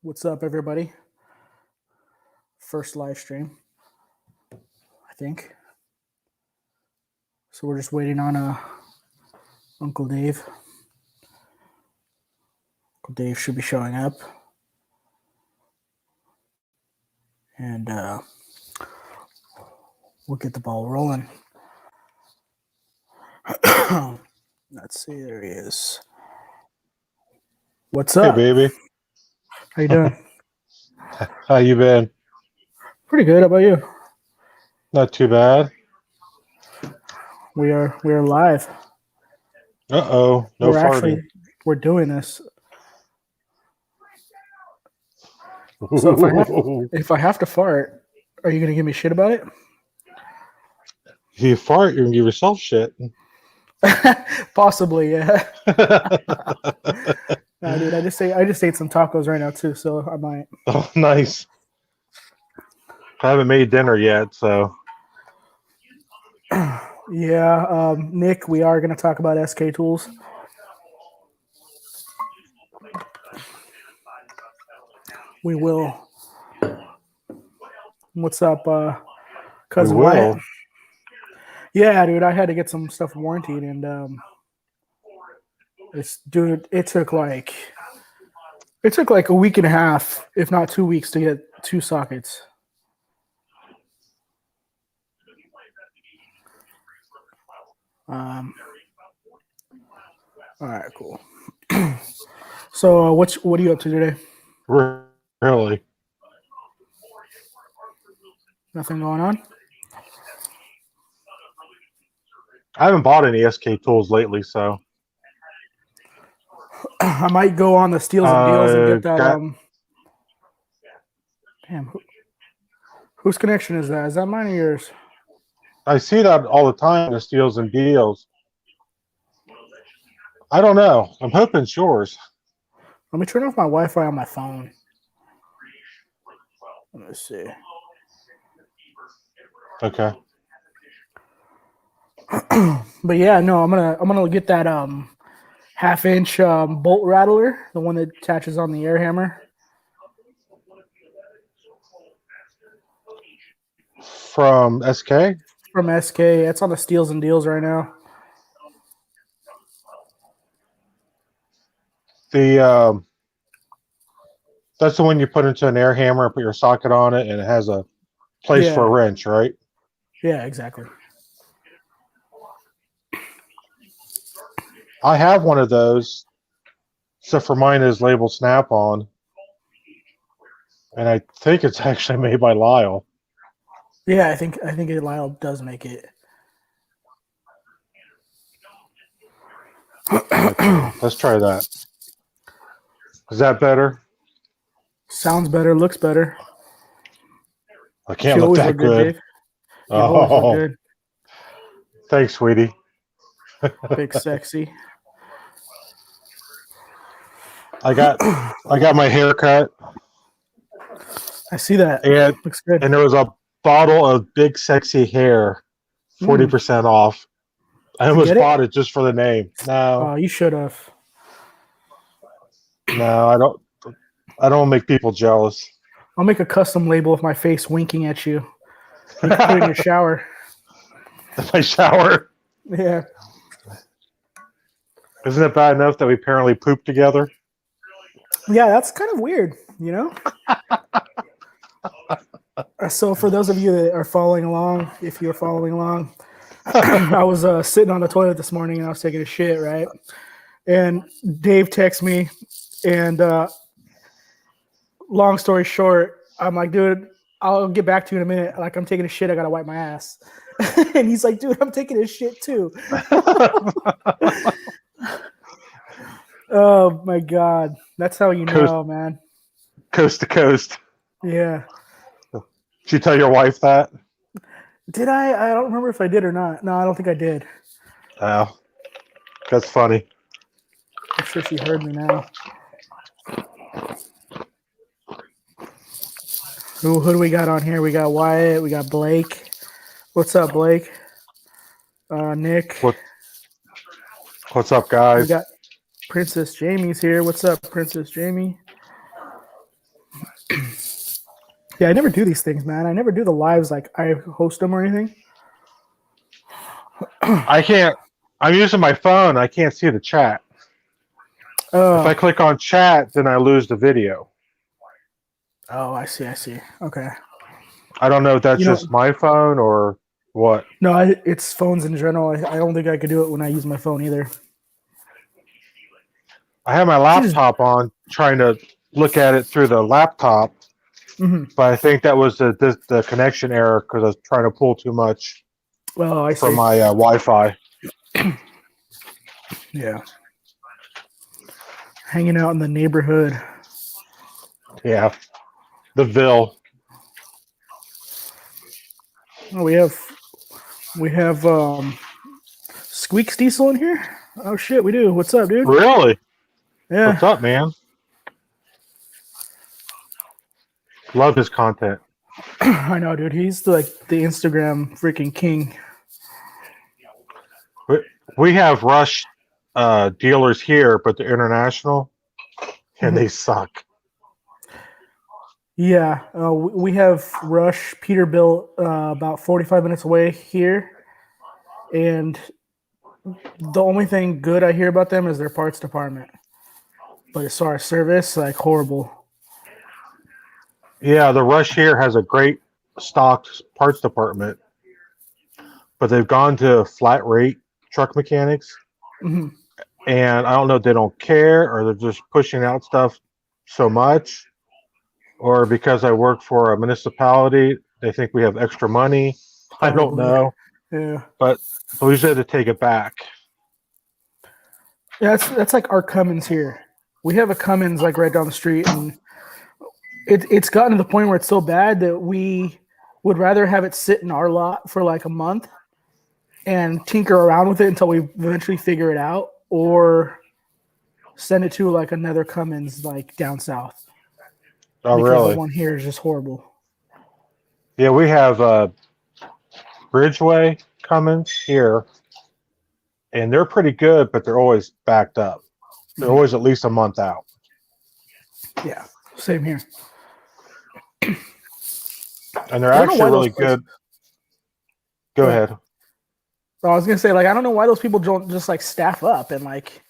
What's up, everybody? First live stream, I think. So we're just waiting on Uncle Dave. Uncle Dave should be showing up. And we'll get the ball rolling. Let's see, there he is. What's up? Hey, baby. How you doing? How you been? Pretty good. How about you? Not too bad. We are live. Uh-oh. No farting. We're doing this. So if I have to fart, are you gonna give me shit about it? If you fart, you're gonna give yourself shit. Possibly, yeah. Nah, dude, I just ate some tacos right now too, so I might. Oh, nice. I haven't made dinner yet, so. Yeah, Nick, we are going to talk about SK tools. We will. What's up, cousin Wyatt? Yeah, dude, I had to get some stuff warranted, and it took like a week and a half, if not 2 weeks, to get 2 sockets. All right, cool. So, what are you up to today? Really? Nothing going on? I haven't bought any SK tools lately, so. I might go on the Steals and Deals and get that. Damn, whose connection is that? Is that mine or yours? I see that all the time, the Steals and Deals. I don't know. I'm hoping it's yours. Let me turn off my Wi-Fi on my phone. Let me see. Okay. But yeah, no, I'm gonna get that 1/2-inch bolt rattler, the one that attaches on the air hammer. From SK? From SK. It's on the Steals and Deals right now. That's the one you put into an air hammer and put your socket on it, and it has a place for a wrench, right? Yeah, exactly. I have one of those, except for mine is labeled Snap-on, and I think it's actually made by Lyle. Yeah, I think Lyle does make it. Okay, let's try that. Is that better? Sounds better, looks better. I can't look that good. Dave. You always look good. Thanks, sweetie. Big sexy. I got my hair cut. I see that. And looks good. And there was a bottle of Big Sexy Hair, 40% off. I almost bought it just for the name. No. Oh, you should have. No, I don't make people jealous. I'll make a custom label of my face winking at you. You can put it in your shower. My shower? Yeah. Isn't it bad enough that we apparently poop together? Yeah, that's kind of weird, you know? So for those of you that are following along, if you're following along, I was sitting on the toilet this morning and I was taking a shit, right? And Dave texts me, and long story short, I'm like, dude, I'll get back to you in a minute. Like, I'm taking a shit. I got to wipe my ass. And he's like, dude, I'm taking a shit too. Oh, my God. That's how you know, man. Coast to coast. Yeah. Did you tell your wife that? Did I? I don't remember if I did or not. No, I don't think I did. Oh, that's funny. I'm sure she heard me now. Who do we got on here? We got Wyatt. We got Blake. What's up, Blake? Nick. What's up, guys? We got Princess Jamie's here. What's up, Princess Jamie? Yeah, I never do these things, man. I never do the lives like I host them or anything. I can't. I'm using my phone. I can't see the chat. If I click on chat, then I lose the video. Oh, I see. I see. Okay. I don't know if that's You know, just my phone or what. no, it's phones in general. I don't think I could do it when I use my phone either. I have my laptop on, trying to look at it through the laptop, but I think that was the connection error because I was trying to pull too much Well, I from see. my Wi-Fi. Yeah. Hanging out in the neighborhood. Yeah, the Ville. Oh, we have Squeaks Diesel in here. Oh shit, we do. What's up, dude? Really? What's Yeah, up, man? Love his content. I know, dude. He's like the Instagram freaking king. We have Rush dealers here, but they're international, and they suck. Yeah, we have Rush Peterbilt about 45 minutes away here, and the only thing good I hear about them is their parts department. But as far as service, like horrible. Yeah, the Rush here has a great stocked parts department, but they've gone to flat rate truck mechanics, Mhm. and I don't know if they don't care or they're just pushing out stuff so much, or because I work for a municipality, they think we have extra money. I don't Probably. know, Yeah. but we just had to take it back. Yeah, that's like our Cummins here. We have a Cummins like right down the street, and it's gotten to the point where it's so bad that we would rather have it sit in our lot for like a month and tinker around with it until we eventually figure it out, or send it to like another Cummins like down south Oh, because the really? one here is just horrible. Yeah, we have Bridgeway Cummins here, and they're pretty good, but they're always backed up. They're always at least a month out. Yeah, same here. And they're I don't know actually why those really places. good. Go ahead. I was gonna say, like, I don't know why those people don't just like staff up and like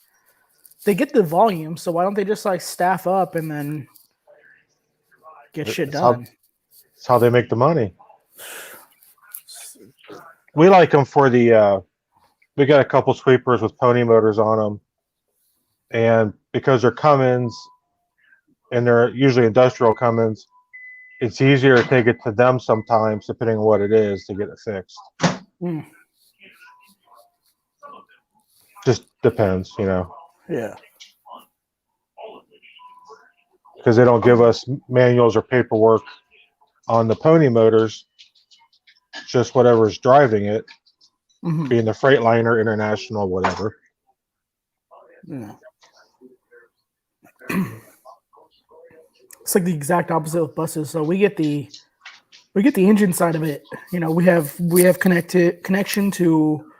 they get the volume, so why don't they just like staff up and then get shit done? It's how they make the money. We like them for the. We got a couple sweepers with pony motors on them, and because they're Cummins and they're usually industrial Cummins, it's easier to take it to them sometimes, depending on what it is, to get it fixed. Mm. Just depends, you know. Yeah. Because they don't give us manuals or paperwork on the pony motors, just whatever's driving it, being the Freightliner, International, whatever. Yeah. It's like the exact opposite with buses. So we get the engine side of it. You know, we have connection to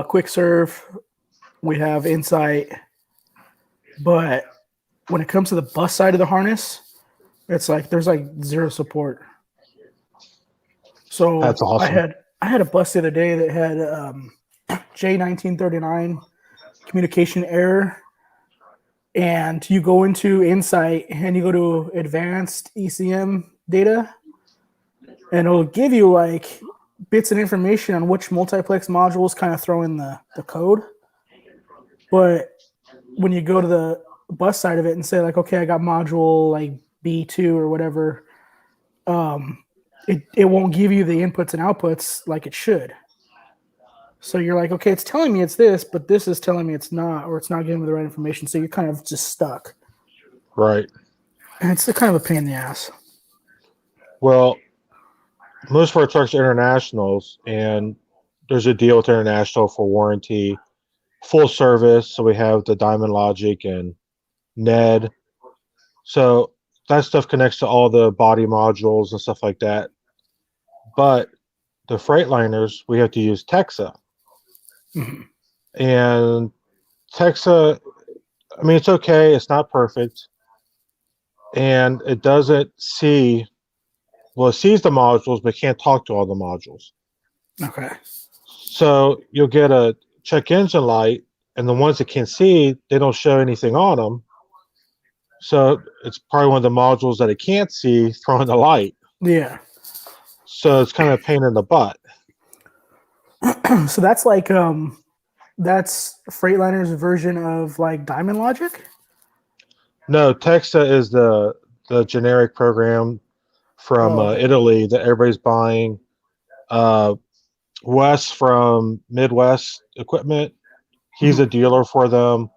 quick serve. We have insight, but when it comes to the bus side of the harness, it's like there's like zero support. So That's awesome. I had a bus the other day that had J1939 communication error, and you go into Insight and you go to advanced ECM data, and it'll give you like bits of information on which multiplex modules kind of throw in the code. But when you go to the bus side of it and say like, okay, I got module like B2 or whatever, it won't give you the inputs and outputs like it should. So you're like, okay, it's telling me it's this, but this is telling me it's not, or it's not giving me the right information. So you're kind of just stuck. Right. And it's kind of a pain in the ass. Well, most of our trucks are internationals, and there's a deal with International for warranty, full service. So we have the Diamond Logic and Ned. So that stuff connects to all the body modules and stuff like that. But the Freightliners, we have to use Texa. And Texa, I mean, it's okay. It's not perfect. And it doesn't see Well, it sees the modules, but can't talk to all the modules. Okay. So you'll get a check engine light, and the ones that can see, they don't show anything on them. So it's probably one of the modules that it can't see throwing the light. Yeah. So it's kind of a pain in the butt. So that's like that's Freightliner's version of like Diamond Logic. No, Texa is the generic program from Oh, okay. Italy that everybody's buying. Uh, Wes from Midwest Equipment, he's a Mhm. dealer for them.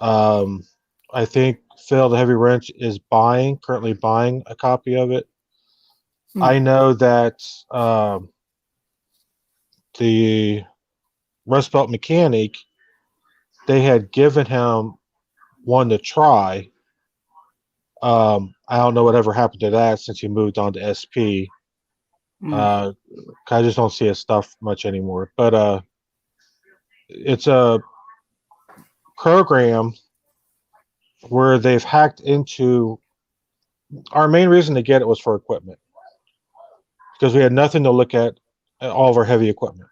Um, I think Phil the Heavy Wrench is currently buying a copy of it. I Mm. know that the Rust Belt Mechanic, they had given him one to try. I don't know whatever happened to that since he moved on to SP. Mm. I just don't see his stuff much anymore. But it's a program where they've hacked into. Our main reason to get it was for equipment because we had nothing to look at all of our heavy equipment.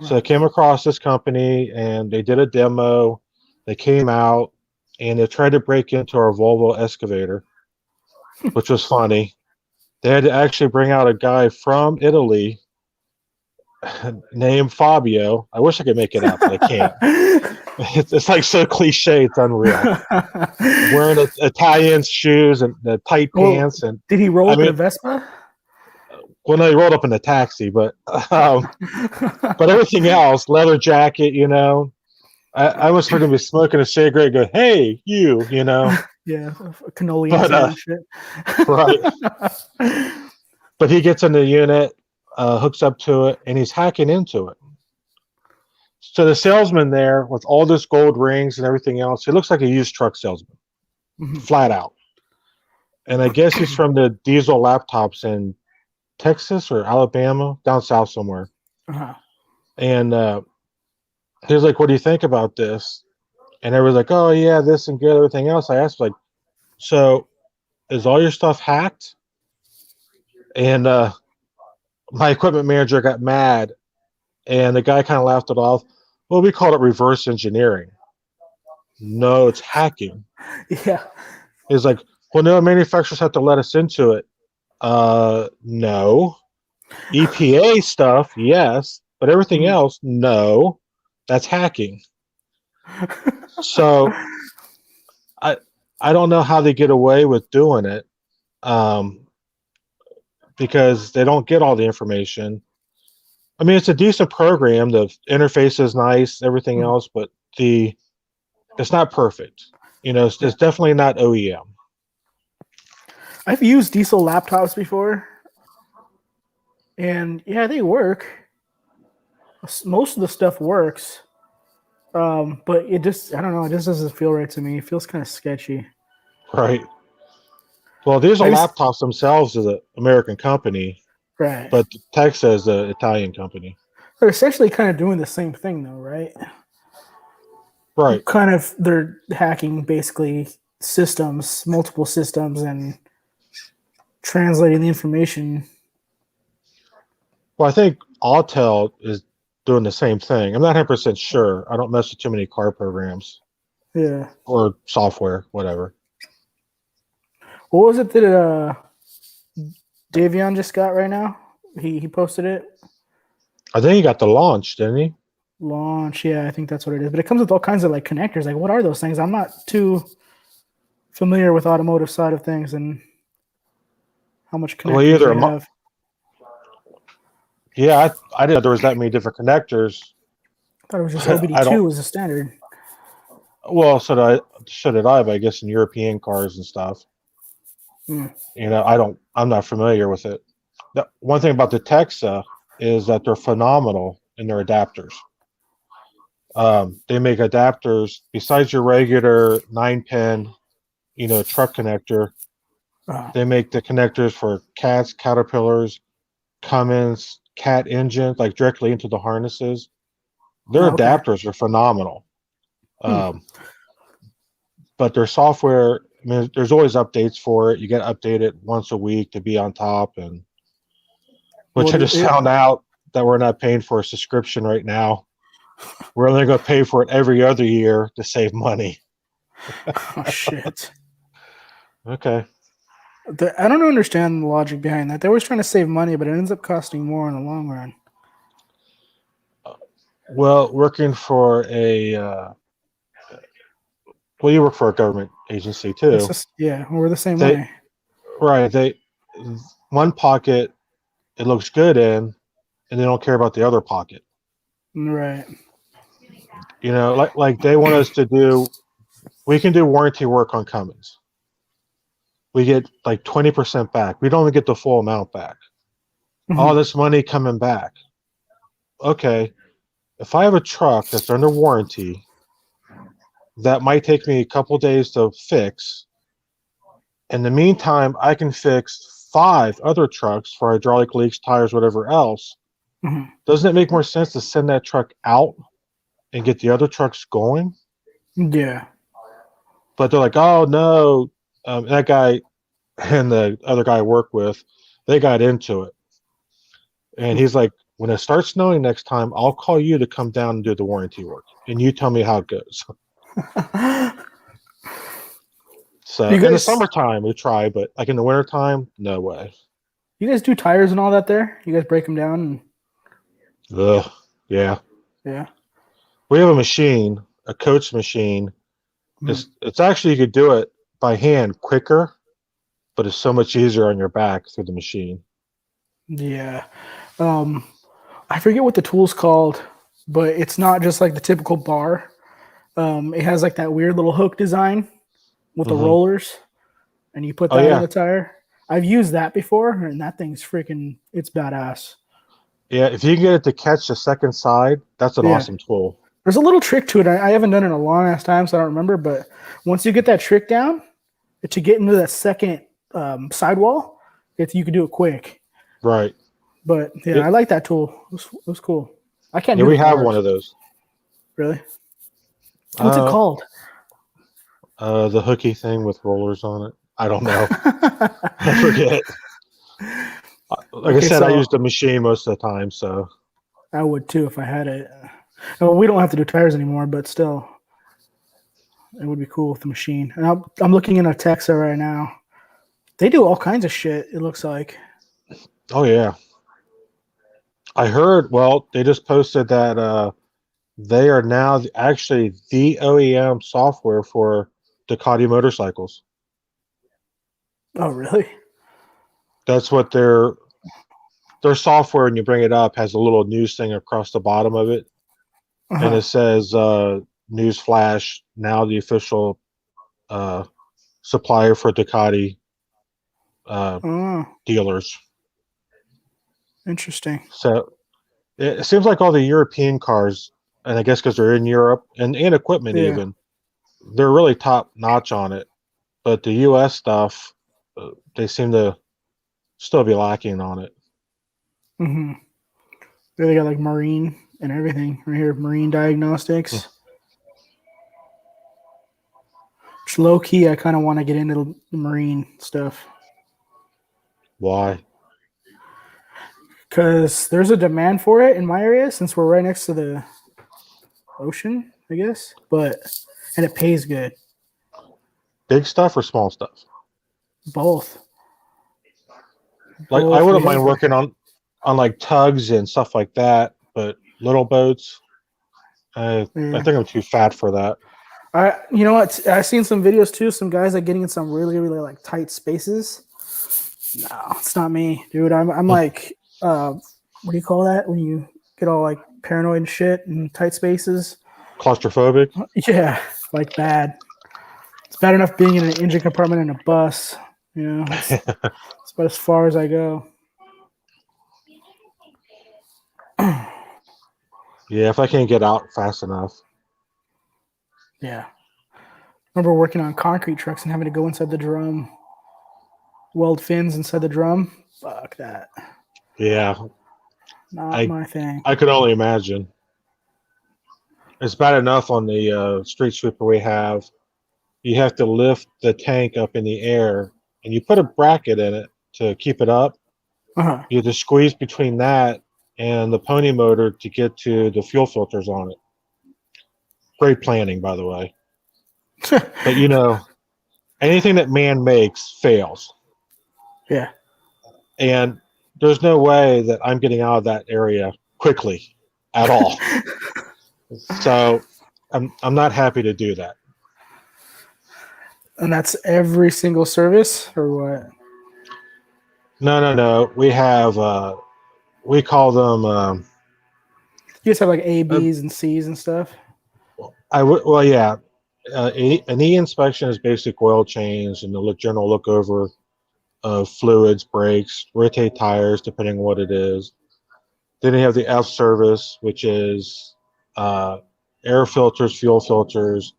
So I Right. came across this company and they did a demo. They came out and they tried to break into our Volvo excavator, which was funny. They had to actually bring out a guy from Italy named Fabio. I wish I could make it out, but I can't. It's like so cliche, it's unreal. Wearing Italian shoes and the tight Well, pants, and did he roll I up in a mean, Vespa? well, no, he rolled up in a taxi, but everything else, leather jacket, I almost heard him be smoking a cigarette. Go, hey, you. Yeah, cannoli in his But hand and shit. right. But he gets in the unit, hooks up to it, and he's hacking into it. So the salesman there, with all this gold rings and everything else, he looks like a used truck salesman, Mhm. flat out. And I guess he's from the diesel laptops in Texas or Alabama, down south somewhere. Uh-huh. And he was like, "What do you think about this?" And everyone's like, "Oh yeah, this and good, everything else." I asked, like, "So is all your stuff hacked?" And my equipment manager got mad, and the guy kind of laughed it off. Well, we call it reverse engineering. No, it's hacking. Yeah. He's like, well, no, manufacturers have to let us into it. No. EPA stuff, yes, but everything Mhm. else, no. That's hacking. So I I don't know how they get away with doing it, um, because they don't get all the information. I mean, it's a decent program. The interface is nice, everything Mhm. else, but it's not perfect. Yeah. It's definitely not OEM. I've used diesel laptops before, and yeah, they work. Most of the stuff works, but it just, I don't know, it just doesn't feel right to me. It feels kind of sketchy. Right. Well, these are I just, laptops themselves as an American company, right. but Texas is an Italian company. They're essentially kind of doing the same thing, though, right? Right. Kind of, they're hacking basically systems, multiple systems, and translating the information. Well, I think Autel is doing the same thing. I'm not 100% sure. I don't mess with too many car programs Yeah. or software, whatever. What was it that Davion just got right now? He posted it. I think he got the launch, didn't he? Launch, yeah, I think that's what it is. But it comes with all kinds of like connectors. Like, what are those things? I'm not too familiar with automotive side of things and how much Well, connectors they have. yeah, I didn't know there was that many different connectors. I thought it was just I don't. OBD2 was the standard. Well, so did I, but I guess in European cars and stuff. Hmm. I'm not familiar with it. The one thing about the Texa is that they're phenomenal in their adapters. They make adapters besides your regular 9-pin, truck connector. Uh, They make the connectors for cats, caterpillars, Cummins, cat engines, like directly into the harnesses. Their okay. adapters are phenomenal. Hmm. Um, but their software I mean, there's always updates for it. You get to update it once a week to be on top, and which What I just found out that we're not paying for a subscription right now. We're only going to pay for it every other year to save money. Oh shit. Okay. I don't understand the logic behind that. They're always trying to save money, but it ends up costing more in the long run. Well, working for well, you work for a government agency too. Yeah, we're the same They way. right. One pocket it looks good in, and they don't care about the other pocket. Right. You know, like they want us to do. We can do warranty work on Cummins. We get like 20% back. We don't even get the full amount back. All Mhm. this money coming back. Okay, if I have a truck that's under warranty that might take me a couple days to fix, in the meantime, I can fix 5 other trucks for hydraulic leaks, tires, whatever else. Mhm. Doesn't it make more sense to send that truck out and get the other trucks going? Yeah. But they're like, oh no, that guy and the other guy I work with, they got into it. And he's like, when it starts snowing next time, I'll call you to come down and do the warranty work. And you tell me how it goes. So you in the guys, summertime, we try, but like in the wintertime, no way. you guys do tires and all that there? You guys break them down and Ugh, yeah. yeah. We have a machine, a coach machine. Mhm. It's actually, you could do it by hand quicker, but it's so much easier on your back through the machine. Yeah. Um, I forget what the tool's called, but it's not just like the typical bar. It has like that weird little hook design with the Hmm. rollers, and you put Oh that in yeah, the tire. I've used that before, and that thing's freaking, it's badass. yeah. If you can get it to catch the second side, that's an Yeah. awesome tool. There's a little trick to it. I haven't done it in a long ass time, so I don't remember. But once you get that trick down, to get into that second sidewall, you can do it quick. Right. But yeah, Yeah, I like that tool. It was cool. I can't yeah. do the We have one bars, of those. really. What's it Uh, called? the hooky thing with rollers on it. I don't know. I forget. Like I Okay, said, I so use the machine most of the time. So I would too if I had it. Well, we don't have to do tires anymore, but still, it would be cool with the machine. And I'm looking in a Texa right now. They do all kinds of shit. It looks like. oh yeah, I heard. Well, they just posted that they are now actually the OEM software for Ducati motorcycles. Oh, really? That's what their software. When you bring it up, has a little news thing across the bottom of it, and Uh-huh. it says "News Flash." Now the official uh, supplier for Ducati uh, Oh, dealers. interesting. So it seems like all the European cars, and I guess because they're in Europe and equipment Yeah. even, they're really top notch on it. But the U.S. stuff, they seem to still be lacking on it. Mm-hmm. They got like marine and everything right here. Marine diagnostics. Which low key, I kind of want to get into the marine stuff Why? because there's a demand for it in my area since we're right next to the ocean, I guess. But and it pays good. Big stuff or small stuff? Both. Like I Both. We wouldn't mind have. working on like tugs and stuff like that, but little boats, I Yeah. think I'm too fat for that. You know what? I've seen some videos too. Some guys are getting in some really, really like tight spaces. No, it's not me, dude. I'm like, what do you call that when you get all like paranoid and shit in tight spaces? Claustrophobic. Yeah, like bad. It's bad enough being in an engine compartment in a bus. You know, it's about as far as I go. Yeah, if I can't get out fast enough. Yeah. Remember working on concrete trucks and having to go inside the drum, weld fins inside the drum. Fuck that. Yeah, Not I my thing. I could only imagine. It's bad enough on the street sweeper we have. you have to lift the tank up in the air, and you put a bracket in it to keep it up. Uh-huh. You have to squeeze between that and the pony motor to get to the fuel filters on it. Great planning, by the way. But anything that man makes fails. Yeah. And there's no way that I'm getting out of that area quickly at all. So I'm not happy to do that. And that's every single service, or what? No. We have we call them You guys have like A, B's, and C's and stuff. well, yeah. An E inspection is basic oil change and the general look over of fluids, brakes, rotate tires, depending on what it is. Then you have the F service, which is air filters, fuel filters,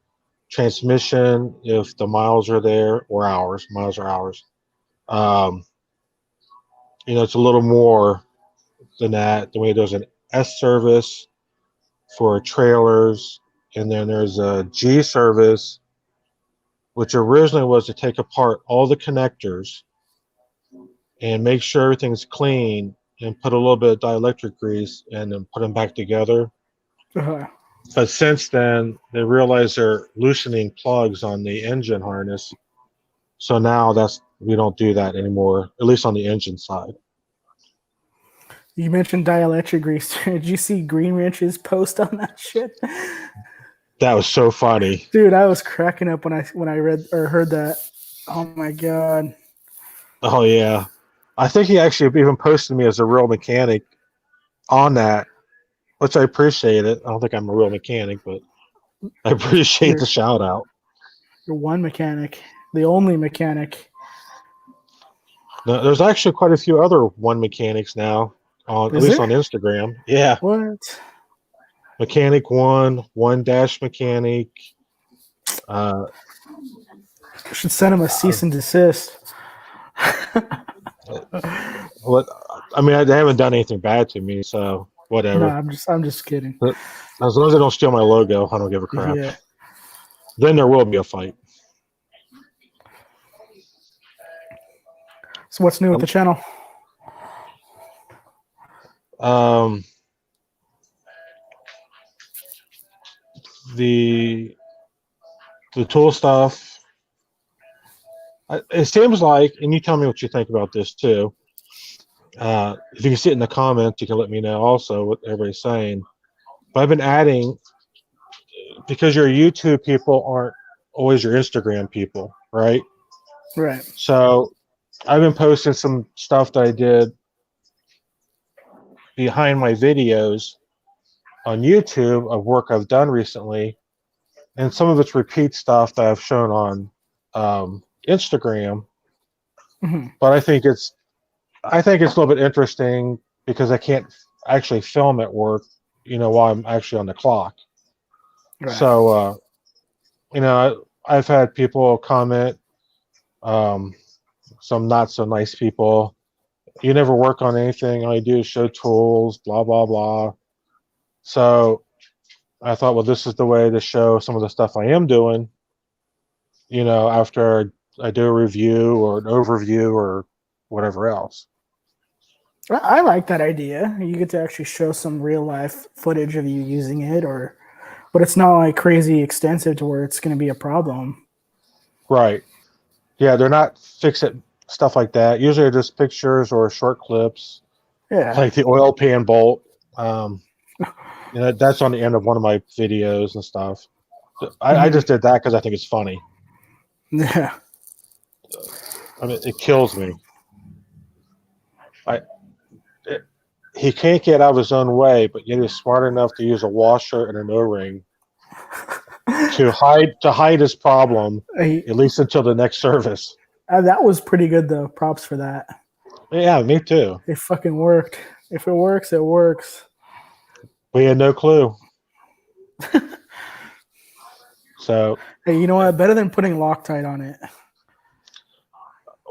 transmission, if the miles are there, or hours. Miles are hours. It's a little more than that. Then there's an S service for trailers, and then there's a G service, which originally was to take apart all the connectors and make sure everything's clean and put a little bit of dielectric grease and then put them back together. Uh-huh. But since then, they realized they're loosening plugs on the engine harness. So now we don't do that anymore, at least on the engine side. You mentioned dielectric grease. Did you see Green Ranch's post on that shit? That was so funny. Dude, I was cracking up when I read or heard that. Oh my god. Oh yeah. I think he actually even posted me as a real mechanic on that, which I appreciate it. I don't think I'm a real mechanic, but I appreciate the shout out. You're OneMechanic, the only mechanic. No, there's actually quite a few other OneMechanics now, at least on Instagram. Yeah. What? Mechanic One Dash Mechanic. Should send him a cease and desist. What? I mean, they haven't done anything bad to me, so whatever. No, I'm just kidding. But as long as they don't steal my logo, I don't give a crap. Yeah. Then there will be a fight. So what's new with the channel? The tool stuff. It seems like, and you tell me what you think about this too. If you can see it in the comments, you can let me know also what everybody's saying. But I've been adding, because your YouTube people aren't always your Instagram people, right? Right. So I've been posting some stuff that I did behind my videos on YouTube of work I've done recently, and some of it's repeat stuff that I've shown on Instagram. Mm-hmm. But I think it's a little bit interesting because I can't actually film at work, while I'm actually on the clock. Right. So, I've had people comment, some not so nice people. You never work on anything. All you do is show tools, blah, blah, blah. So I thought, well, this is the way to show some of the stuff I am doing, after I do a review or an overview or whatever else. I like that idea. You get to actually show some real life footage of you using it, but it's not like crazy extensive to where it's going to be a problem. Right. Yeah, they're not fix-it stuff like that. Usually they're just pictures or short clips. Yeah. Like the oil pan bolt. That's on the end of one of my videos and stuff. I just did that because I think it's funny. Yeah. I mean, it kills me. He can't get out of his own way, but yet he's smart enough to use a washer and an O-ring to hide his problem, at least until the next service. That was pretty good, though. Props for that. Yeah, me too. It fucking worked. If it works, it works. We had no clue. So, hey, you know what? Better than putting Loctite on it.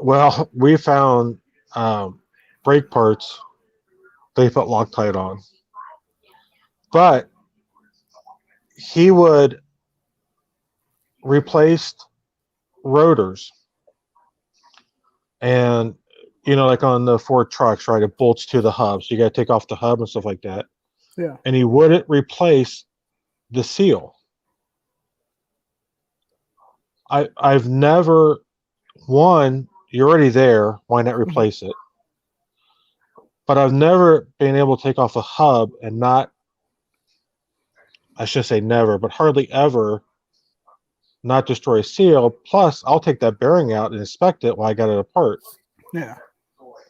Well, we found brake parts they put Loctite on. But he would replace rotors, and like on the Ford trucks, right? It bolts to the hub, so you got to take off the hub and stuff like that. Yeah. And he wouldn't replace the seal. I've never, one, you're already there, why not replace it? But I've never been able to take off a hub and not, I should say never, but hardly ever not destroy a seal. Plus, I'll take that bearing out and inspect it while I got it apart. Yeah.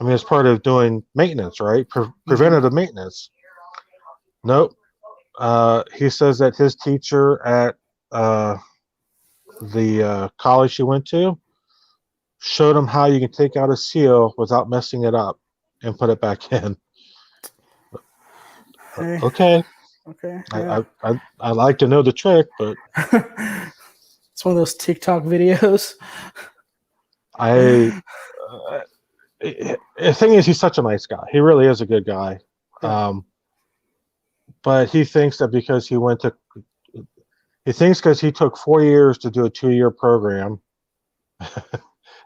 I mean, it's part of doing maintenance, right? Preventative maintenance. Nope. He says that his teacher at the college he went to showed him how you can take out a seal without messing it up and put it back in. Hey. Okay. Okay. Yeah. I like to know the trick, but It's one of those TikTok videos. I the thing is, he's such a nice guy. He really is a good guy. Yeah. But he thinks that because he took 4 years to do a 2-year program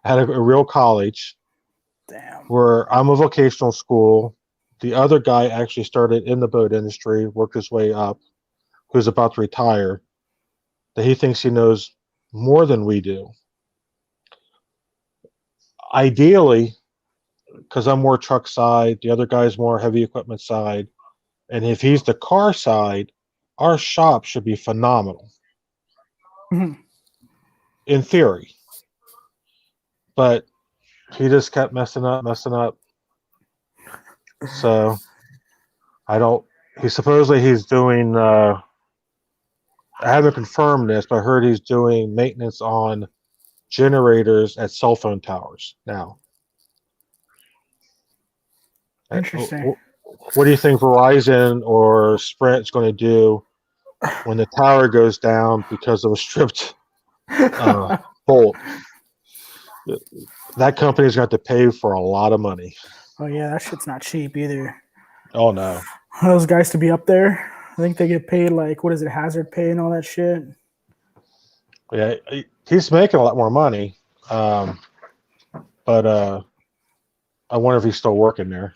at a real college. Damn. Where I'm a vocational school. The other guy actually started in the boat industry, worked his way up, who's about to retire, that he thinks he knows more than we do. Ideally, because I'm more truck side, the other guy's more heavy equipment side, and if he's the car side, our shop should be phenomenal. In theory. But he just kept messing up. So he's doing I haven't confirmed this, but I heard he's doing maintenance on generators at cell phone towers now. Interesting. What do you think Verizon or Sprint's going to do when the tower goes down because of a stripped bolt? That company's got to pay for a lot of money. Oh yeah, that shit's not cheap either. Oh no. Those guys to be up there, I think they get paid like, what is it, hazard pay and all that shit. Yeah, he's making a lot more money, but I wonder if he's still working there.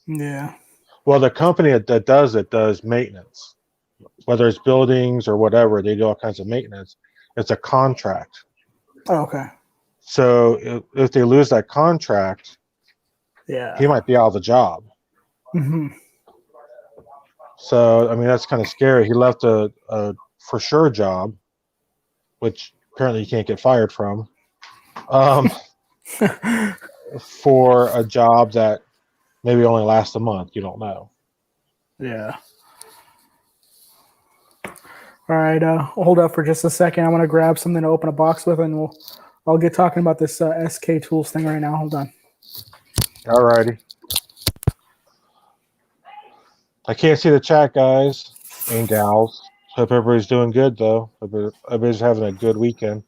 Yeah. Well, the company that does it does maintenance, whether it's buildings or whatever. They do all kinds of maintenance. It's a contract. Oh, okay. So if they lose that contract, Yeah. he might be out of the job. Mm-hmm. So I mean, that's kind of scary. He left a for sure job, which apparently you can't get fired from, for a job that maybe only lasts a month. You don't know. Yeah. All right. Hold up for just a second. I want to grab something to open a box with, and I'll get talking about this SK Tools thing right now. Hold on. All righty. I can't see the chat, guys and gals. Hope everybody's doing good, though. Hope everybody's having a good weekend.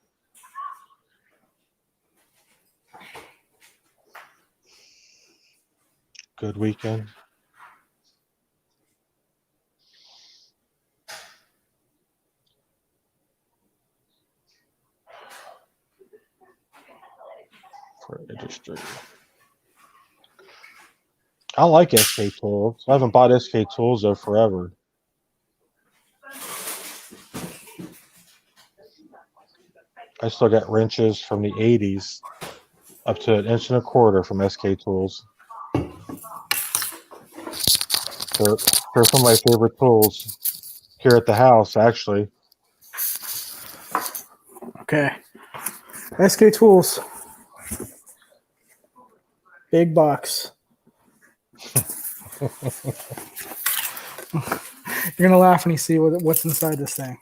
Good weekend. For industry. I like SK Tools. I haven't bought SK Tools though forever. I still got wrenches from the 80s up to 1.25 inches from SK Tools. They're some of my favorite tools here at the house, actually. Okay. SK Tools. Big box. You're going to laugh when you see what's inside this thing.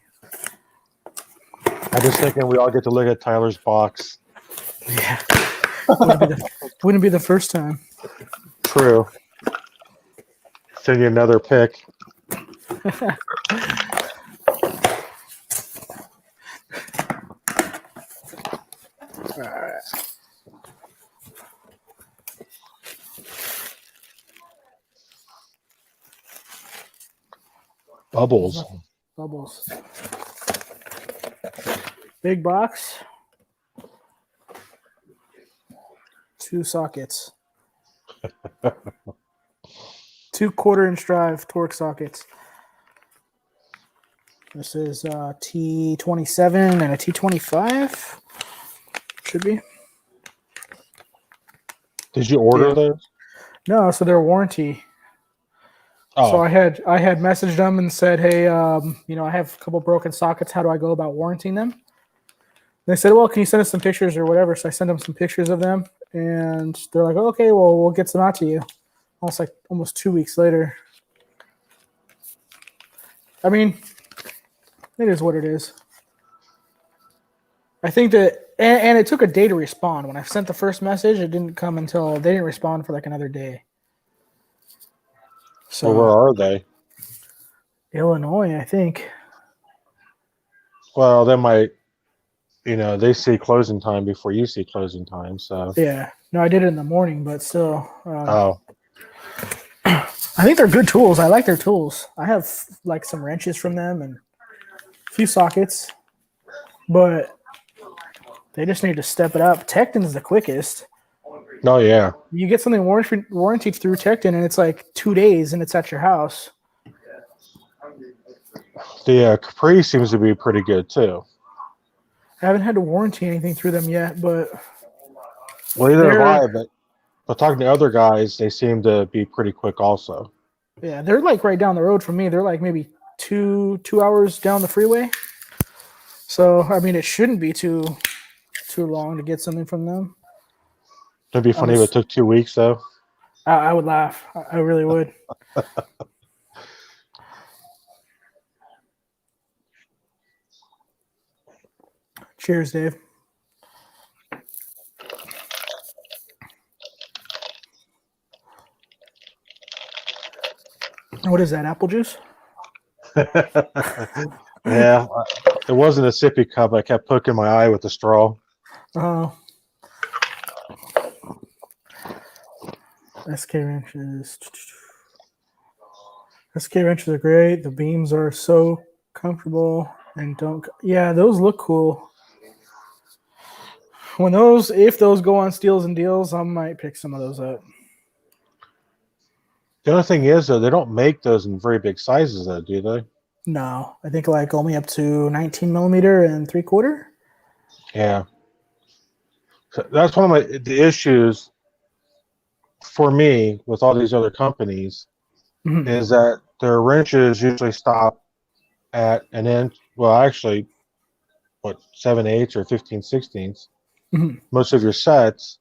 I'm just thinking we all get to look at Tyler's box. Yeah. Wouldn't be the first time. True. Send you another pic. All right. Bubbles. Bubbles. Big box. 2 sockets. 2 quarter-inch drive torque sockets. This is T27 and a T25. Should be. Did you order those? No, so they're warranty. Oh, So I had messaged them and said, hey, I have a couple broken sockets. How do I go about warranting them? They said, well, can you send us some pictures or whatever? So I sent them some pictures of them, and they're like, oh, okay, well, we'll get some out to you. Almost 2 weeks later. I mean, it is what it is. I think that, and it took a day to respond. When I sent the first message, it didn't come until they didn't respond for like another day. So well, where are they? Illinois, I think. Well, they might, they see closing time before you see closing time. So Yeah. No, I did it in the morning, but still. oh, I think they're good tools. I like their tools. I have like some wrenches from them and a few sockets, but they just need to step it up. Tecton's the quickest. oh yeah. You get something warranted through Tecton, and it's like 2 days, and it's at your house. The Capri seems to be pretty good too. I haven't had to warranty anything through them yet, but Well, either have I, but talking to other guys, they seem to be pretty quick also. yeah, they're like right down the road from me. They're like maybe two hours down the freeway. So I mean, it shouldn't be too long to get something from them. It'd be funny if it took 2 weeks though. I would laugh. I really would. Cheers, Dave. What is that, apple juice? Yeah, it wasn't a sippy cup. I kept poking my eye with the straw. Oh. SK wrenches. SK wrenches are great. The beams are so comfortable and yeah, those look cool. If those go on Steals and Deals, I might pick some of those up. The only thing is, though, they don't make those in very big sizes, though, do they? No, I think like only up to 19 millimeter and 3/4. Yeah. So that's one of the issues for me with all these other companies is that their wrenches usually stop at an inch. Well, actually, 7/8 or 15/16 most of your sets,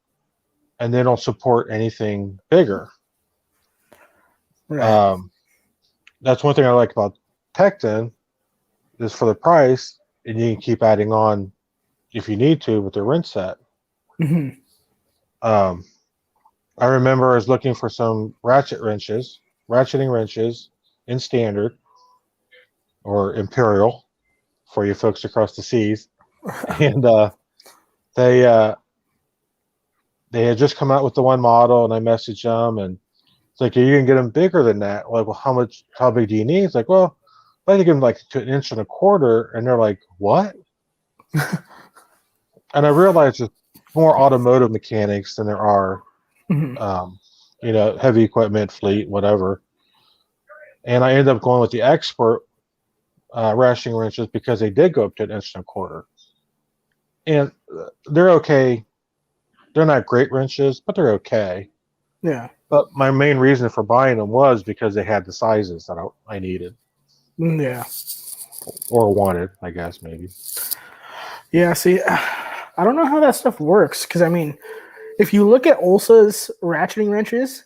and they don't support anything bigger. Right. That's one thing I like about Tecton is for the price, and you can keep adding on if you need to with the wrench set. I remember I was looking for some ratcheting wrenches in standard or imperial for you folks across the seas, and they had just come out with the one model, and I messaged them, and it's like, you can get them bigger than that. Like, well, how big do you need? It's like, well, I like to give them like to 1.25 inches, and they're like, what? And I realized there's more automotive mechanics than there are, heavy equipment, fleet, whatever. And I ended up going with the expert ratcheting wrenches because they did go up to 1.25 inches. And they're okay. They're not great wrenches, but they're okay. Yeah. But my main reason for buying them was because they had the sizes that I needed. Yeah. Or wanted, I guess, maybe. Yeah, see, I don't know how that stuff works. Because, I mean, if you look at Olsa's ratcheting wrenches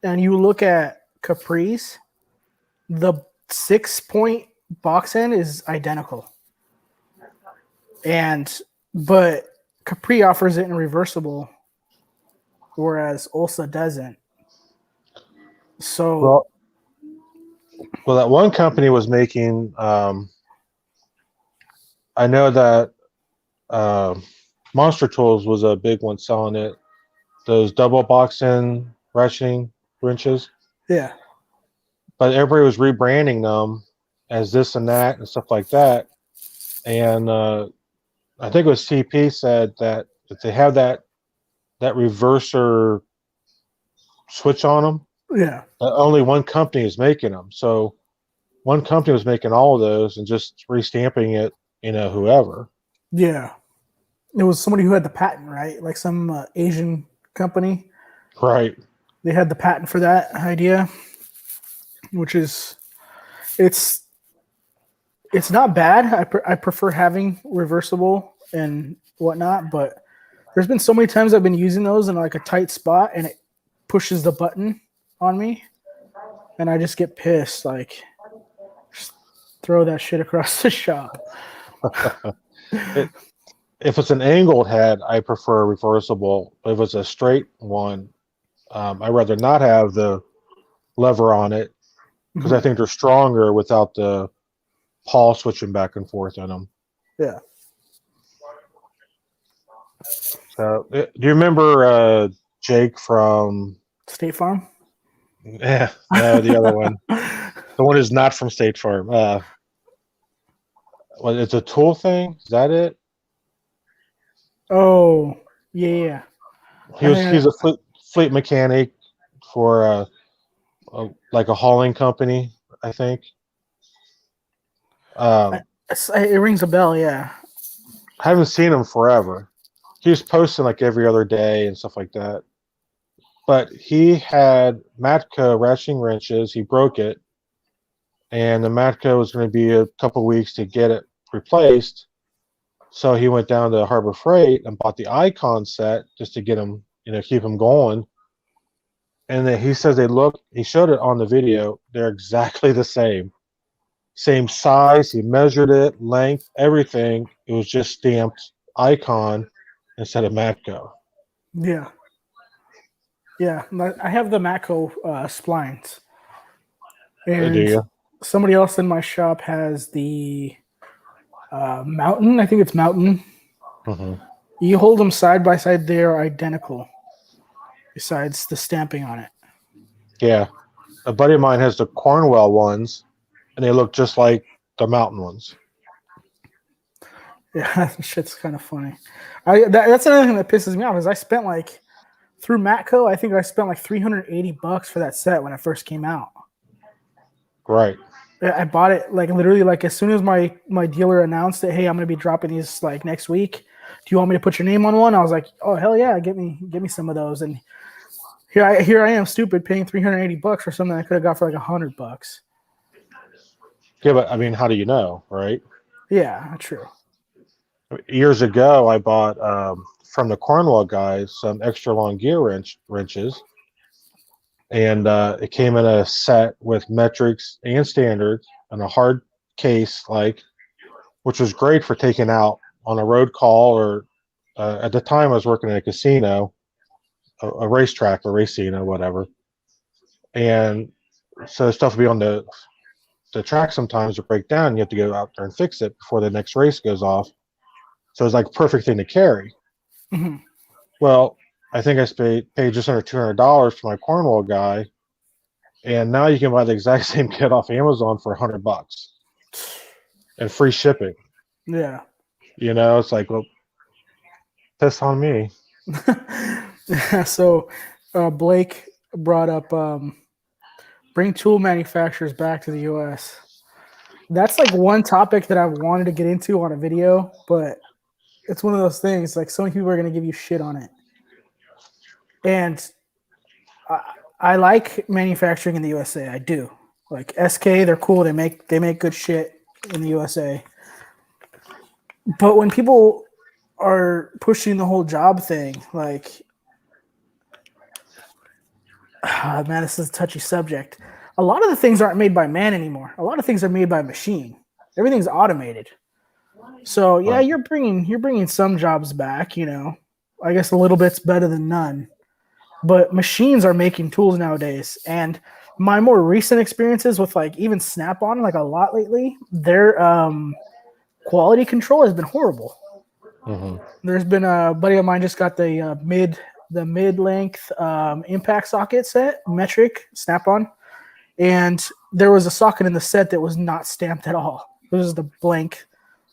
and you look at Capri's, the 6-point box end is identical. But Capri offers it in reversible, whereas Olsa doesn't. So, well, that one company was making. I know that Monster Tools was a big one selling it. Those double box end ratcheting wrenches. Yeah. But everybody was rebranding them as this and that and stuff like that. And I think it was CP said that if they have that that reverser switch on them. Yeah. Only one company is making them. So one company was making all of those and just restamping it, whoever. Yeah. It was somebody who had the patent, right? Like some Asian company. Right. They had the patent for that idea, which is it's not bad. I prefer having reversible and whatnot, but there's been so many times I've been using those in like a tight spot and it pushes the button on me, and I just get pissed. Like, just throw that shit across the shop. If it's an angled head, I prefer reversible. If it's a straight one, I'd rather not have the lever on it because I think they're stronger without the pawl switching back and forth in them. Yeah. So, do you remember Jake from State Farm? Yeah, no, the other one. The one who's not from State Farm. Well, it's a tool thing. Is that it? Oh, yeah. He's a fleet mechanic for like a hauling company, I think. It rings a bell, yeah. I haven't seen him forever. He was posting like every other day and stuff like that. But he had Matco ratcheting wrenches. He broke it, and the Matco was going to be a couple weeks to get it replaced. So he went down to Harbor Freight and bought the Icon set just to get him, keep him going. And then he says he showed it on the video. They're exactly the same. Same size. He measured it, length, everything. It was just stamped Icon instead of Matco. Yeah. Yeah. I have the Matco splines. And Do you? somebody else in my shop has the Mountain. I think it's Mountain. Mm-hmm. You hold them side by side, they're identical, besides the stamping on it. Yeah. A buddy of mine has the Cornwell ones, and they look just like the Mountain ones. Yeah, that shit's kind of funny. That's another thing that pisses me off is I spent like through Matco, I think I spent like $380 for that set when it first came out. Right. I bought it like literally like as soon as my dealer announced that, hey, I'm gonna be dropping these like next week. Do you want me to put your name on one? I was like, oh hell yeah, get me some of those. And here I am, stupid, paying $380 for something I could have got for like $100. Yeah, but I mean, how do you know, right? Yeah, true. Years ago, I bought from the Cornwell guys some extra long gear wrenches, and it came in a set with metrics and standards and a hard case, which was great for taking out on a road call or at the time I was working at a casino, a racetrack or racino, whatever, and so stuff would be on the track sometimes to break down. You have to go out there and fix it before the next race goes off. So it's like a perfect thing to carry. Mm-hmm. Well, I think I paid just under $200 for my Cornwall guy, and now you can buy the exact same kit off Amazon for $100 and free shipping. Yeah. It's like, well, piss on me. So Blake brought up bring tool manufacturers back to the U.S. That's like one topic that I wanted to get into on a video, but it's one of those things like so many people are going to give you shit on it. And I like manufacturing in the USA. I do. Like SK, they're cool. They make good shit in the USA. But when people are pushing the whole job thing, like, man, this is a touchy subject. A lot of the things aren't made by man anymore. A lot of things are made by machine. Everything's automated. So yeah, Right. you're bringing some jobs back. I guess a little bit's better than none. But machines are making tools nowadays, and my more recent experiences with like even Snap-on, like a lot lately, their quality control has been horrible. Mm-hmm. There's been a buddy of mine just got the mid-length impact socket set, metric Snap-on, and there was a socket in the set that was not stamped at all. It was the blank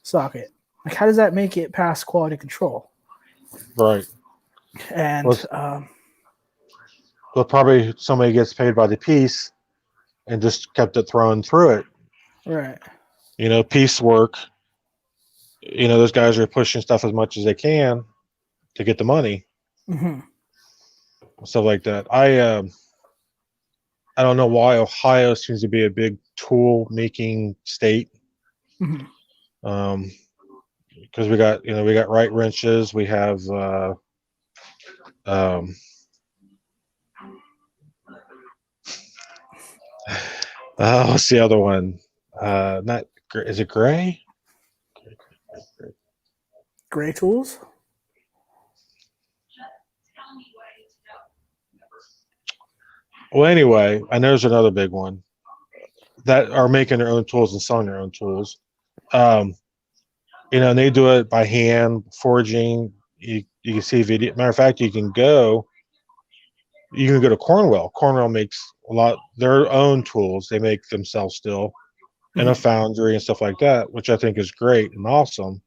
socket. Like, how does that make it past quality control? Right. And Well, well, probably somebody gets paid by the piece and just kept it thrown through it. right. Piecework. Those guys are pushing stuff as much as they can to get the money, Hmm. stuff like that. I don't know why Ohio seems to be a big tool making state. Hmm. Because we got right wrenches, we have um, what's the other one? Not is it gray? Gray tools. Well, anyway, I know there's another big one that are making their own tools and selling their own tools. Um, and they do it by hand forging. You can see video. Matter of fact, you can go to Cornwell. Cornwell makes a lot their own tools. They make themselves still in a Hmm. foundry and stuff like that, which I think is great and awesome.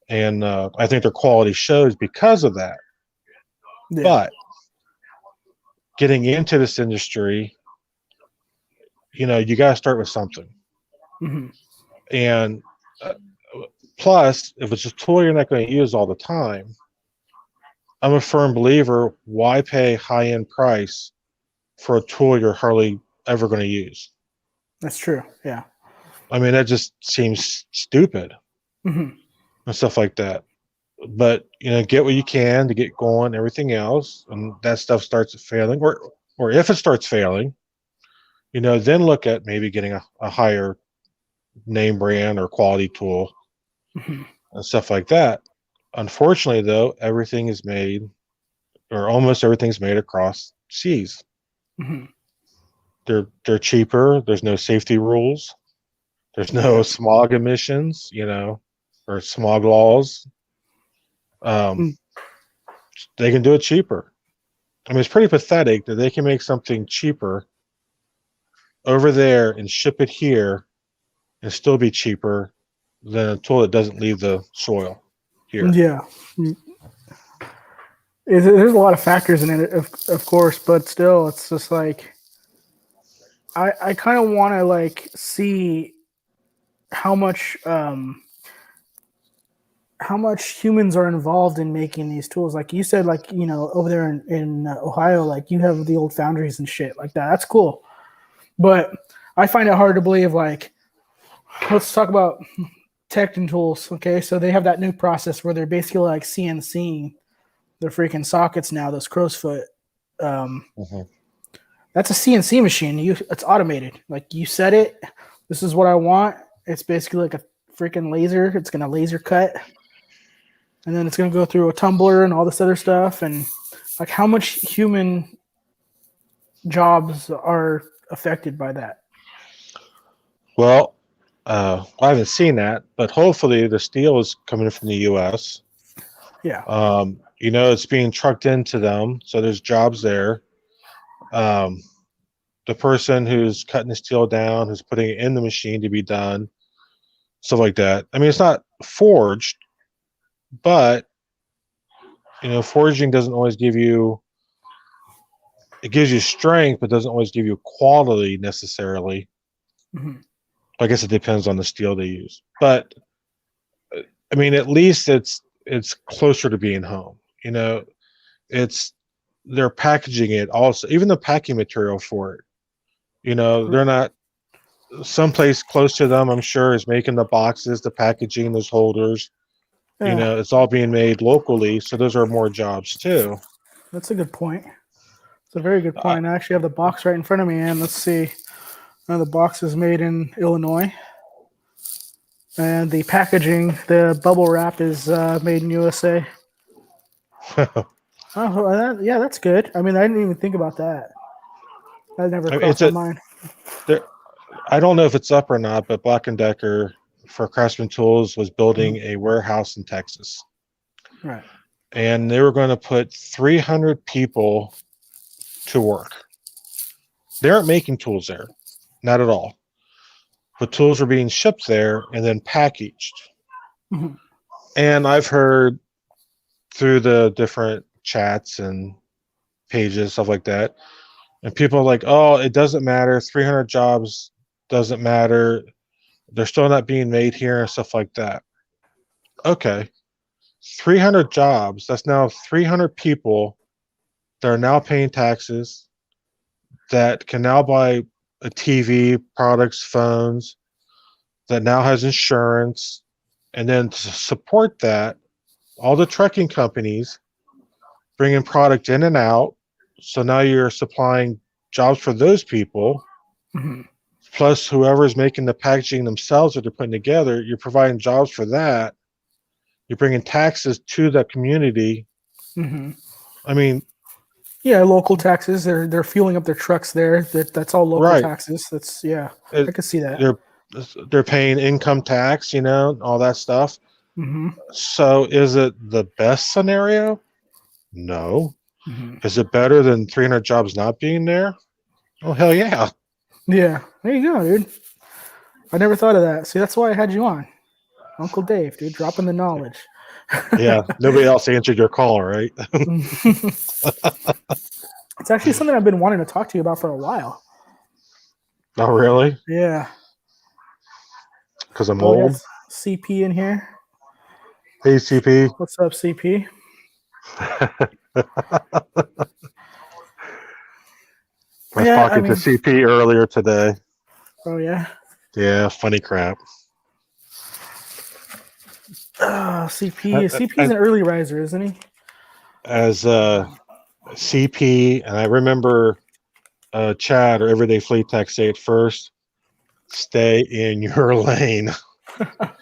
And I think their quality shows because of that. Yeah. But getting into this industry, you got to start with something. Hmm. And uh, plus, if it's a tool you're not going to use all the time, I'm a firm believer. Why pay high end price for a tool you're hardly ever going to use? That's true. Yeah. I mean, that just seems stupid Hmm. and stuff like that. But get what you can to get going. Everything else, and that stuff starts failing, or if it starts failing, then look at maybe getting a higher name brand or quality tool Hmm. and stuff like that. Unfortunately, though, everything is made, or almost everything's made across seas. Hmm. They're cheaper. There's no safety rules. There's no Yeah. smog emissions, or smog laws. Um, Mm. they can do it cheaper. I mean, it's pretty pathetic that they can make something cheaper over there and ship it here and still be cheaper than a tool that doesn't leave the soil here. Yeah. There's a lot of factors in it, of course, but still, it's just like I kind of want to like see how much how much humans are involved in making these tools. Like you said, like over there in Ohio, like you have the old foundries and shit like that. That's cool, but I find it hard to believe. Like, let's talk about Tecton tools. Okay, so they have that new process where they're basically like CNCing their freaking sockets now. Those crow's foot. Um, Mhm. that's a CNC machine. It's automated. Like you set it. This is what I want. It's basically like a freaking laser. It's gonna laser cut, and then it's gonna go through a tumbler and all this other stuff. And like, how much human jobs are affected by that? Well, I haven't seen that, but hopefully the steel is coming from the U.S. Yeah. It's being trucked into them, so there's jobs there. Um, the person who's cutting the steel down, who's putting it in the machine to be done, stuff like that. I mean, it's not forged, but forging doesn't always give you. It gives you strength, but doesn't always give you quality necessarily. Hmm. I guess it depends on the steel they use, but I mean, at least it's closer to being home. It's they're packaging it also, even the packing material for it. They're not someplace close to them. I'm sure is making the boxes, the packaging, those holders. Yeah, It's all being made locally, so those are more jobs too. that's a good point. It's a very good Uh, point. I actually have the box right in front of me, and let's see. The box is made in Illinois, and the packaging, the bubble wrap, is made in USA. Oh, yeah, that's good. I mean, I didn't even think about that. That never crossed it's my a mind. there. I don't know if it's up or not, but Black and Decker for Craftsman Tools was building Mhm. a warehouse in Texas, Right. and they were going to put 300 people to work. They aren't making tools there, not at all. But tools are being shipped there and then packaged. Mhm. And I've heard through the different chats and pages, stuff like that. And people are like, oh, it doesn't matter. 300 jobs doesn't matter. They're still not being made here and stuff like that. Okay. 300 jobs. That's now 300 people that are now paying taxes that can now buy a TV, products, phones, that now has insurance. And then to support that, all the trucking companies bringing product in and out. So now you're supplying jobs for those people, Mm-hmm. plus whoever's making the packaging themselves that they're putting together, you're providing jobs for that. You're bringing taxes to the community. Mm-hmm. I mean, Yeah, local taxes. They're fueling up their trucks there. That's all local right. taxes. That's yeah. I It, could see that. they're they're paying income tax, all that stuff. Mm-hmm. So is it the best scenario? No. Mm-hmm. Is it better than 300 jobs not being there? Oh, hell yeah. Yeah, there you go, dude. I never thought of that. See, that's why I had you on, Uncle Dave, dude, dropping the knowledge. Yeah. Nobody else answered your call, right? It's actually something I've been wanting to talk to you about for a while. Oh, really? Yeah. Because I'm Oh, we got old. CP in here. Hey, CP. What's up, CP? I was Yeah, I talking to mean, CP earlier today. oh yeah. Yeah, funny crap. CP. CP's an early riser, isn't he? As CP, and I remember Chad or Everyday Fleet Tech say it first, stay in your lane.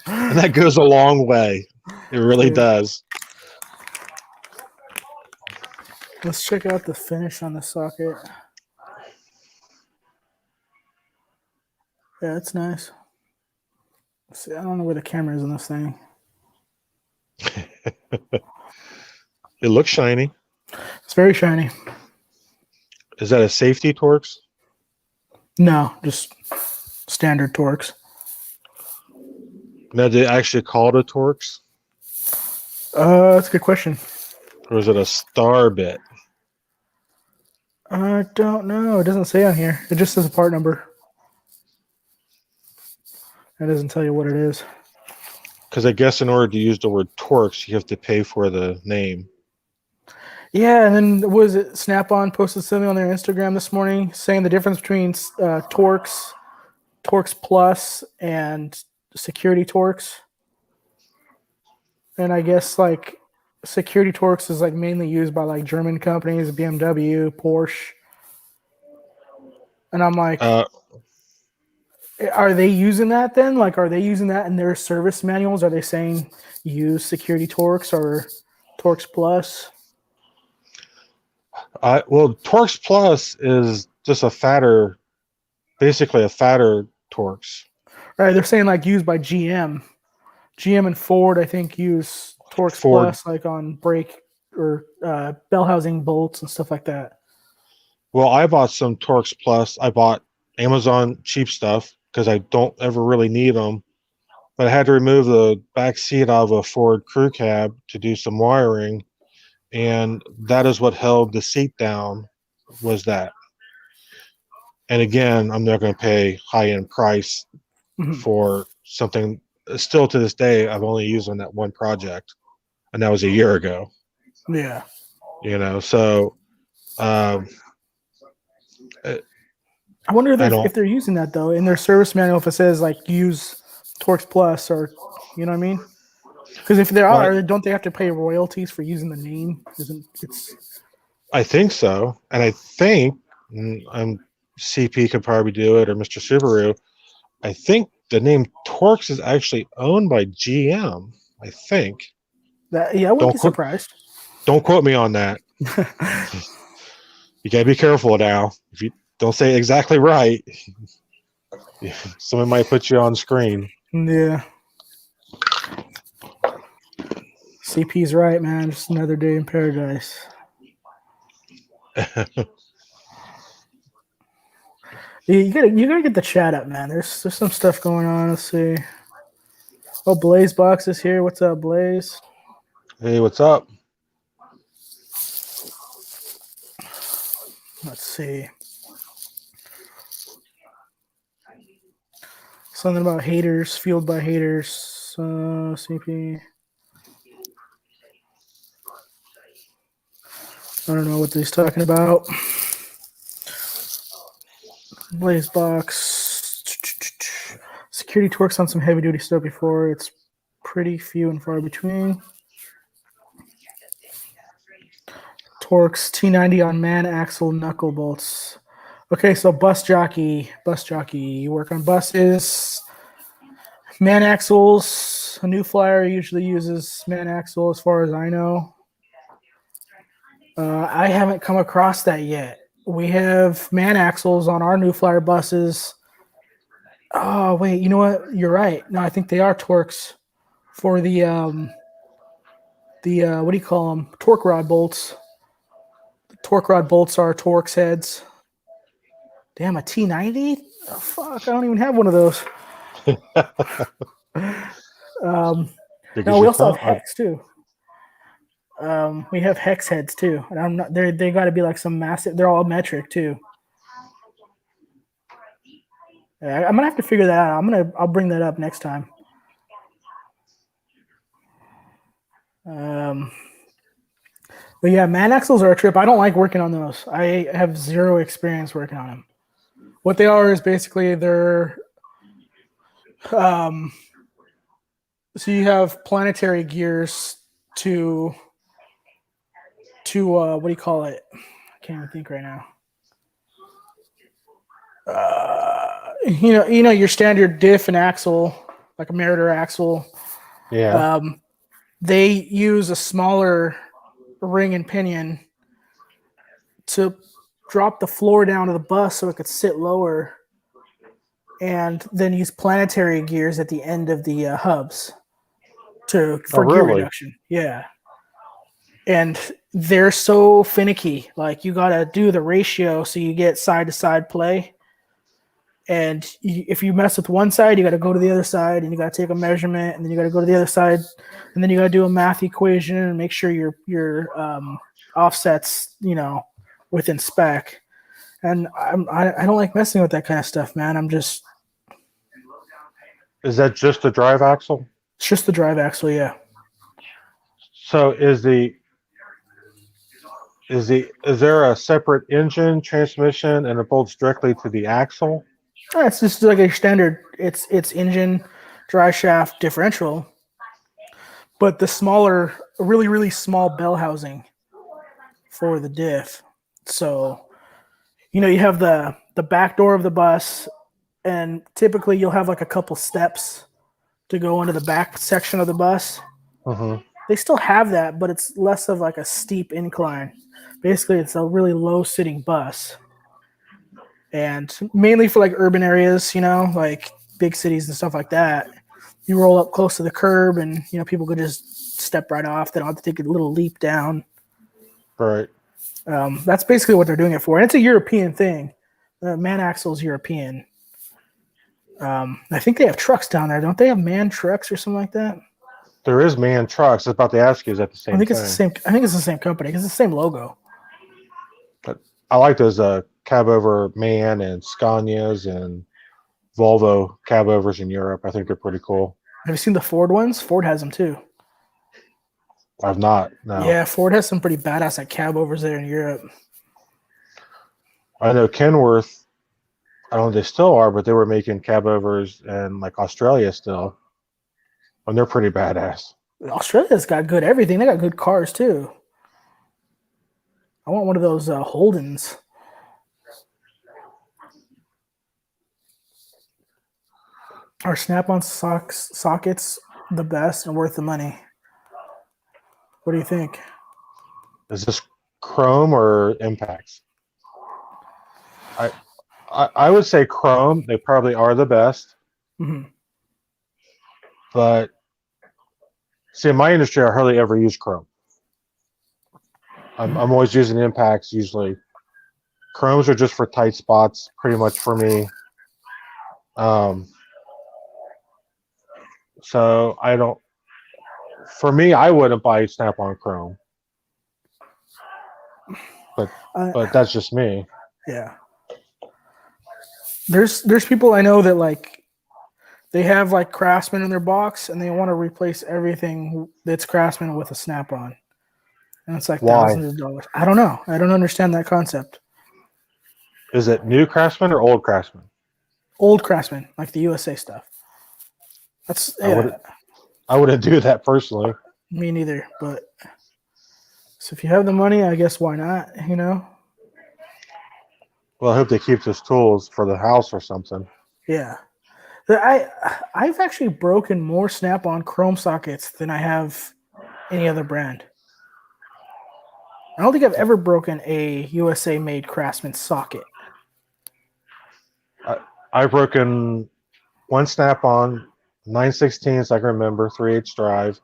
And that goes a long way. It really Yeah. does. Let's check out the finish on the socket. Yeah, it's nice. See, I don't know where the camera is on this thing. It looks shiny. It's very shiny. Is that a safety Torx? No, just standard Torx. Now, did they actually call it a Torx? That's a good question. Or is it a star bit? I don't know. It doesn't say on here. It just says a part number. It doesn't tell you what it is. Because I guess in order to use the word Torx, you have to pay for the name. Yeah, and then was it Snap-on posted something on their Instagram this morning saying the difference between Torx Plus, and Security Torx. And I guess like Security Torx is like mainly used by like German companies, BMW, Porsche. And I'm like, are they using that then? Like, are they using that in their service manuals? Are they saying use Security Torx or Torx Plus? Well, Torx Plus is just basically a fatter Torx. Right, they're saying like used by GM. GM and Ford, I think, use Torx Ford. Plus like on brake or bell housing bolts and stuff like that. Well, I bought some Torx Plus. I bought Amazon cheap stuff because I don't ever really need them. But I had to remove the back seat of a Ford crew cab to do some wiring, and that is what held the seat down. Was that? And again, I'm not going to pay high-end price for something. Still to this day, I've only used on that one project, and that was a year ago. Yeah. So I wonder if they're using that though in their service manual. If it says like use Torx Plus, or you know what I mean? Because if there are, don't they have to pay royalties for using the name? I think so, and I think CP could probably do it, or Mr. Subaru. I think the name Torx is actually owned by GM. I think. I wouldn't be surprised. Don't quote me on that. You gotta be careful now. If you don't say it exactly right, someone might put you on screen. Yeah. CP's right, man. Just another day in paradise. You gotta get the chat up, man. There's some stuff going on. Let's see. Oh, Blaze Box is here. What's up, Blaze? Hey, what's up? Let's see. Something about haters, fueled by haters. CP. I don't know what he's talking about. Blaze box. Security torques on some heavy duty stuff before. It's pretty few and far between. Torques T90 on man axle knuckle bolts. Okay, so bus jockey. You work on buses. Man axles. A new flyer usually uses man axle, as far as I know. I haven't come across that yet. We have man axles on our new flyer buses. Oh wait, you know what? You're right. No, I think they are torques for the what do you call them? Torque rod bolts. The torque rod bolts are Torx heads. Damn, a T90? Oh, fuck, I don't even have one of those. Because No, we you also have don't. hex too. We have hex heads too, and I'm not. They got to be like some massive. They're all metric too. I'm gonna have to figure that out. I'll bring that up next time. But yeah, man axles are a trip. I don't like working on those. I have zero experience working on them. What they are is basically they're so you have planetary gears to what do you call it? I can't even think right now. You know your standard diff and axle, like a Meritor axle. Yeah. They use a smaller ring and pinion to drop the floor down to the bus so it could sit lower, and then use planetary gears at the end of the hubs for gear really? reduction. Yeah. And they're so finicky. Like you got to do the ratio so you get side to side play. And if you mess with one side, you got to go to the other side and you got to take a measurement, and then you got to go to the other side, and then you got to do a math equation and make sure your offsets, within spec. And I don't like messing with that kind of stuff, man. Is that just the drive axle? It's just the drive axle, yeah. So is there a separate engine, transmission, and it bolts directly to the axle? It's just like a standard. It's engine, dry shaft, differential, but the smaller, really really small bell housing for the diff. So, you have the back door of the bus, and typically you'll have like a couple steps to go into the back section of the bus. Mm-hmm. They still have that, but it's less of like a steep incline. Basically, it's a really low sitting bus. And mainly for like urban areas, like big cities and stuff like that. You roll up close to the curb, and people could just step right off. They don't have to take a little leap down. Right. That's basically what they're doing it for, and it's a European thing. Man axle is European. I think they have trucks down there, don't they? Have man trucks or something like that. There is man trucks. I was about to ask you, is that the same? I think thing? it's the same. I think it's the same company because it's the same logo. But I like those cab over man and Scanias and Volvo cab overs in Europe. I think they're pretty cool. Have you seen the Ford ones? Ford has them too. I've not. No. Yeah, Ford has some pretty badass like cab overs there in Europe. I know Kenworth. I don't know if they still are, but they were making cab overs in like Australia still, and they're pretty badass. Australia's got good everything. They got good cars too. I want one of those Holdens. Are Snap-on sockets the best and worth the money? What do you think? Is this Chrome or Impacts? I would say Chrome. They probably are the best. Mm-hmm. But see, in my industry, I hardly ever use Chrome. I'm always using Impacts usually. Chromes are just for tight spots, pretty much for me. So I don't. For me, I wouldn't buy Snap-on Chrome. But that's just me. Yeah. There's people I know that like they have like Craftsman in their box and they want to replace everything that's Craftsman with a Snap-on. And it's like Why? thousands of dollars. I don't know. I don't understand that concept. Is it new Craftsman or old Craftsman? Old Craftsman, like the USA stuff. That's I wouldn't do that personally. me neither. But so if you have the money, I guess why not? Well, I hope they keep those tools for the house or something. Yeah. I've actually broken more Snap-on Chrome sockets than I have any other brand. I don't think I've ever broken a USA made Craftsman socket. I've broken one Snap-on 9/16, I can remember, 3/8 drive,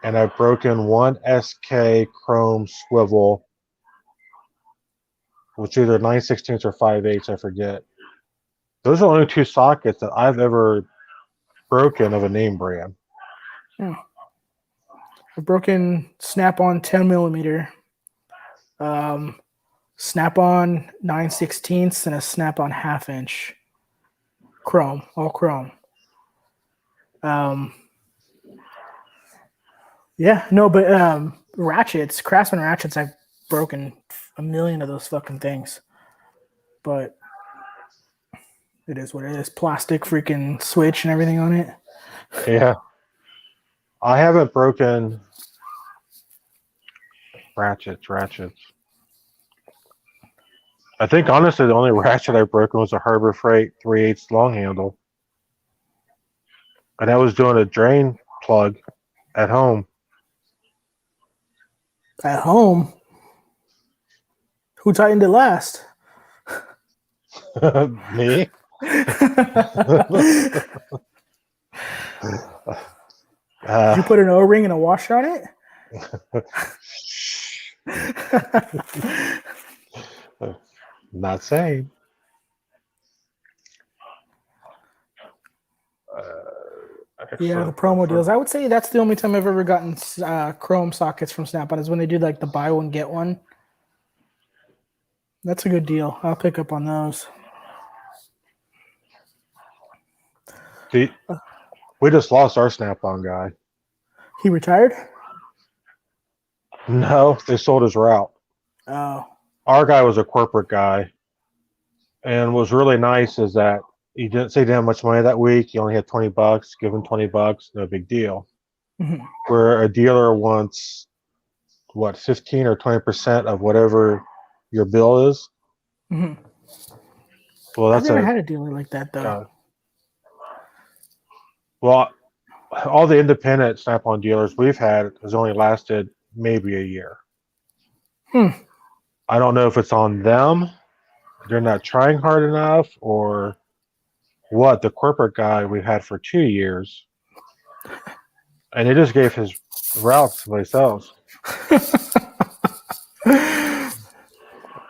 and I've broken one SK Chrome swivel, which either 9/16 or 5/8, I forget. Those are the only two sockets that I've ever broken of a name brand. I've broken Snap-on 10 millimeter, Snap-on 9/16 and a Snap-on 1/2 inch. Chrome, all chrome. Yeah, no, but ratchets, Craftsman ratchets, I've broken a million of those fucking things. But it is what it is. Plastic freaking switch and everything on it. Yeah. I haven't broken ratchets. I think honestly the only ratchet I broken was a Harbor Freight 3/8 long handle. And I was doing a drain plug at home. At home, who tightened it last? Me? Did you put an O-ring and a washer on it? Not saying. Yeah, the promo deals. I would say that's the only time I've ever gotten Chrome sockets from Snap-on is when they do like the buy one get one. That's a good deal. I'll pick up on those. We just lost our Snap-on guy. He retired? No, they sold his route. Oh. Our guy was a corporate guy, and was really nice is that he didn't say he didn't have much money that week. He only had $20. Give him $20, no big deal. Mm-hmm. Where a dealer wants 15 or 20% of whatever your bill is. Mm-hmm. Well, I've never had a dealer like that though. Well, all the independent Snap-on dealers we've had has only lasted maybe a year. I don't know if it's on them, they're not trying hard enough, or what. The corporate guy we had for 2 years, and he just gave his route to somebody else.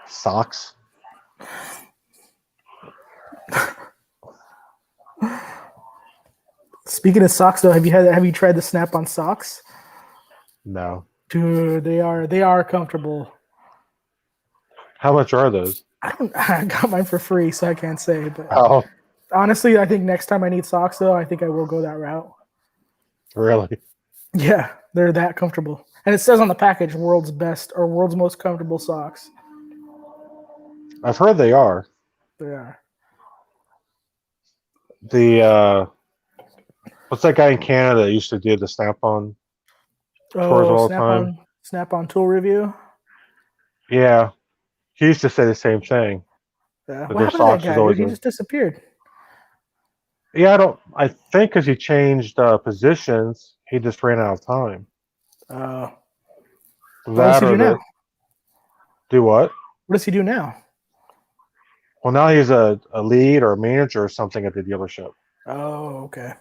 Socks. Speaking of socks, though, have you tried the Snap-on socks? No. Dude, they are comfortable. How much are those? I got mine for free, so I can't say. But Oh, honestly, I think next time I need socks, though, I think I will go that route. really? Yeah, they're that comfortable, and it says on the package, "World's best" or "World's most comfortable socks." I've heard they are. They are. The what's that guy in Canada that used to do the Snap-on tours all the time? Snap-on tool review. Yeah, he used to say the same thing. Yeah. But What their happened to that socks is guy? always Dude, he just disappeared. Yeah, I think because he changed positions, he just ran out of time. What does That he or do now? do what? What does he do now? Well, now he's a lead or a manager or something at the dealership. Oh, okay.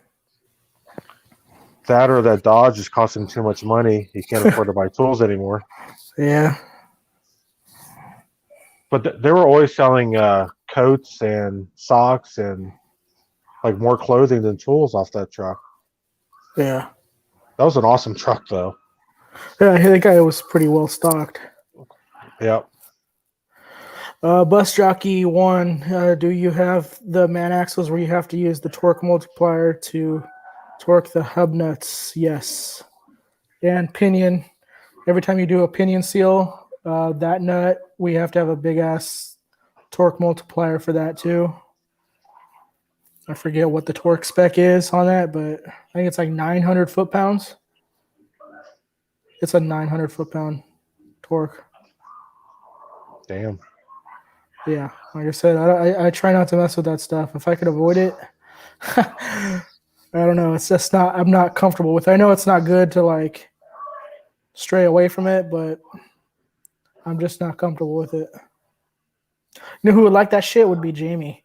That or that Dodge is costing too much money. He can't afford to buy tools anymore. Yeah. But they were always selling coats and socks and like more clothing than tools off that truck. Yeah. That was an awesome truck, though. Yeah, I hear that guy was pretty well stocked. Yep. Bus jockey one. Do you have the man axles where you have to use the torque multiplier to torque the hub nuts? Yes. And pinion. Every time you do a pinion seal, that nut, we have to have a big ass torque multiplier for that too. I forget what the torque spec is on that, but I think it's like 900 foot pounds. It's a 900 foot pound torque. Damn. Yeah, like I said, I try not to mess with that stuff. If I could avoid it, I don't know. It's just not. I'm not comfortable with it. I know it's not good to like stray away from it, but I'm just not comfortable with it. You know who would like that shit would be Jamie.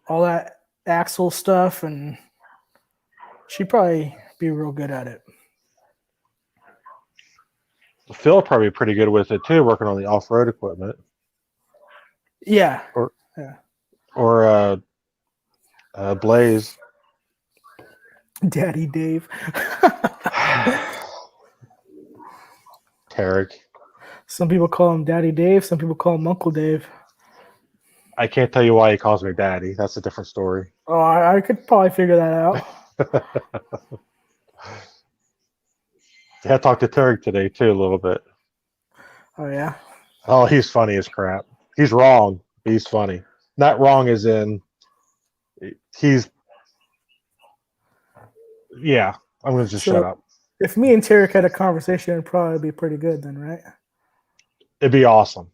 All that axle stuff, and she'd probably be real good at it. Phil probably pretty good with it too, working on the off-road equipment. Yeah. Or Yeah. or Blaze. Daddy Dave. Tarek. Some people call him Daddy Dave. Some people call him Uncle Dave. I can't tell you why he calls me daddy. That's a different story. Oh, I could probably figure that out. I talked to Tarek today too a little bit. Oh yeah. Oh, he's funny as crap. He's wrong. He's funny. Not wrong as in he's. Yeah, I'm gonna just shut up. If me and Tarek had a conversation, it'd probably be pretty good then, right? It'd be awesome.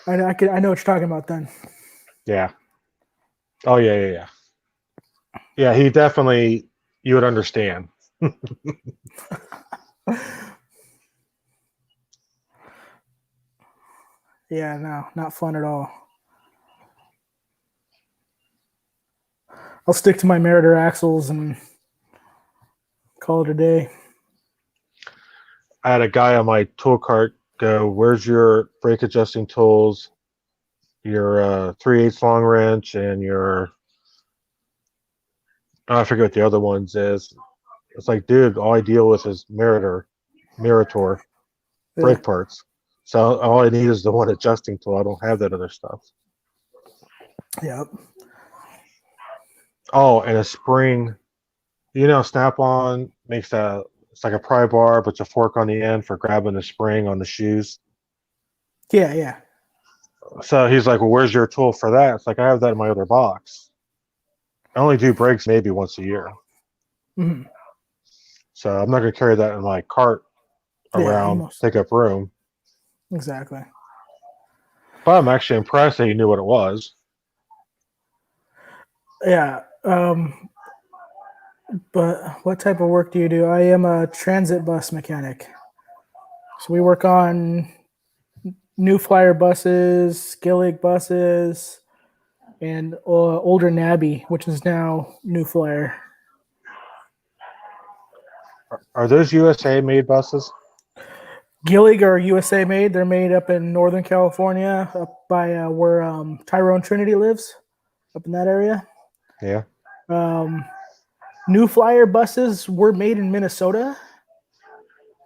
I know what you're talking about then. Yeah. Oh yeah. Yeah, he definitely. You would understand. Yeah, no, not fun at all. I'll stick to my Meritor axles and call it a day. I had a guy on my tool cart go, "Where's your brake adjusting tools, your 3/8 long wrench, and your I forget what the other ones is." It's like, dude, all I deal with is Meritor brake parts. So all I need is the one adjusting tool. I don't have that other stuff. Yep. Oh, and a spring. Snap-on makes it's like a pry bar, but it's a fork on the end for grabbing the spring on the shoes. Yeah. So he's like, "Well, where's your tool for that?" It's like, I have that in my other box. I only do brakes maybe once a year. Mm-hmm. So I'm not going to carry that in my cart around, take up room. Exactly. But I'm actually impressed that he knew what it was. Yeah. But what type of work do you do? I am a transit bus mechanic. So we work on New Flyer buses, Gillig buses, and older Nabby, which is now New Flyer. Are those USA made buses? Gillig are USA made. They're made up in Northern California, up by where Tyrone Trinity lives, up in that area. Yeah. New Flyer buses were made in Minnesota.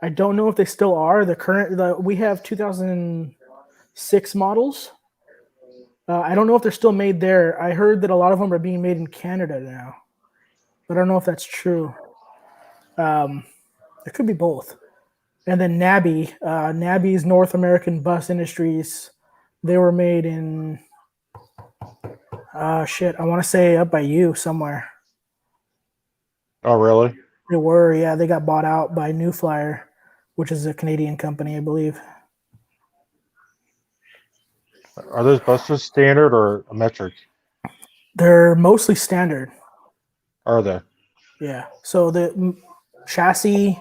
I don't know if they still are. We have 2006 models. I don't know if they're still made there. I heard that a lot of them are being made in Canada now, but I don't know if that's true. It could be both. And then Nabby's North American Bus Industries. They were made in I want to say up by you somewhere. Oh, really? They were, yeah. They got bought out by New Flyer, which is a Canadian company, I believe. Are those buses standard or metric? They're mostly standard. Are they? Yeah. So the chassis,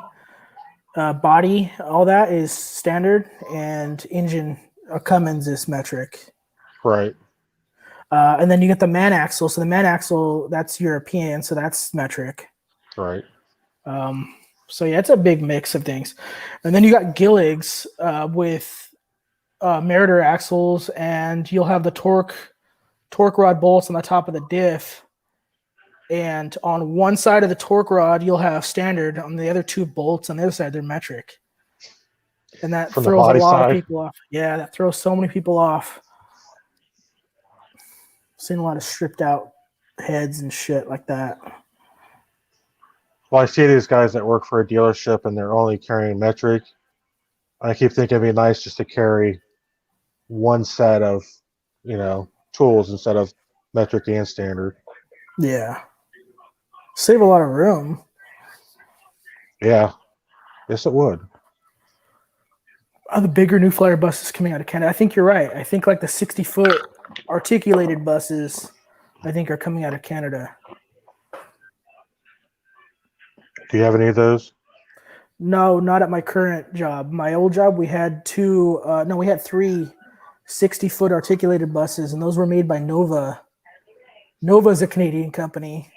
body, all that is standard, and engine, Cummins is metric. Right. And then you get the man axle. So the man axle, that's European, so that's metric. Right. So yeah, it's a big mix of things. And then you got Gilligs with Meritor axles, and you'll have the torque rod bolts on the top of the diff. And on one side of the torque rod, you'll have standard. On the other two bolts, on the other side, they're metric. And that from the throws a body lot of side. people off. Yeah, that throws so many people off. Seen a lot of stripped out heads and shit like that. Well, I see these guys that work for a dealership and they're only carrying metric. I keep thinking it'd be nice just to carry one set of, tools instead of metric and standard. Yeah. Save a lot of room. Yeah, yes, it would. The bigger New Flyer buses coming out of Canada. I think you're right. I think like the 60-foot articulated buses, I think are coming out of Canada. Do you have any of those? No, not at my current job. My old job, we had we had three 60-foot articulated buses, and those were made by Nova. Nova is a Canadian company,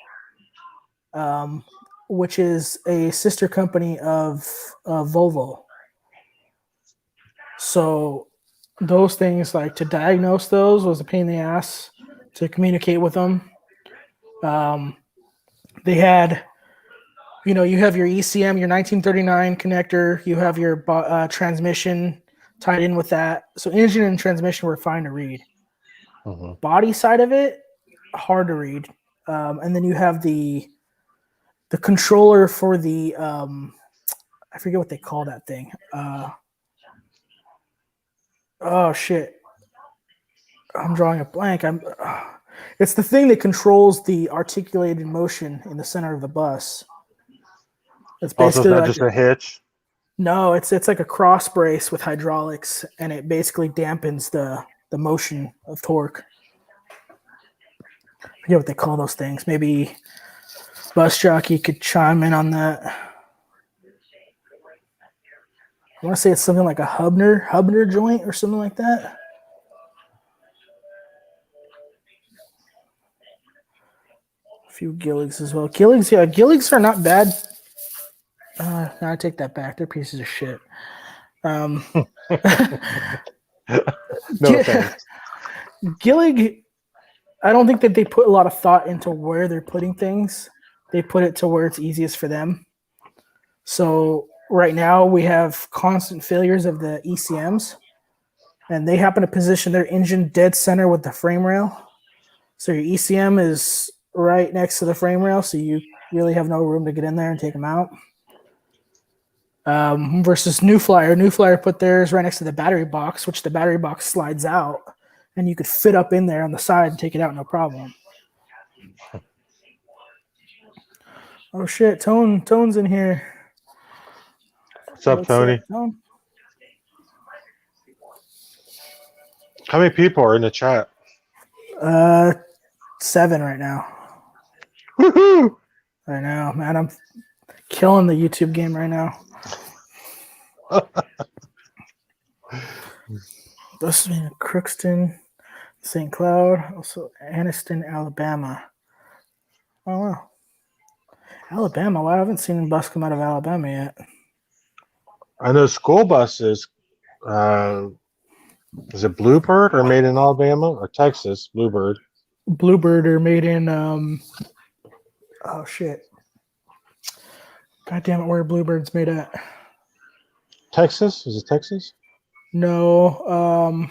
um, which is a sister company of Volvo. So those things, like to diagnose those, was a pain in the ass to communicate with them. They had, you have your ECM, your 1939 connector, you have your transmission tied in with that. So engine and transmission were fine to read. Mm-hmm. Body side of it, hard to read. And then you have the controller for the I forget what they call that thing. Oh shit, I'm drawing a blank. It's the thing that controls the articulated motion in the center of the bus. It's Also, is basically that like just a hitch? no, it's like a cross brace with hydraulics, and it basically dampens the motion of torque. I forget what they call those things. Maybe bus jockey could chime in on that. I want to say it's something like a Hubner joint or something like that. A few Gilligs as well. Gilligs are not bad. No, I take that back. They're pieces of shit. No G- offense. Gillig, I don't think that they put a lot of thought into where they're putting things. They put it to where it's easiest for them. So right now we have constant failures of the ECMs, and they happen to position their engine dead center with the frame rail. So your ECM is right next to the frame rail, so you really have no room to get in there and take them out. Versus New Flyer. New Flyer put theirs right next to the battery box, which the battery box slides out, and you could fit up in there on the side and take it out no problem. Oh shit, Tone's in here. What's up, Tony? Tone? How many people are in the chat? 7 right now. Woohoo! I know, man. I'm killing the YouTube game right now. This is in Crookston, St. Cloud, also Anniston, Alabama. Oh wow, Alabama. Well, I haven't seen a bus come out of Alabama yet. I know school buses. Is it Bluebird or made in Alabama or Texas? Bluebird. Bluebird are made in oh shit. God damn it, where Bluebird's made at? Texas? Is it Texas? No.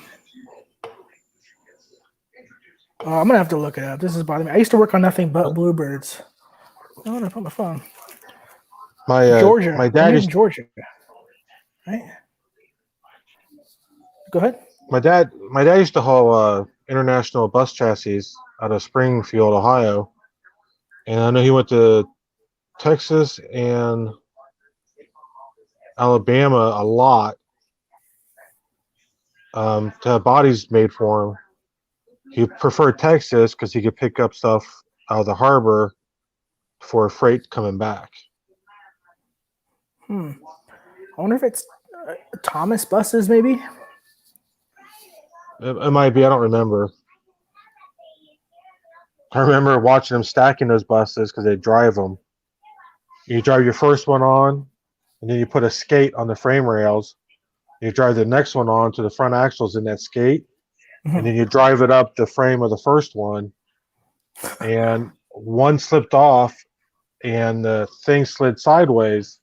I'm gonna have to look it up. This is bothering me. I used to work on nothing but Bluebirds. Oh, I put my phone. Georgia. My dad is in Georgia. Right? Go ahead. My dad used to haul international bus chassis out of Springfield, Ohio, and I know he went to Texas and Alabama a lot to have bodies made for him. He preferred Texas because he could pick up stuff out of the harbor for freight coming back. I wonder if it's Thomas buses, maybe. It might be. I don't remember. I remember watching them stacking those buses because they drive them. You drive your first one on, and then you put a skate on the frame rails. You drive the next one on to the front axles in that skate, and then you drive it up the frame of the first one. And one slipped off, and the thing slid sideways,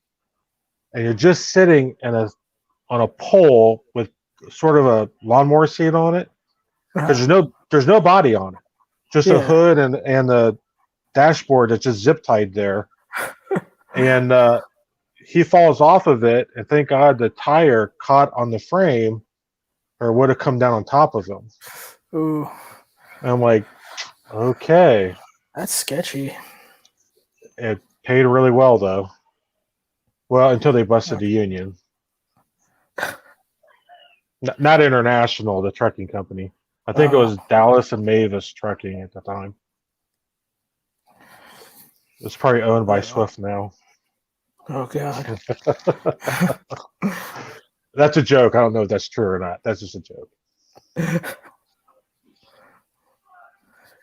and you're just sitting in a on a pole with sort of a lawnmower seat on it because there's no body on it, just a Yeah. hood and the dashboard that's just zip tied there. And he falls off of it, and thank God the tire caught on the frame, or would have come down on top of him. Ooh, And I'm like, okay, that's sketchy. it paid really well though. Well, until they busted the union. Not International, the trucking company. I think it was Dallas and Mavis Trucking at the time. It's probably owned by Swift now. Oh God. That's a joke. I don't know if that's true or not. That's just a joke.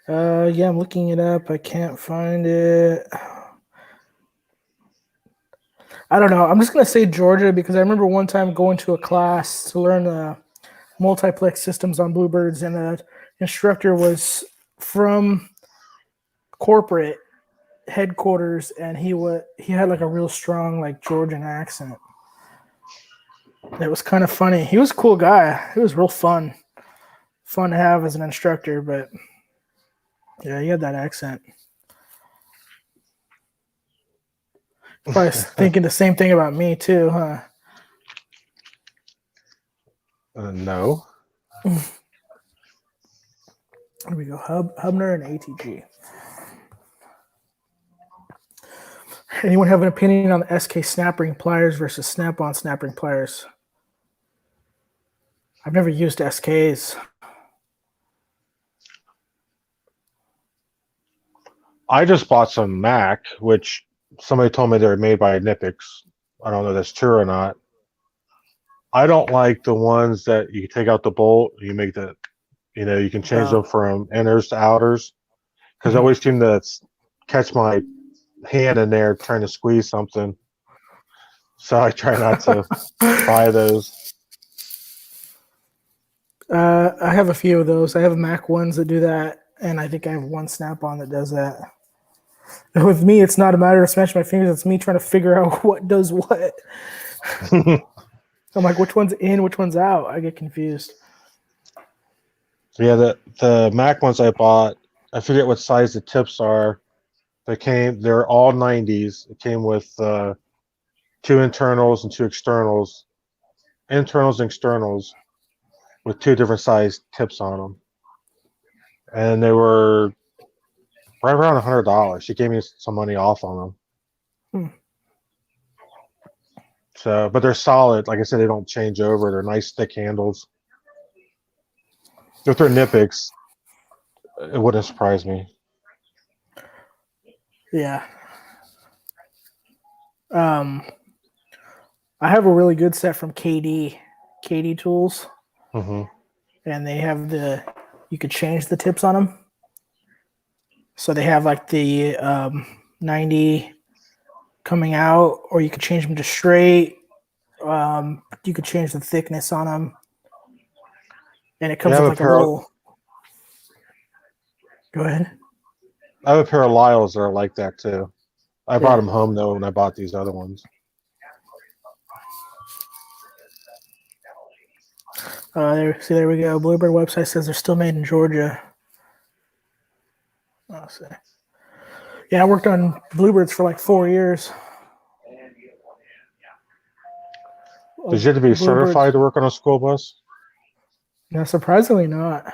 Yeah, I'm looking it up. I can't find it. I don't know. I'm just gonna say Georgia because I remember one time going to a class to learn multiplex systems on Bluebirds, and the instructor was from corporate headquarters, and he had like a real strong like Georgian accent. It was kind of funny. He was a cool guy. It was real fun to have as an instructor, but yeah, he had that accent. Probably thinking the same thing about me too, huh? No. Here we go. Hubner and ATG. Anyone have an opinion on the SK snap ring pliers versus snap-on snap ring pliers? I've never used SKs. I just bought some Mac, which somebody told me they're made by Nipix. I don't know if that's true or not. I don't like the ones that you take out the bolt, you make the, you can change them from inners to outers, because I always seem to catch my hand in there trying to squeeze something. So I try not to buy those. I have a few of those. I have Mac ones that do that, and I think I have one snap-on that does that. And with me, it's not a matter of smashing my fingers. It's me trying to figure out what does what. I'm like, which one's in, which one's out? I get confused. Yeah, the Mac ones I bought, I forget what size the tips are. They're all 90s. It came with 2 internals and 2 externals. Internals and externals with 2 different size tips on them. And they were right around $100. She gave me some money off on them. So, but they're solid. Like I said, they don't change over. They're nice, thick handles. If they're Nipix, it wouldn't surprise me. Yeah. I have a really good set from KD Tools, Mm-hmm. and they have you could change the tips on them. So they have like the 90 coming out, or you could change them to straight. You could change the thickness on them, and it comes with like a little. Go ahead. I have a pair of Lyles that are like that too. I brought them home though when I bought these other ones. There we go. Bluebird website says they're still made in Georgia. I'll see. Yeah, I worked on Bluebirds for like 4 years. Did you have to be certified to work on a school bus? No, surprisingly not.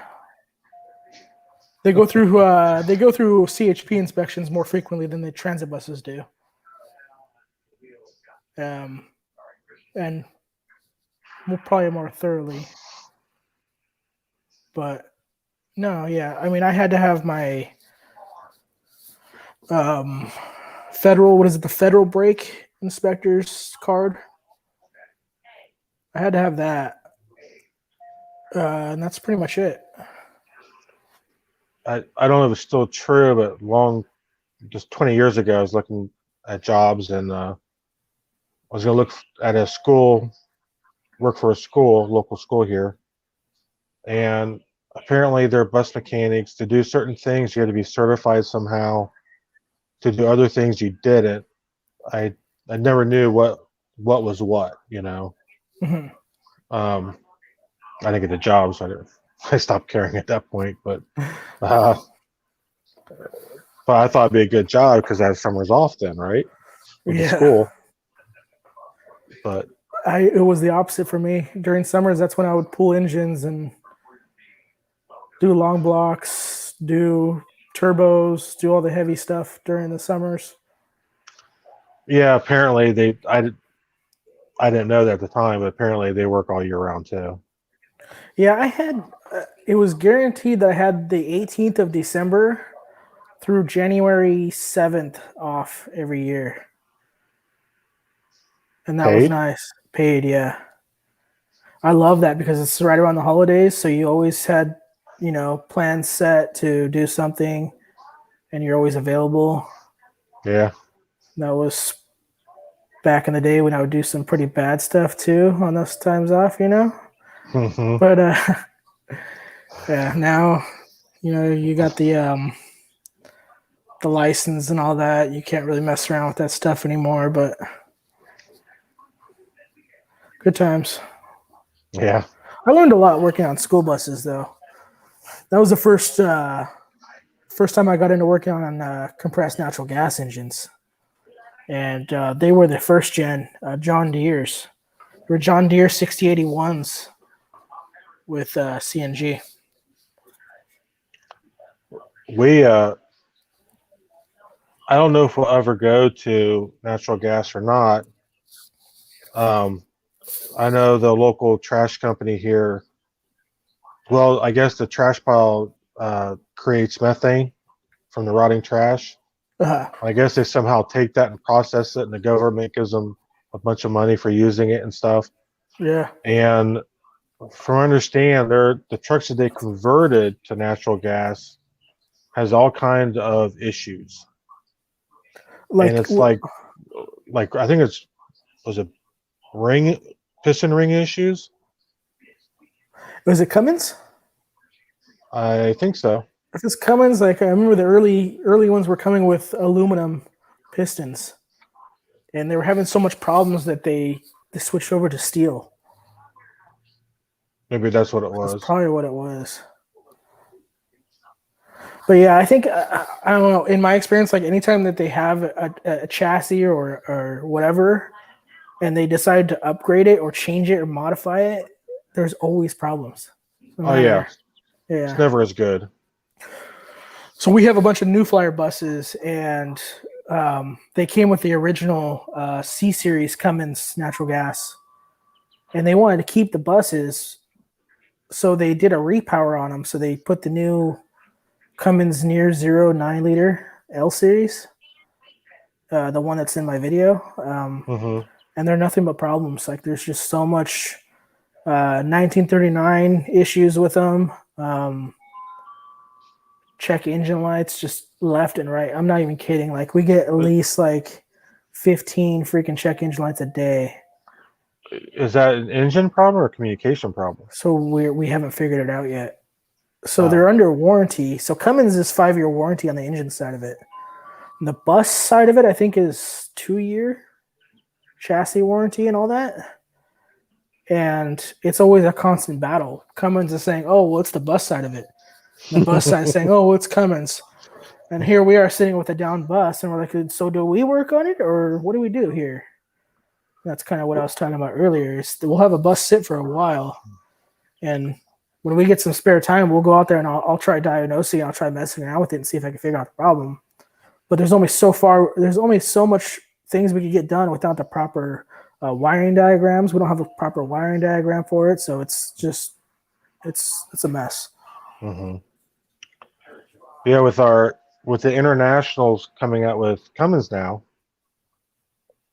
They go through CHP inspections more frequently than the transit buses do. And probably more thoroughly. But no, yeah. I mean, I had to have my the federal brake inspector's card. I had to have that. And that's pretty much it. I don't know if it's still true, but just 20 years ago, I was looking at jobs and I was going to look at a school, work for a school, local school here. And apparently they're bus mechanics. To do certain things, you had to be certified somehow. To do other things, you didn't. I never knew what was what, Mm-hmm. I didn't get the job, so I stopped caring at that point. Uh, but I thought it'd be a good job because I have summers off then, right? With the Yeah. school. But It was the opposite for me. During summers, that's when I would pull engines and do long blocks, do turbos, do all the heavy stuff during the summers. yeah, apparently I didn't know that at the time, but apparently they work all year round too. Yeah, I had it was guaranteed that I had the 18th of December through January 7th off every year. And that was Paid? nice. Paid, yeah. I love that because it's right around the holidays, so you always had, plans set to do something and you're always available. Yeah. That was back in the day when I would do some pretty bad stuff too on those times off. Hmm. But yeah, now you got the license and all that. You can't really mess around with that stuff anymore, but good times. Yeah. I learned a lot working on school buses though. That was the first time I got into working on compressed natural gas engines. And they were the first gen John Deere's. They were John Deere 6081s with CNG. We I don't know if we'll ever go to natural gas or not. Um, I know the local trash company here. Well, I guess the trash pile creates methane from the rotting trash. Uh, I guess they somehow take that and process it, and the government gives them a bunch of money for using it and stuff. yeah, And from what I understand, the trucks that they converted to natural gas has all kinds of issues, and like it's like I think it's was it ring piston ring issues. was it Cummins? I think so. If it's Cummins, like I remember the early ones were coming with aluminum pistons, and they were having so much problems that they switched over to steel. Maybe that's what it That's was. probably what it was. But yeah, I think I don't know. In my experience, like anytime that they have a chassis or whatever, and they decide to upgrade it or change it or modify it, there's always problems. No Oh yeah, matter, it's yeah. never as good. So we have a bunch of New Flyer buses, and they came with the original C Series Cummins natural gas, and they wanted to keep the buses, so they did a repower on them. So they put the new Cummins Near Zero 9 liter L Series, the one that's in my video, Hmm. and they're nothing but problems. Like there's just so much 1939 issues with them. Check engine lights just left and right. I'm not even kidding. Like we get at least like 15 freaking check engine lights a day. Is that an engine problem or a communication problem? So we haven't figured it out yet. So Oh, they're under warranty. So Cummins is 5-year warranty on the engine side of it. And the bus side of it, I think, is 2-year chassis warranty and all that. And it's always a constant battle. Cummins is saying, "Oh, well, it's the bus side of it." And the bus side is saying, "Oh, well, it's Cummins." And here we are sitting with a down bus, and we're like, "So do we work on it, or what do we do here?" That's kind of what I was talking about earlier. Is we'll have a bus sit for a while, and when we get some spare time, we'll go out there and I'll try diagnosing. I'll try messing around with it and see if I can figure out the problem. But there's only so far. There's only so much things we can get done without the proper wiring diagrams. We don't have a proper wiring diagram for it, so it's just it's a mess. hmm. Yeah, with the internationals coming out with Cummins now,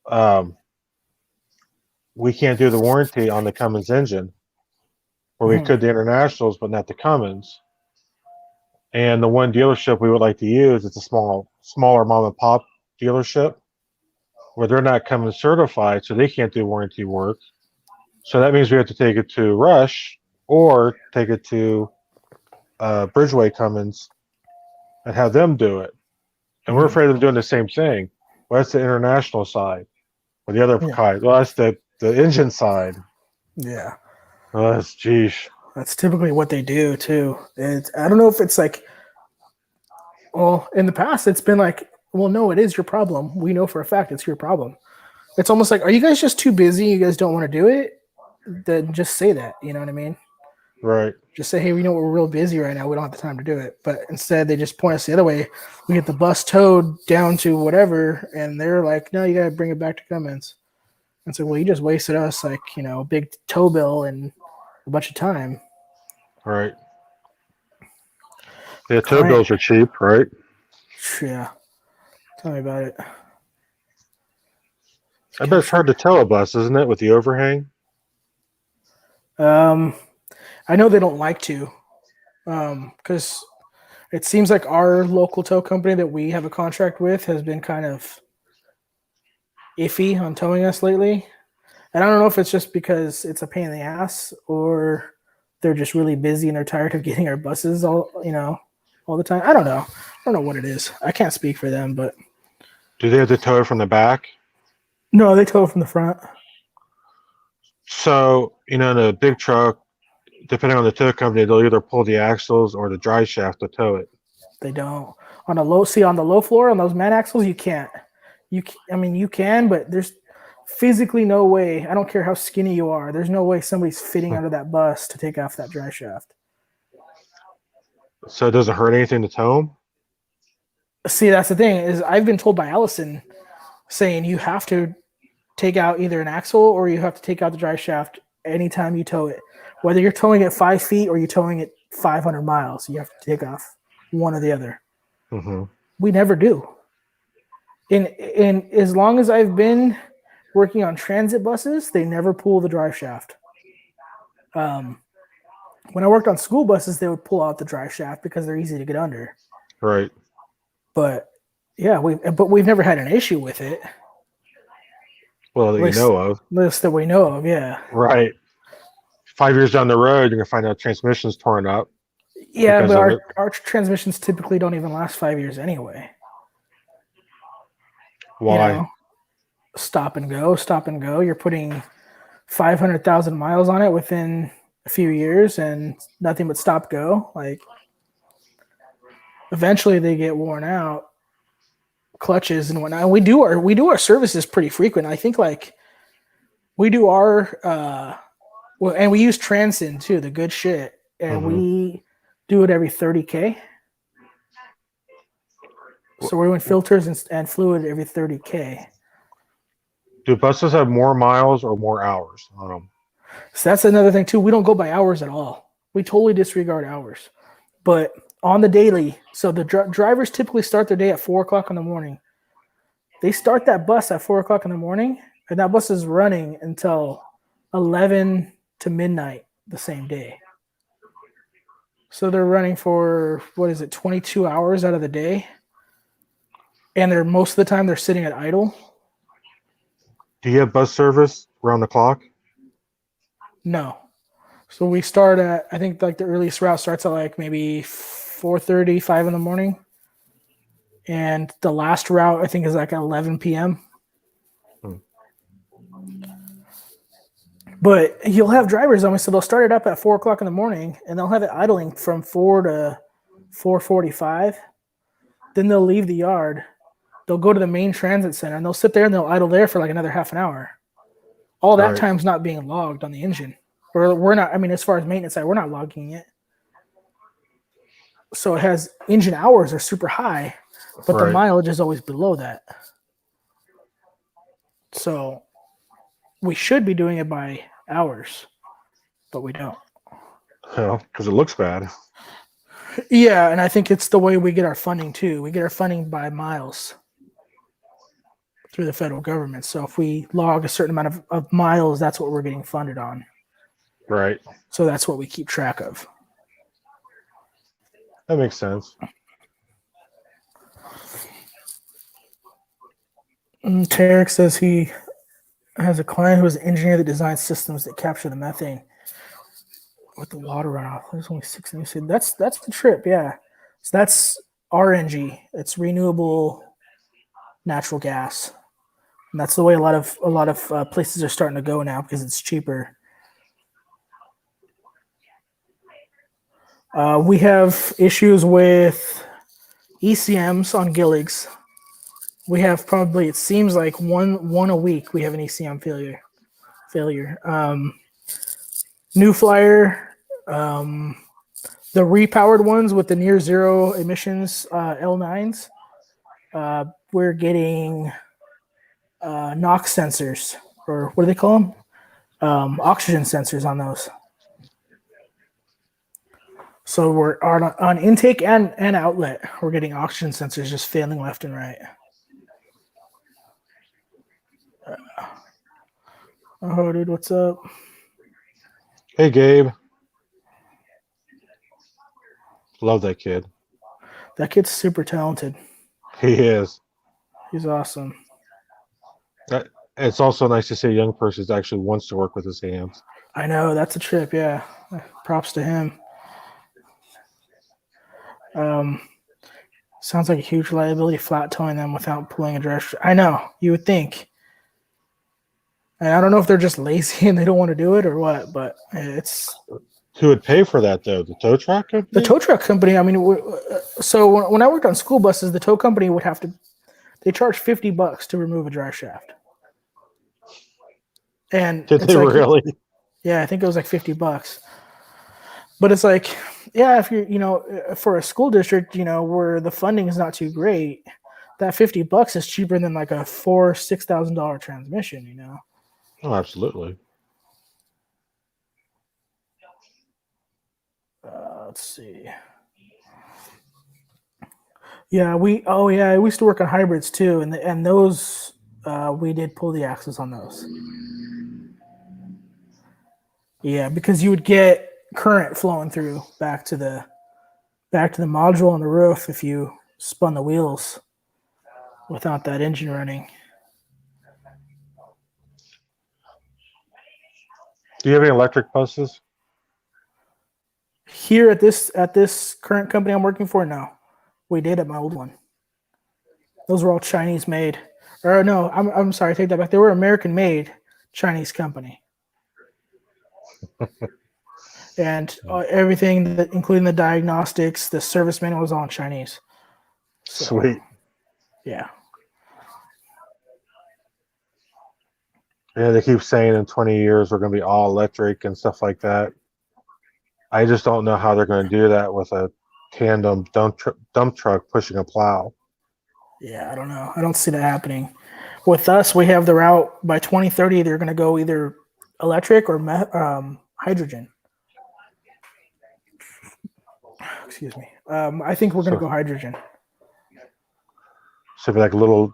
um, we can't do the warranty on the Cummins engine, where we Mhm. could the internationals, but not the Cummins. And the one dealership we would like to use, it's a smaller mom and pop dealership where they're not Cummins certified, so they can't do warranty work. So that means we have to take it to Rush or take it to Bridgeway Cummins and have them do it. And we're Mhm. afraid of doing the same thing. Well, that's the international side. Or the other Yeah, side, well, that's the engine side. yeah. Oh, that's geesh. That's typically what they do too. I don't know if it's like, well, in the past it's been like, well, no, it is your problem. We know for a fact it's your problem. It's almost like, are you guys just too busy? You guys don't want to do it? Then just say that. You know what I mean? Right. Just say, hey, we know we're real busy right now. We don't have the time to do it. But instead, they just point us the other way. We get the bus towed down to whatever, and they're like, no, you got to bring it back to Cummins. And so, well, you just wasted us like, a big tow bill and a bunch of time. Right. Yeah, tow Client, bills are cheap, right? yeah. Tell me about it. I bet it's hard to tell a bus, isn't it, with the overhang? Um, I know they don't like to, because it seems like our local tow company that we have a contract with has been kind of iffy on towing us lately. And I don't know if it's just because it's a pain in the ass or they're just really busy and they're tired of getting our buses all the time. I don't know. I don't know what it is. I can't speak for them, but Do they have to tow it from the back? no, they tow from the front. So, in a big truck, depending on the tow company, they'll either pull the axles or the drive shaft to tow it. They don't. On the low floor on those man axles, you can't. I mean, you can, but there's physically no way. I don't care how skinny you are. There's no way somebody's fitting under that bus to take off that drive shaft. So it doesn't hurt anything to tow them? See, that's the thing is I've been told by Allison saying you have to take out either an axle or you have to take out the drive shaft anytime you tow it. Whether you're towing it 5 feet or you're towing it 500 miles, you have to take off one or the other. Mm-hmm. We never do. In as long as I've been working on transit buses, they never pull the drive shaft. When I worked on school buses, they would pull out the drive shaft because they're easy to get under. Right. But yeah, we've never had an issue with it. Well, that you know of. Least that we know of, yeah. Right. 5 years down the road, you're going to find out transmission's torn up. Yeah, because but of it. our transmissions typically don't even last 5 years anyway. Why? Stop and go. You're putting 500,000 miles on it within a few years and nothing but stop go. Like, eventually they get worn out, clutches and whatnot. And we do our services pretty frequent. I think like we do our and we use Transcend too, the good shit, and we do it every 30K. So we're doing filters and fluid every 30K. Do buses have more miles or more hours on them? So that's another thing too. We don't go by hours at all. We totally disregard hours. But on the daily, so the drivers typically start their day at 4:00 in the morning. They start that bus at 4:00 in the morning, and that bus is running until 11 to midnight the same day. So they're running for 22 hours out of the day, and they're most of the time they're sitting at idle. Do you have bus service around the clock? No. So we start at, I think like the earliest route starts at like maybe 4:30, 5 in the morning. And the last route I think is like at 11 p.m. But you'll have drivers on me, so they'll start it up at 4:00 in the morning and they'll have it idling from 4 to 4:45. Then they'll leave the yard. They'll go to the main transit center and they'll sit there and they'll idle there for like another half an hour. All that time's not being logged on the engine. Or we're not, I mean, as far as maintenance side, we're not logging it. So it has engine hours are super high, but the mileage is always below that. So we should be doing it by hours, but we don't. Well, because it looks bad. Yeah, and I think it's the way we get our funding too. We get our funding by miles through the federal government. So if we log a certain amount of miles, that's what we're getting funded on. Right. So that's what we keep track of. That makes sense. Tarek says he has a client who is an engineer that designs systems that capture the methane with the water runoff. There's only 6 in the That's the trip, yeah. So that's RNG. It's renewable natural gas. And that's the way a lot of places are starting to go now because it's cheaper. We have issues with ECMs on Gilligs. We have probably, it seems like one a week. We have an ECM failure. New Flyer, the repowered ones with the near zero emissions L9s. We're getting NOx sensors, or what do they call them? Oxygen sensors on those. So we're on intake and outlet. We're getting oxygen sensors just failing left and right. Oh, dude, what's up? Hey, Gabe. Love that kid. That kid's super talented. He is. He's awesome. It's also nice to see a young person that actually wants to work with his hands. I know, that's a trip, yeah. Props to him. Sounds like a huge liability flat towing them without pulling a dress. I know, you would think. And I don't know if they're just lazy and they don't want to do it or what, but it's... Who would pay for that, though? The tow truck company? The tow truck company, I mean, so when I worked on school buses, the tow company would have to... They charge $50 to remove a drive shaft. And Did they like, really? Yeah, I think it was like $50. But it's like, yeah, if you're, for a school district, where the funding is not too great, that $50 is cheaper than like a $6,000 transmission, Oh, absolutely. Let's see. Yeah, I used to work on hybrids too, and those we did pull the axles on those. Yeah, because you would get current flowing through back to the module on the roof if you spun the wheels without that engine running. Do you have any electric buses? Here at this current company I'm working for, no. We did at my old one. Those were all Chinese made. Or no, I'm sorry, take that back. They were American made, Chinese company. And everything, including the diagnostics, the service manual, was all in Chinese. So, Sweet. Yeah. Yeah, they keep saying in 20 years we're going to be all electric and stuff like that. I just don't know how they're going to do that with a tandem dump truck pushing a plow. Yeah, I don't know. I don't see that happening. With us, we have the route by 2030. They're going to go either electric or hydrogen. Excuse me. I think we're going to go hydrogen. Should be like little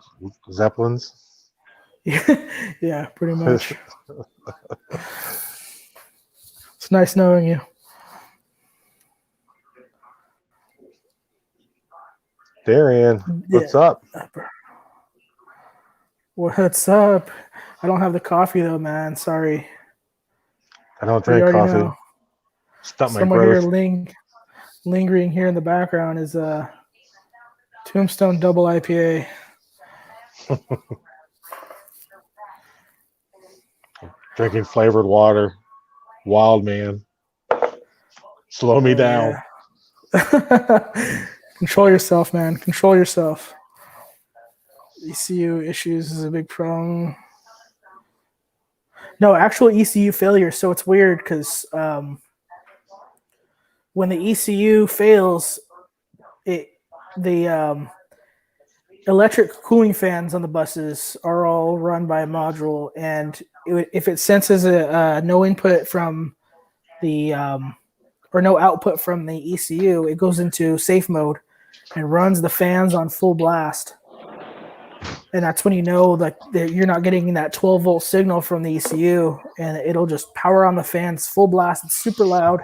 Zeppelins. Yeah, pretty much. It's nice knowing you. Darian, what's up? What's up? I don't have the coffee though, man. Sorry. I don't drink coffee. Stop my growth. Here lingering here in the background is Tombstone Double IPA. Drinking flavored water. Wild man. Slow me down. Yeah. Control yourself, man. Control yourself. ECU issues is a big problem. No, actual ECU failure. So it's weird because when the ECU fails, the electric cooling fans on the buses are all run by a module, and if it senses no input from the or no output from the ECU, it goes into safe mode and runs the fans on full blast. And that's when you know that you're not getting that 12-volt signal from the ECU, and it'll just power on the fans full blast. It's super loud,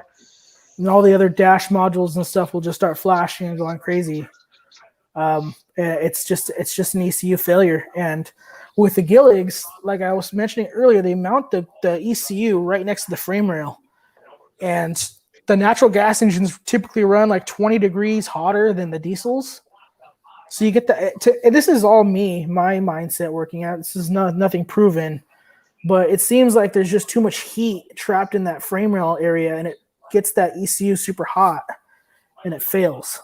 and all the other dash modules and stuff will just start flashing and going crazy. It's just an ECU failure. And with the Gilligs, like I was mentioning earlier, they mount the ECU right next to the frame rail, and the natural gas engines typically run like 20 degrees hotter than the diesels. So you get this is all my mindset working out. This is nothing proven, but it seems like there's just too much heat trapped in that frame rail area, and it gets that ECU super hot. and it fails.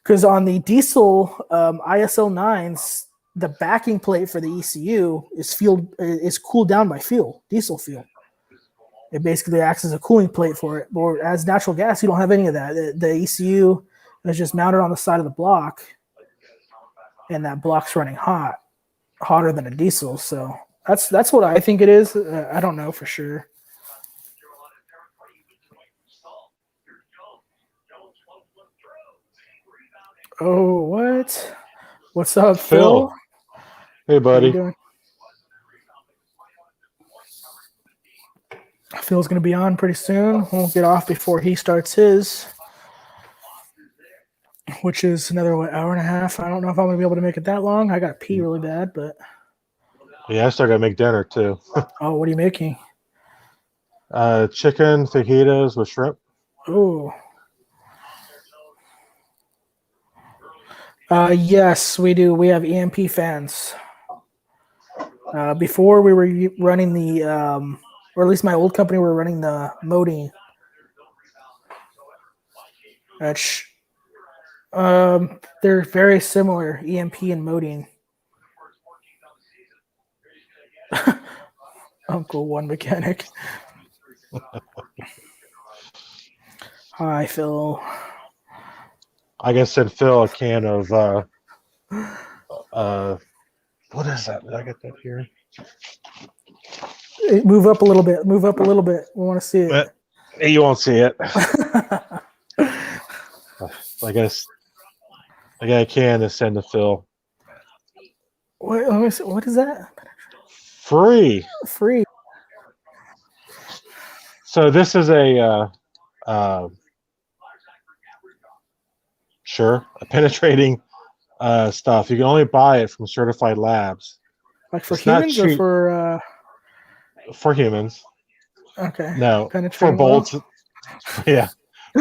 Because on the diesel ISO 9s, the backing plate for the ECU is cooled down by diesel fuel. It basically acts as a cooling plate for it. Or as natural gas, you don't have any of that. The ECU is just mounted on the side of the block, and that block's running hotter than a diesel. So that's what I think it is. I don't know for sure. Oh, what? What's up, Phil? Hey, How you buddy. doing? Phil's going to be on pretty soon. We'll get off before he starts his, which is another hour and a half. I don't know if I'm going to be able to make it that long. I got to pee really bad, but Yeah, I still gotta make dinner too. oh, what are you making? Chicken fajitas with shrimp. Oh, yes, we do. We have EMP fans. Before we were running the, or at least my old company, we were running the modine. They're very similar, EMP and modine. Uncle OneMechanic. Hi, Phil. I guess send Phil a can of what is that? Did I get that here? Move up a little bit. Move up a little bit. We want to see it. You won't see it. I guess I got a can to send to Phil. What is that? Free. Free. So this is a penetrating stuff. You can only buy it from certified labs. Like for It's not humans or cheap. for humans. okay. No, for Penetrating bolts. well? Yeah,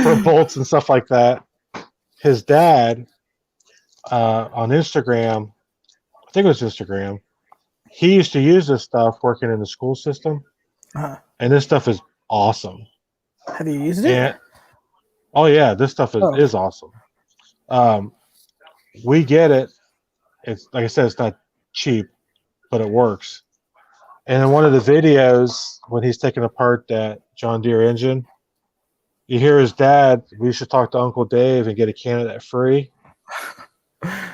for bolts and stuff like that. His dad on Instagram, I think it was Instagram, he used to use this stuff working in the school system, and this stuff is awesome. Have you used it? And, oh yeah, this stuff is awesome. We get it. It's like I said, it's not cheap, but it works. And in one of the videos, when he's taking apart that John Deere engine, you hear his dad, we should talk to Uncle Dave and get a can of that free.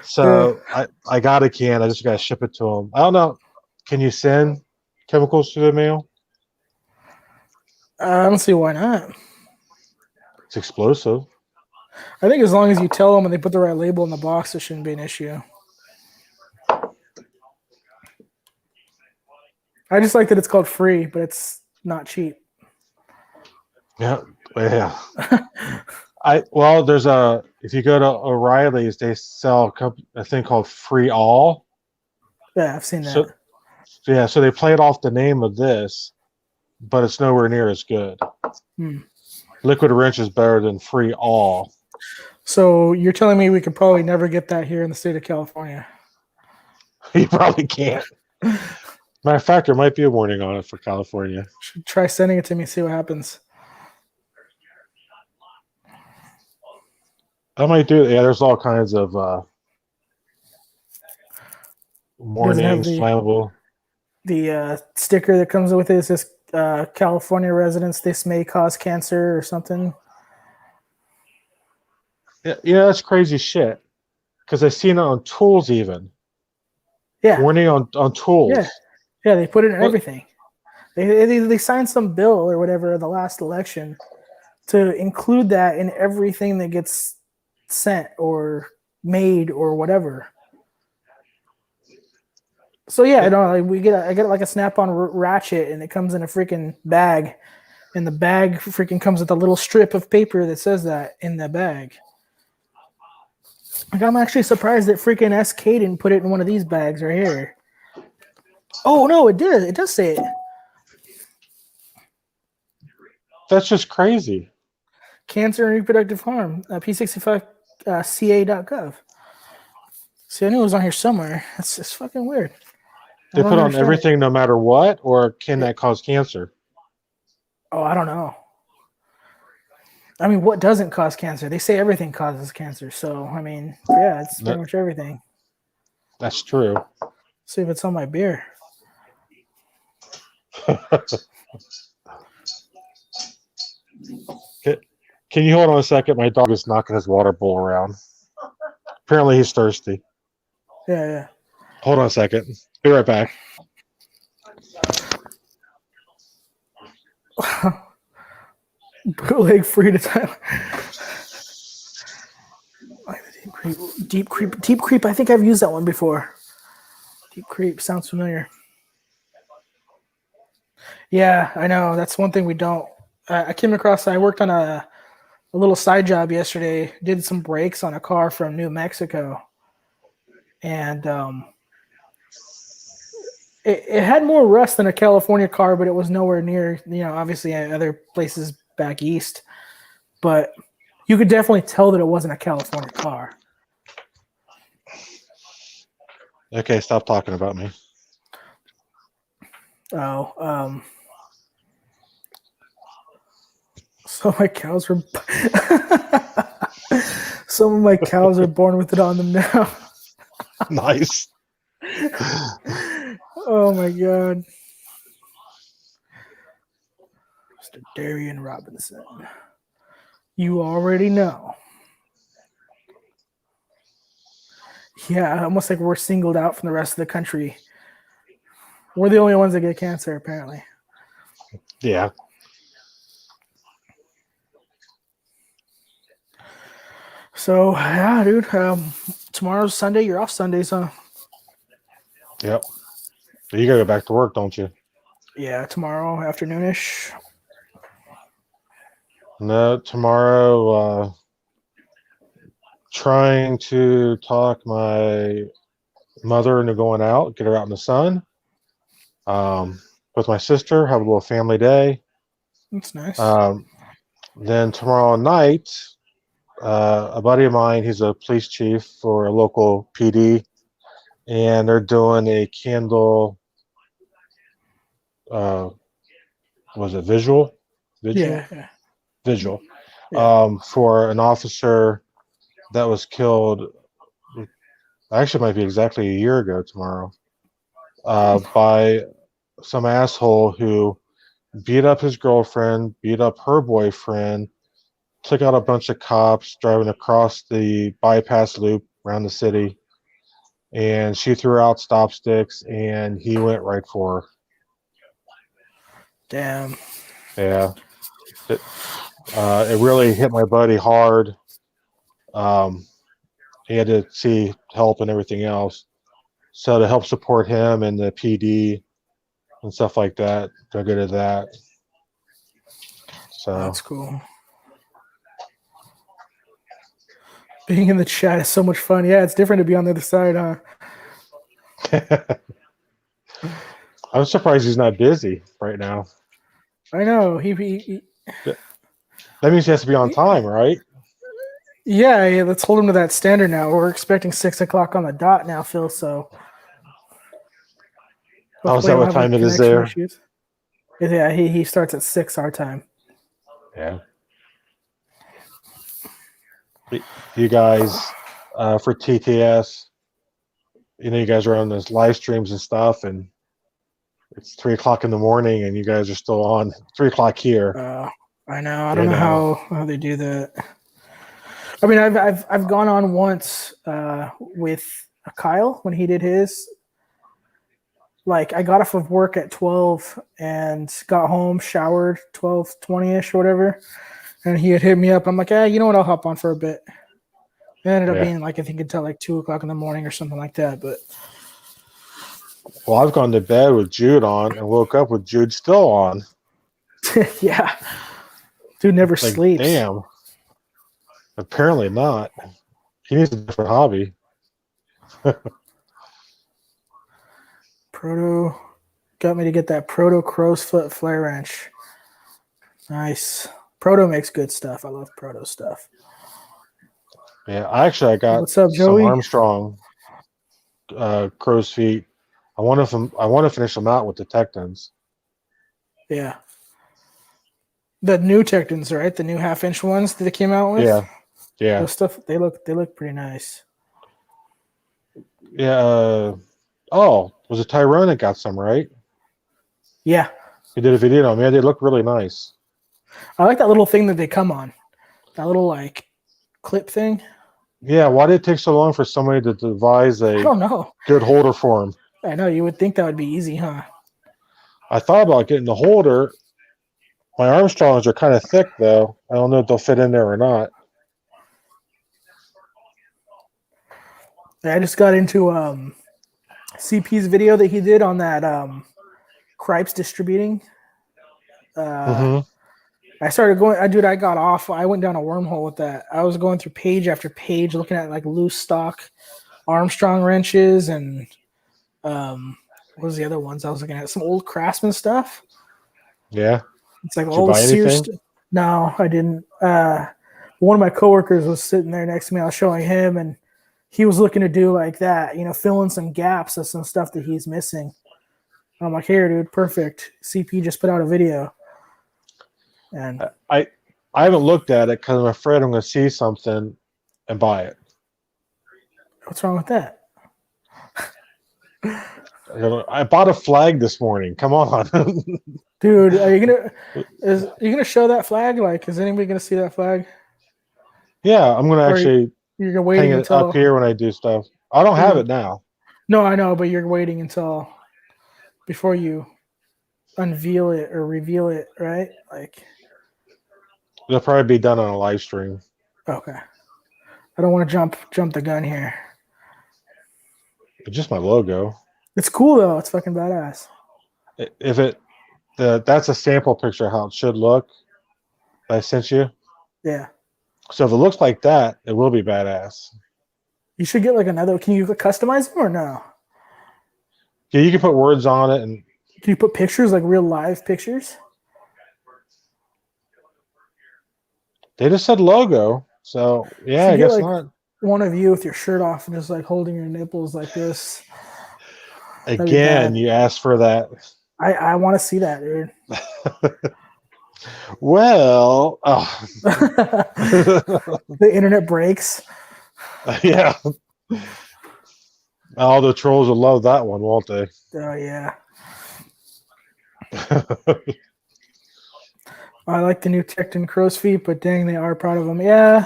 So I got a can. I just got to ship it to him. I don't know. Can you send chemicals through the mail? I don't see why not. It's explosive. I think as long as you tell them and they put the right label in the box, it shouldn't be an issue. I just like that it's called free, but it's not cheap. Yeah. There's if you go to O'Reilly's, they sell a thing called Free All. Yeah, I've seen that. So they played off the name of this, but it's nowhere near as good. Liquid Wrench is better than Free All. So you're telling me we could probably never get that here in the state of California? You probably can't. Matter of fact, there might be a warning on it for California. Should try sending it to me, see what happens. I might do it. Yeah, there's all kinds of warnings, flammable. The sticker that comes with it says California residents, this may cause cancer or something. Yeah, that's crazy shit. Because I've seen it on tools even. Yeah. Warning on tools. Yeah, they put it in everything. They signed some bill or whatever the last election to include that in everything that gets sent or made or whatever. So yeah, I get like a Snap-on ratchet, and it comes in a freaking bag, and the bag freaking comes with a little strip of paper that says that in the bag. Like, I'm actually surprised that freaking SK didn't put it in one of these bags right here. Oh no, it did. It does say it. That's just crazy. Cancer and reproductive harm. P65ca.gov. See, I knew it was on here somewhere. It's fucking weird. They put on everything no matter what, or can that cause cancer? Oh, I don't know. I mean, what doesn't cause cancer? They say everything causes cancer. So, I mean, yeah, it's pretty much everything. That's true. See if it's on my beer. Can you hold on a second? My dog is knocking his water bowl around. Apparently, he's thirsty. Yeah, Hold on a second. Be right back. yeah. Bootleg free to time. Deep creep. I think I've used that one before. Deep creep sounds familiar. Yeah, I know. That's one thing we don't. I came across. I worked on a little side job yesterday. Did some brakes on a car from New Mexico, and it had more rust than a California car, but it was nowhere near. Obviously other places back east, but you could definitely tell that it wasn't a California car. Okay, stop talking about me. Oh, so my cows were. Some of my cows are born with it on them now. Nice. Oh my god. Mr. Darian Robinson. You already know. Yeah, almost like we're singled out from the rest of the country. We're the only ones that get cancer, apparently. Yeah. So, yeah, dude. Tomorrow's Sunday. You're off Sundays, huh? Yep. So you gotta go back to work, don't you? Yeah, tomorrow afternoonish. No, tomorrow. Trying to talk my mother into going out, get her out in the sun. With my sister, have a little family day. That's nice. Then tomorrow night, a buddy of mine, he's a police chief for a local PD, and they're doing a candle. Was it visual? Yeah. Visual. Yeah. For an officer that was killed. Actually, might be exactly a year ago tomorrow. By some asshole who beat up his girlfriend, beat up her boyfriend, took out a bunch of cops driving across the bypass loop around the city, and she threw out stop sticks, and he went right for her. Damn. Yeah, it really hit my buddy hard. He had to see help and everything else. So to help support him and the PD and stuff like that, they're good at that. So That's cool. Being in the chat is so much fun. Yeah, it's different to be on the other side, huh? I'm surprised he's not busy right now. I know. That means he has to be on time, right? Yeah, let's hold him to that standard now. We're expecting 6:00 on the dot now, Phil. So Oh, is hopefully I that don't what have any time it is connection there? issues. Yeah, he starts at 6 our time. Yeah. You guys, for TTS, you guys are on those live streams and stuff, and it's 3:00 in the morning, and you guys are still on 3:00 here. I know. I don't know how they do that. I mean, I've gone on once with Kyle when he did his. Like I got off of work at 12 and got home, showered 12:20ish or whatever, and he had hit me up. I'm like, you know what? I'll hop on for a bit. It ended up being like I think until like 2:00 in the morning or something like that. But well, I've gone to bed with Jude on and woke up with Jude still on. Yeah, dude never sleeps. Damn. Apparently not. He needs a different hobby. Proto got me to get that Proto Crow's Foot flare wrench. Nice. Proto makes good stuff. I love Proto stuff. Yeah, I got What's up, some Joey? Armstrong crow's feet. I want to finish them out with the Tectons. Yeah. The new Tectons, right? The new half-inch ones that they came out with. Yeah, yeah, Those stuff they look pretty nice. yeah. Oh, was it Tyrone that got some, right? Yeah, He did a video on them. Yeah, they look really nice. I like that little thing that they come on. That little like clip thing. Yeah, why did it take so long for somebody to devise I a don't know. good holder for him? I know you would think that would be easy, huh? I thought about getting the holder. My Armstrongs are kind of thick, though. I don't know if they'll fit in there or not. I just got into CP's video that he did on that Cripes distributing. Mm-hmm. I started going. I got off. I went down a wormhole with that. I was going through page after page, looking at like loose stock Armstrong wrenches and what was the other ones I was looking at? Some old Craftsman stuff. Yeah. It's like Did you old buy Sears. anything? No, I didn't. One of my coworkers was sitting there next to me. I was showing him, and he was looking to do like that, fill in some gaps of some stuff that he's missing. I'm like, here, dude, perfect. CP just put out a video, and I haven't looked at it because I'm afraid I'm going to see something and buy it. what's wrong with that? I bought a flag this morning. Come on. Dude, are you gonna show that flag? Like, is anybody gonna see that flag? Yeah, I'm going to Or actually you're hang waiting it up until? here when I do stuff. I don't have it now. No, I know, but you're waiting until before you unveil it or reveal it, right? Like, It'll probably be done on a live stream. okay. I don't want to jump the gun here. It's just my logo. It's cool though. It's fucking badass. If that's a sample picture of how it should look that I sent you. Yeah. So if it looks like that, it will be badass. You should get like another. Can you customize them or no? Yeah, you can put words on it, and Can you put pictures, like real live pictures? they just said logo. So You yeah, should I get guess like not. one of you with your shirt off and just like holding your nipples like this. That'd be Again, bad. you asked for that. I want to see that, dude. Well, oh. The internet breaks. Yeah. All the trolls will love that one, won't they? Oh yeah. I like the new Tecton crow's feet, but dang, they are proud of them. Yeah,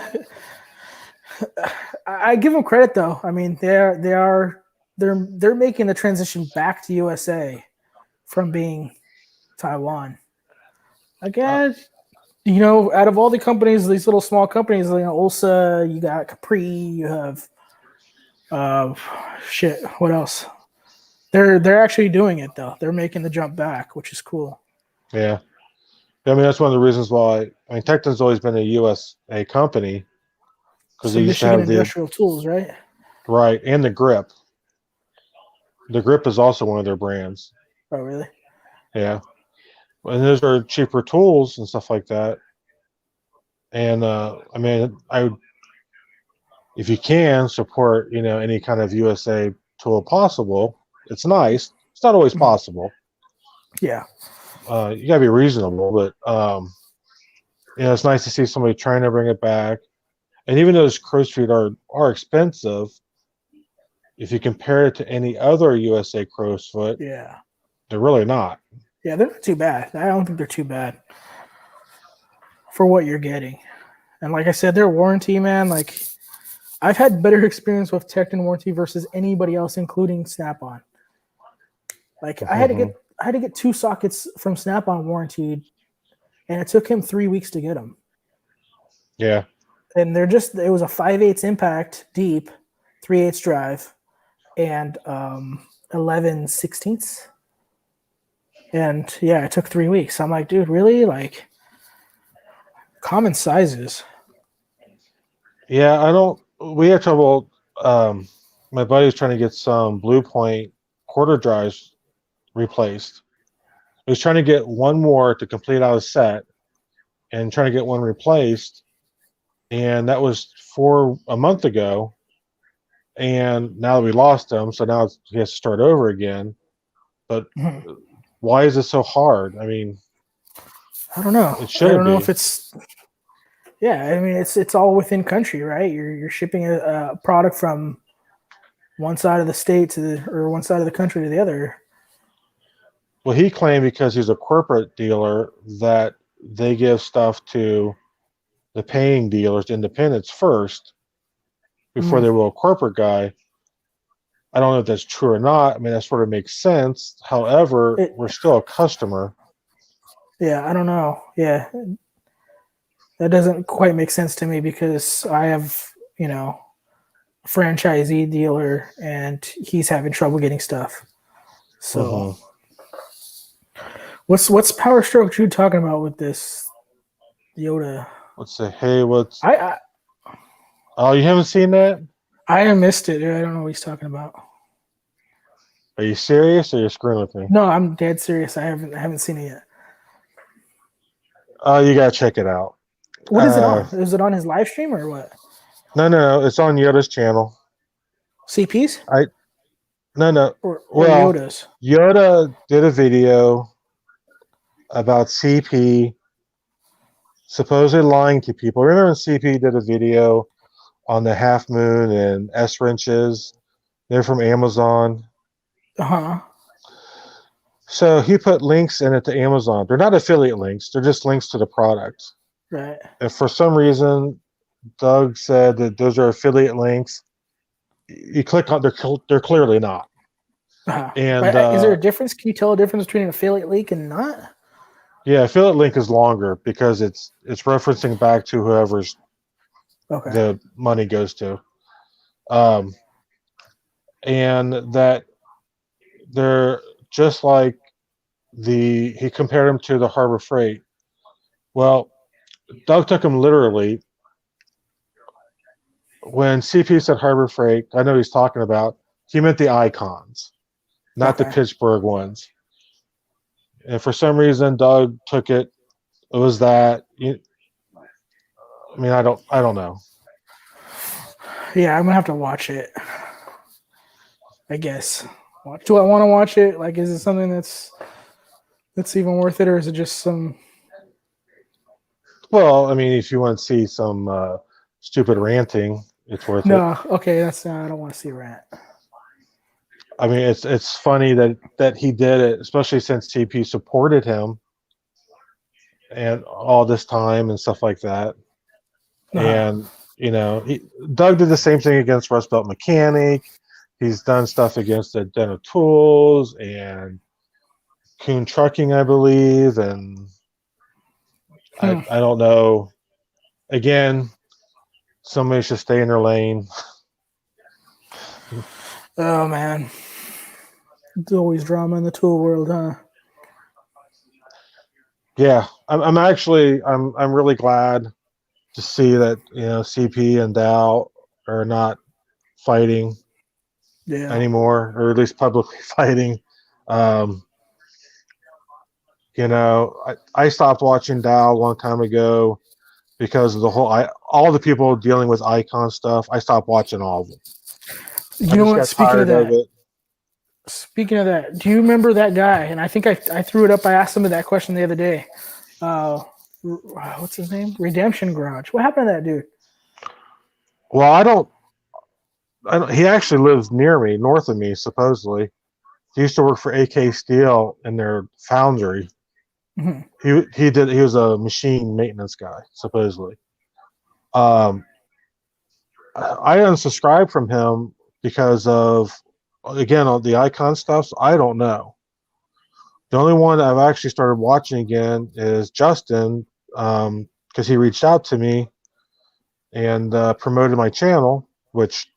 I give them credit though. I mean, they're making the transition back to USA from being Taiwan. Again, out of all the companies, these little small companies, Ulsa, you got Capri, you have shit. What else? They're actually doing it though. They're making the jump back, which is cool. Yeah. I mean, that's one of the reasons why. I mean, Tecton's always been a USA company because So they used to Michigan have the Industrial Tools, right? right and the grip. The grip is also one of their brands. Oh, really? Yeah, and those are cheaper tools and stuff like that. And I mean, if you can support, any kind of USA tool possible, it's nice. It's not always possible. Yeah. You gotta be reasonable, but it's nice to see somebody trying to bring it back. And even though those crow's feet are expensive, if you compare it to any other USA crow's foot, Yeah. they're really not. Yeah, they're not too bad. I don't think they're too bad for what you're getting. And like I said, their warranty, man, like I've had better experience with Tecton warranty versus anybody else, including Snap-on. Like I had to get 2 sockets from Snap-on warranted, and it took him 3 weeks to get them. Yeah. And it was a 5/8 impact deep, 3/8 drive, and 11/16. And yeah, it took 3 weeks. I'm like, dude, really? Like common sizes. Yeah, I don't. We had trouble. My buddy was trying to get some Blue Point quarter drives replaced. He was trying to get one more to complete out a set, and trying to get one replaced. And that was a month ago. And now that we lost him, so now he has to start over again. But why is it so hard? I mean, I don't know. It I shouldn't don't know if be. it's. Yeah, I mean it's all within country, right? You're shipping a product from one side of the state to or one side of the country to the other. Well, he claimed because he's a corporate dealer that they give stuff to the paying dealers, independents first before Mm. they will a corporate guy. I don't know if that's true or not. I mean, that sort of makes sense. However, It, we're still a customer. yeah, I don't know. Yeah, that doesn't quite make sense to me because I have, you know, a franchisee dealer and he's having trouble getting stuff. So, Hmm. what's Power Stroke Jude talking about with this Yoda? Let's say, hey, what's? I I, Oh, you haven't seen that? I missed it. I don't know what he's talking about. Are you serious or you're screwing with me? No, I'm dead serious. I haven't seen it yet. Oh, you gotta check it out. What is it on? Is it on his live stream or what? No, it's on Yoda's channel. CP's I no. or Well, Yoda's? Yoda did a video about CP supposedly lying to people. Remember when CP did a video on the half moon and S wrenches? They're from Amazon. Uh huh. So he put links in it to Amazon. They're not affiliate links, they're just links to the product. Right. And for some reason, Doug said that those are affiliate links. You click on, they're clearly not. Uh-huh. And Is there a difference? Can you tell a difference between an affiliate link and not? yeah, affiliate link is longer because it's referencing back to whoever's Okay. the money goes to. Um, and that they're just like he compared them to the Harbor Freight. Well, Doug took him literally when CP said Harbor Freight. I know he's talking about. He meant the icons, not the Okay. Pittsburgh ones. And for some reason, Doug took it. It was that. I mean, I don't know. Yeah, I'm gonna have to watch it. I guess. Do I want to watch it? Like, is it something that's even worth it, or is it just some? Well, I mean, if you want to see some stupid ranting, it's worth it. No. Okay, that's I don't want to see a rant. I mean, it's funny that he did it, especially since TP supported him and all this time and stuff like that. Uh-huh. And Doug did the same thing against Rust Belt Mechanic. He's done stuff against the Dental Tools and Kuhn Trucking, I believe, and Hmm. I don't know. Again, somebody should stay in their lane. Oh man, there's always drama in the tool world, huh? Yeah, I'm really glad to see that CP and Dow are not fighting Yeah. anymore, or at least publicly fighting. Um, I stopped watching Dow a long time ago because of the whole all the people dealing with icon stuff. I stopped watching all of them. I You know just what? got tired of it. Speaking of that, do you remember that guy? And I think I threw it up. I asked him that question the other day. What's his name? Redemption Garage. What happened to that dude? Well, I don't. He actually lives near me, north of me, supposedly. He used to work for AK Steel in their foundry. Mhm. He was a machine maintenance guy, supposedly. Um, I unsubscribed from him because of, again, all the icon stuff. So I don't know. The only one I've actually started watching again is Justin, because he reached out to me and promoted my channel, which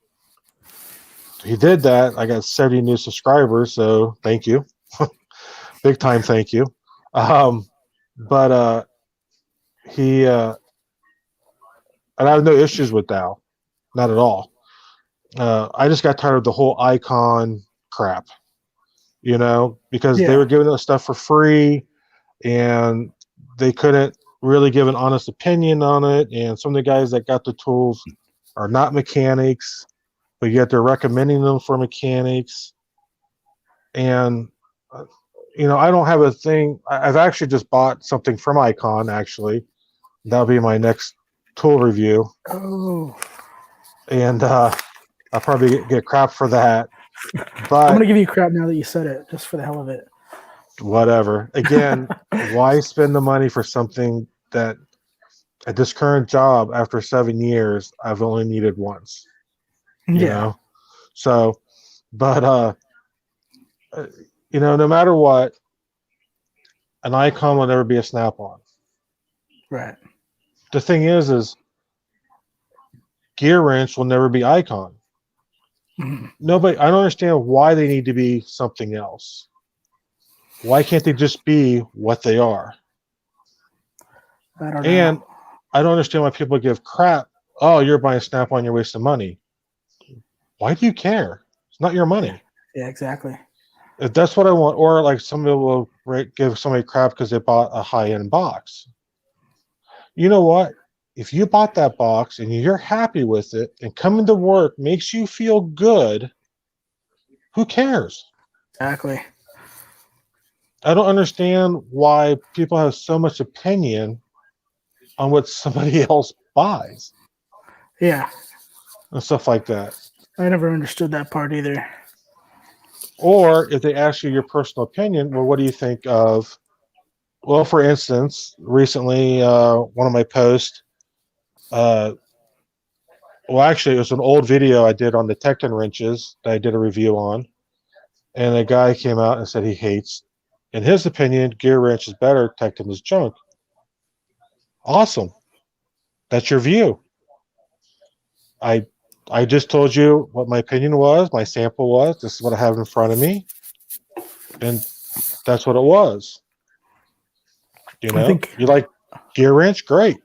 he did that. I got 70 new subscribers, so thank you, big time thank you. Um, but he and I have no issues with Dow, not at all. I just got tired of the whole icon crap, because they Yeah. were giving us stuff for free and they couldn't really give an honest opinion on it. And some of the guys that got the tools are not mechanics, but yet they're recommending them for mechanics. And I don't have a thing. I've actually just bought something from Icon. Actually, that'll be my next tool review, Oh, and I'll probably get crap for that. I'm But gonna give you crap now that you said it, just for the hell of it. whatever. Again, why spend the money for something that at this current job after 7 years I've only needed once? You Yeah, know. So, but uh, no matter what, an Icon will never be a Snap-on. right. The thing is Gear Wrench will never be Icon. Mhm. Nobody. I don't understand why they need to be something else. Why can't they just be what they are? I don't know. And I don't understand why people give crap. Oh, you're buying Snap-on, you're wasting money. Why do you care? It's not your Yeah, money. yeah, exactly. If that's what I want, or like somebody will give somebody crap because they bought a high-end box. You know what? If you bought that box and you're happy with it and coming to work makes you feel good, who cares? Exactly. I don't understand why people have so much opinion on what somebody else buys Yeah, and stuff like that. I never understood that part either. Or if they ask you your personal opinion, well, what do you think of? Well, for instance, recently, one of my posts, uh, well, actually, it was an old video I did on the Tekton wrenches that I did a review on. And a guy came out and said he hates, in his opinion, Gear Wrench is better, Tekton is junk. Awesome. That's your view. I I just told you what my opinion was, my sample was. This is what I have in front of me, and that's what it was. I think You like Gear Wrench? Great.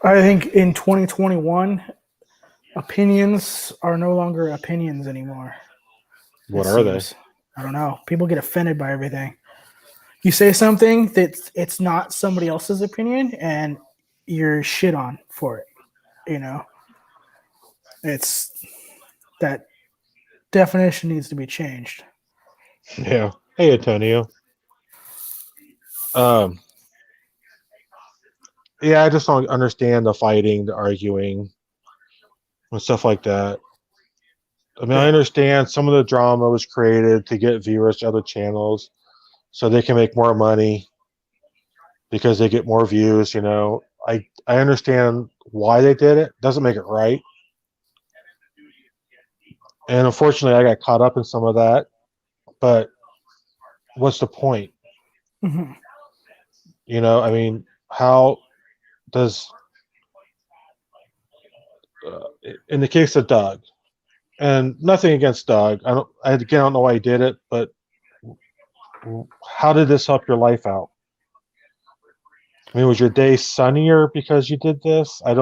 I think in 2021, opinions are no longer opinions anymore. It What are they? seems. I don't know. People get offended by everything. You say something that it's not somebody else's opinion, and you're shit on for it. You know, it's that definition needs to be changed. Yeah. Hey, Antonio. Um. Yeah, I just don't understand the fighting, the arguing, and stuff like that. I mean, I Yeah, understand some of the drama was created to get viewers to other channels so they can make more money because they get more views. I understand why they did it. Doesn't make it right. And unfortunately, I got caught up in some of that. But what's the point? hmm I mean, how does in the case of Doug, and nothing against Doug. I don't know why he did it, but how did this help your life out? I mean, was your day sunnier because you did this? I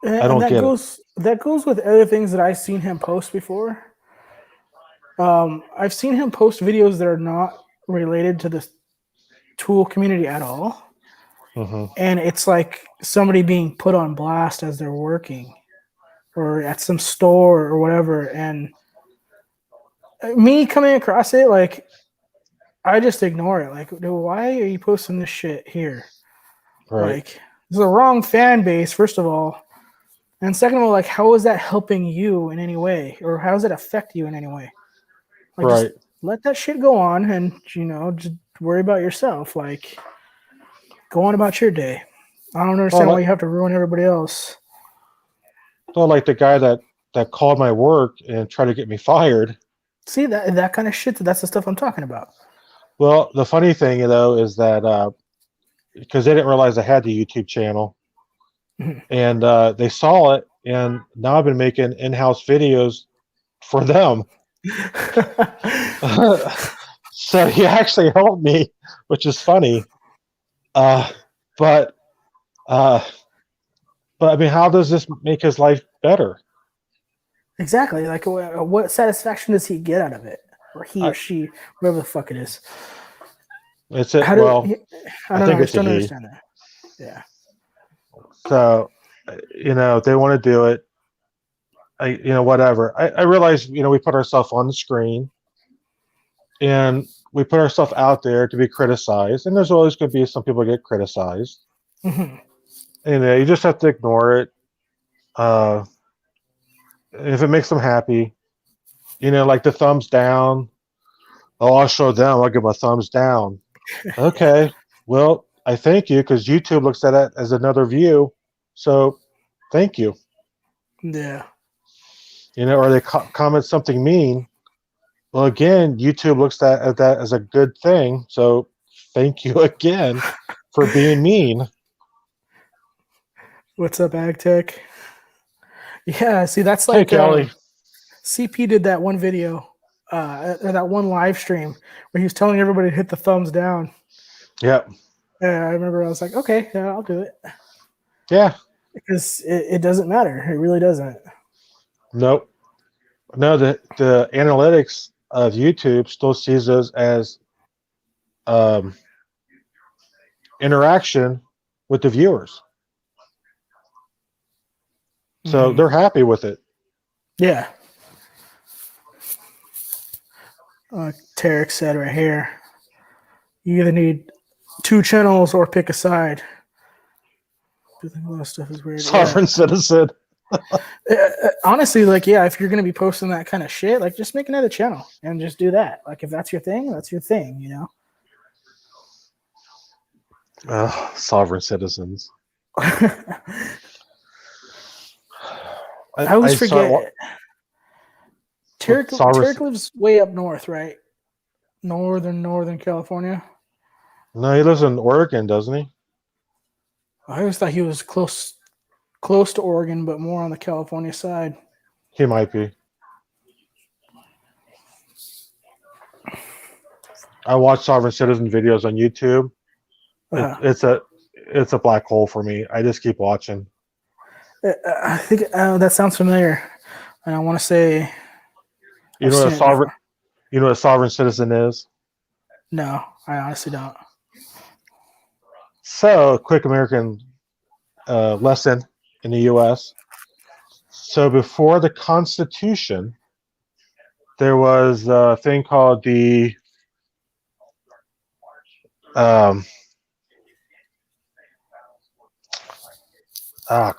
and don't get it. that goes with other things that I've seen him post before. I've seen him post videos that are not related to the tool community at all, Hmm. and it's like somebody being put on blast as they're working or at some store or whatever. And me coming across it, like I just ignore it. Like, dude, why are you posting this shit here? Right, Like, this is a wrong fan base, first of all. And second of all, like, how is that helping you in any way? Or how does it affect you in any way? Like, just right. let that shit go on and, just worry about yourself. Like, go on about your day. I don't Well, understand why you have to ruin everybody else. like the guy that called my work and tried to get me fired. See, that kind of shit, that's the stuff I'm talking about. Well, the funny thing though is that because they didn't realize I had the YouTube channel, and they saw it, and now I've been making in-house videos for them. So he actually helped me, which is funny. Uh, but uh, but I mean, how does this make his life better? Exactly. Like, what satisfaction does he get out of it? Or he or I, she, whatever the fuck it is. it's it. How do Well, I I don't know. think I just it's a don't he. understand that. Yeah. So if they want to do it. Whatever. I realize we put ourselves on the screen, and we put our stuff out there to be criticized, and there's always going to be some people get criticized, Hmm. and you just have to ignore it. Uh, if it makes them happy, like the thumbs down. Oh, I'll show them. I'll give them a thumbs down. Okay, well, I thank you because YouTube looks at it as another view, so thank you. Yeah. Or they comment something mean. Well, again, YouTube looks at that as a good thing, so thank you again for being mean. What's up, AgTech? Yeah, see, that's Hey, like Kelly. CP did that one video, or that one live stream where he was telling everybody to hit the thumbs down. Yep. I remember I was like, okay, yeah, I'll do it. Yeah. Because it doesn't matter. It really doesn't. Nope. No, the analytics of YouTube still sees us as um, interaction with the viewers. So Mm-hmm. they're happy with it. Yeah. Tarek said right here, you either need 2 channels or pick a side. I think a lot of stuff is weird. Sovereign citizen. Honestly, like, yeah, if you're going to be posting that kind of shit, like, just make another channel and just do that. Like, if that's your thing, that's your thing, Sovereign citizens. I I always saw forget. Tarek lives way up north, right? Northern California. No, he lives in Oregon, doesn't he? I always thought he was close to Oregon, but more on the California side. He might be. I watch sovereign citizen videos on YouTube. It's a black hole for me. I just keep watching. I think that sounds familiar, and I want to say You know what a sovereign citizen is? No, I honestly don't. So, quick American lesson in the U.S. So, before the Constitution, there was a thing called the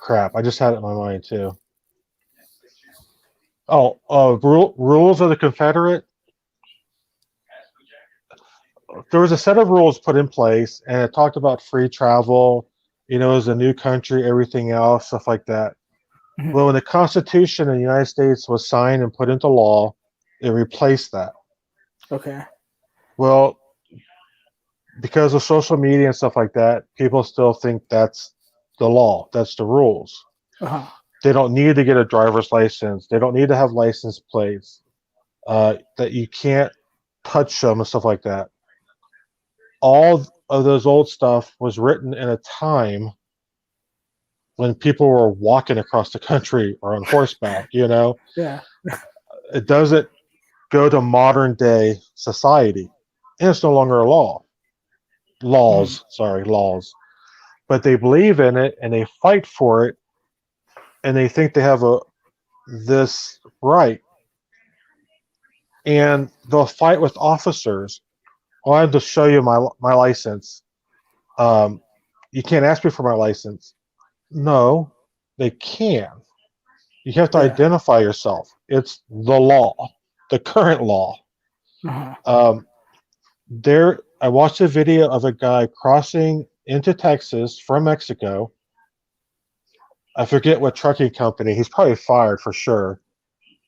crap! I just had it in my mind too. Rules of the Confederate. There was a set of rules put in place, and it talked about free travel. It was a new country, everything else, stuff like that. Mhm. Well, when the Constitution in the United States was signed and put into law, it replaced that. Okay. Well, because of social media and stuff like that, people still think that's the law, that's the rules. Uh-huh. They don't need to get a driver's license. They don't need to have license plates. That you can't touch them and stuff like that. All of those old stuff was written in a time when people were walking across the country or on horseback. Yeah. It doesn't go to modern day society, and it's no longer a laws, but they believe in it and they fight for it, and they think they have this right, and they'll fight with officers. Oh, I have to show you my license. You can't ask me for my license. No, they can. You have to identify yourself. It's the law, the current law. Uh-huh. I watched a video of a guy crossing into Texas from Mexico. I forget what trucking company. He's probably fired for sure.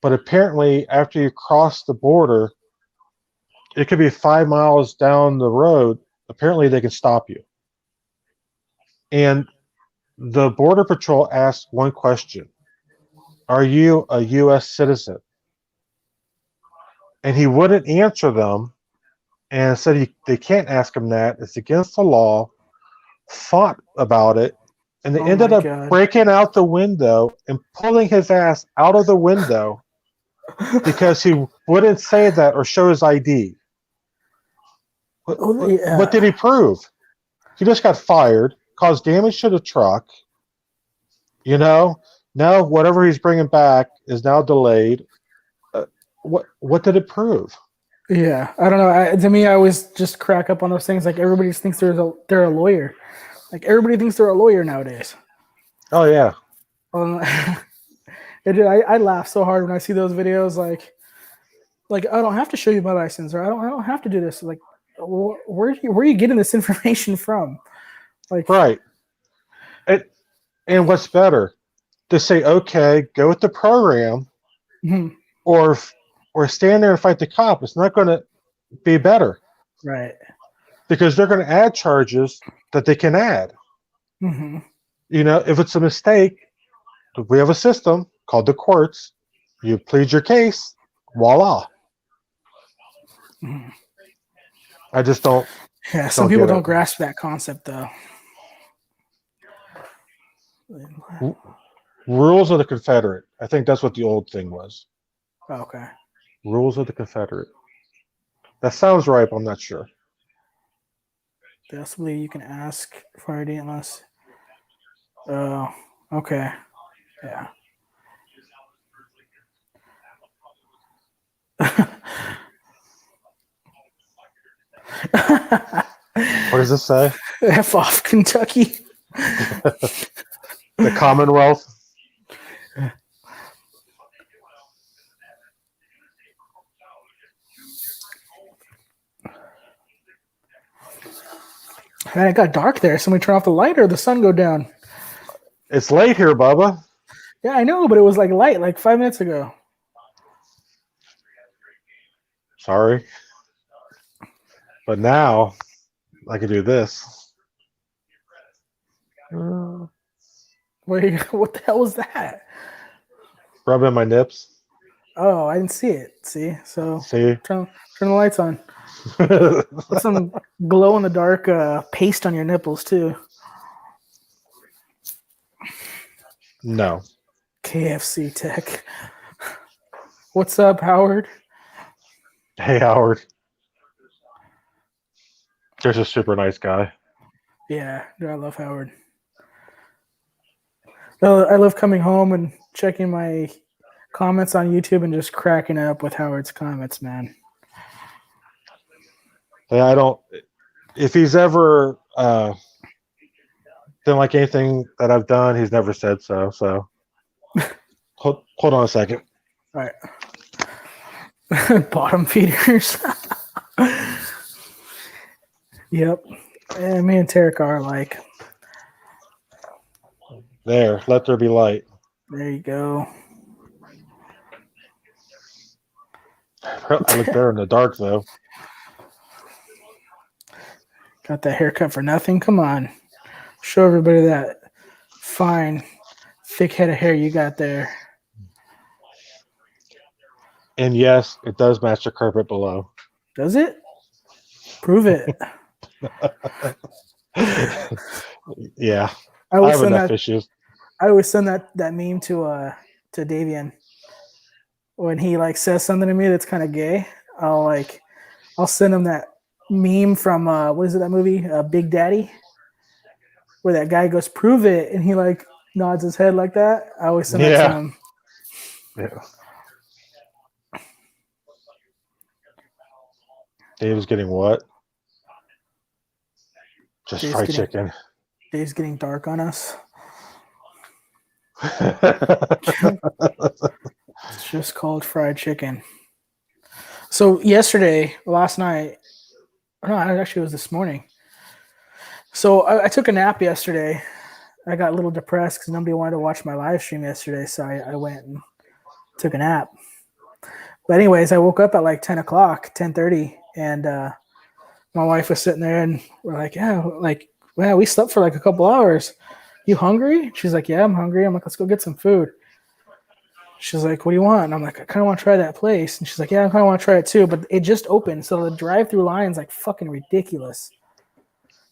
But apparently, after you cross the border, it could be 5 miles down the road. Apparently, they can stop you. And the Border Patrol asked one question: are you a U.S. citizen? And he wouldn't answer them, and said they can't ask him that. It's against the law. Fought about it, and they ended up breaking out the window and pulling his ass out of the window because he wouldn't say that or show his ID. What did he prove? He just got fired, caused damage to the truck. Now whatever he's bringing back is now delayed. What did it prove? Yeah, I don't know. To me, I always just crack up on those things. Like everybody just thinks they're a lawyer. Like everybody thinks they're a lawyer nowadays. Oh yeah, Um, I laugh so hard when I see those videos. Like I don't have to show you my license, or I don't have to do this. Like, where are you getting this information from? Like, right. It, and what's better to say, okay, go with the program, mhm, or or stand there and fight the cop? It's not going to be better right. because they're going to add charges that they can add. Hmm. If it's a mistake, we have a system called the courts. You plead your case, voila. Hmm. I just don't Yeah, some don't people get it. don't grasp that concept though. Rules of the Confederate. I think that's what the old thing was. Okay. Rules of the Confederate. That sounds right, but I'm not sure. Possibly you can ask Friday unless. Oh, okay. Yeah. What does this say? F off, Kentucky. The Commonwealth. Man, it got dark there. Somebody turn off the light or the sun go down. It's late here, Bubba. Yeah, I know, but it was like light like 5 minutes ago. Sorry. But now I can do this. Wait, what the hell was that? Rubbing my nips. Oh, I didn't see it. See, so See? turn the lights on. Put some glow in the dark paste on your nipples too. No. KFC tech. What's up, Howard? Hey, Howard. There's a super nice guy. Yeah, dude, I love Howard. I love coming home and checking my comments on YouTube and just cracking up with Howard's comments, man. Yeah, I don't. If he's ever didn't like anything that I've done, he's never said so. So hold on a second. All right. Bottom feeders. Yep. And me and Tarek are like, There, let there be light. there you go. I look better in the dark though. Got that haircut for nothing. Come on. Show everybody that fine, thick head of hair you got there. And yes, it does match the carpet below. Does it? Prove it. Yeah, I I always have send enough that. issues. I always send that meme to Davian when he like says something to me that's kind of gay. I'll send him that meme from what is it, that movie Big Daddy, where that guy goes prove it and he like nods his head like that. I always send that to Yeah. him. Yeah. Dave's getting what? Just Dave's fried getting chicken. Dave's getting dark on us. It's just called fried chicken. So last night, no, actually it was this morning. So I took a nap yesterday. I got a little depressed because nobody wanted to watch my live stream yesterday, so I went and took a nap. But anyways, I woke up at like 10 o'clock, 10:30, and my wife was sitting there, and we're like, yeah, like, wow, we slept for like a couple hours. You hungry? She's like, yeah, I'm hungry. I'm like, let's go get some food. She's like, what do you want? And I'm like, I kind of want to try that place. And she's like, yeah, I kind of want to try it too. But it just opened. So the drive-through line's like fucking ridiculous.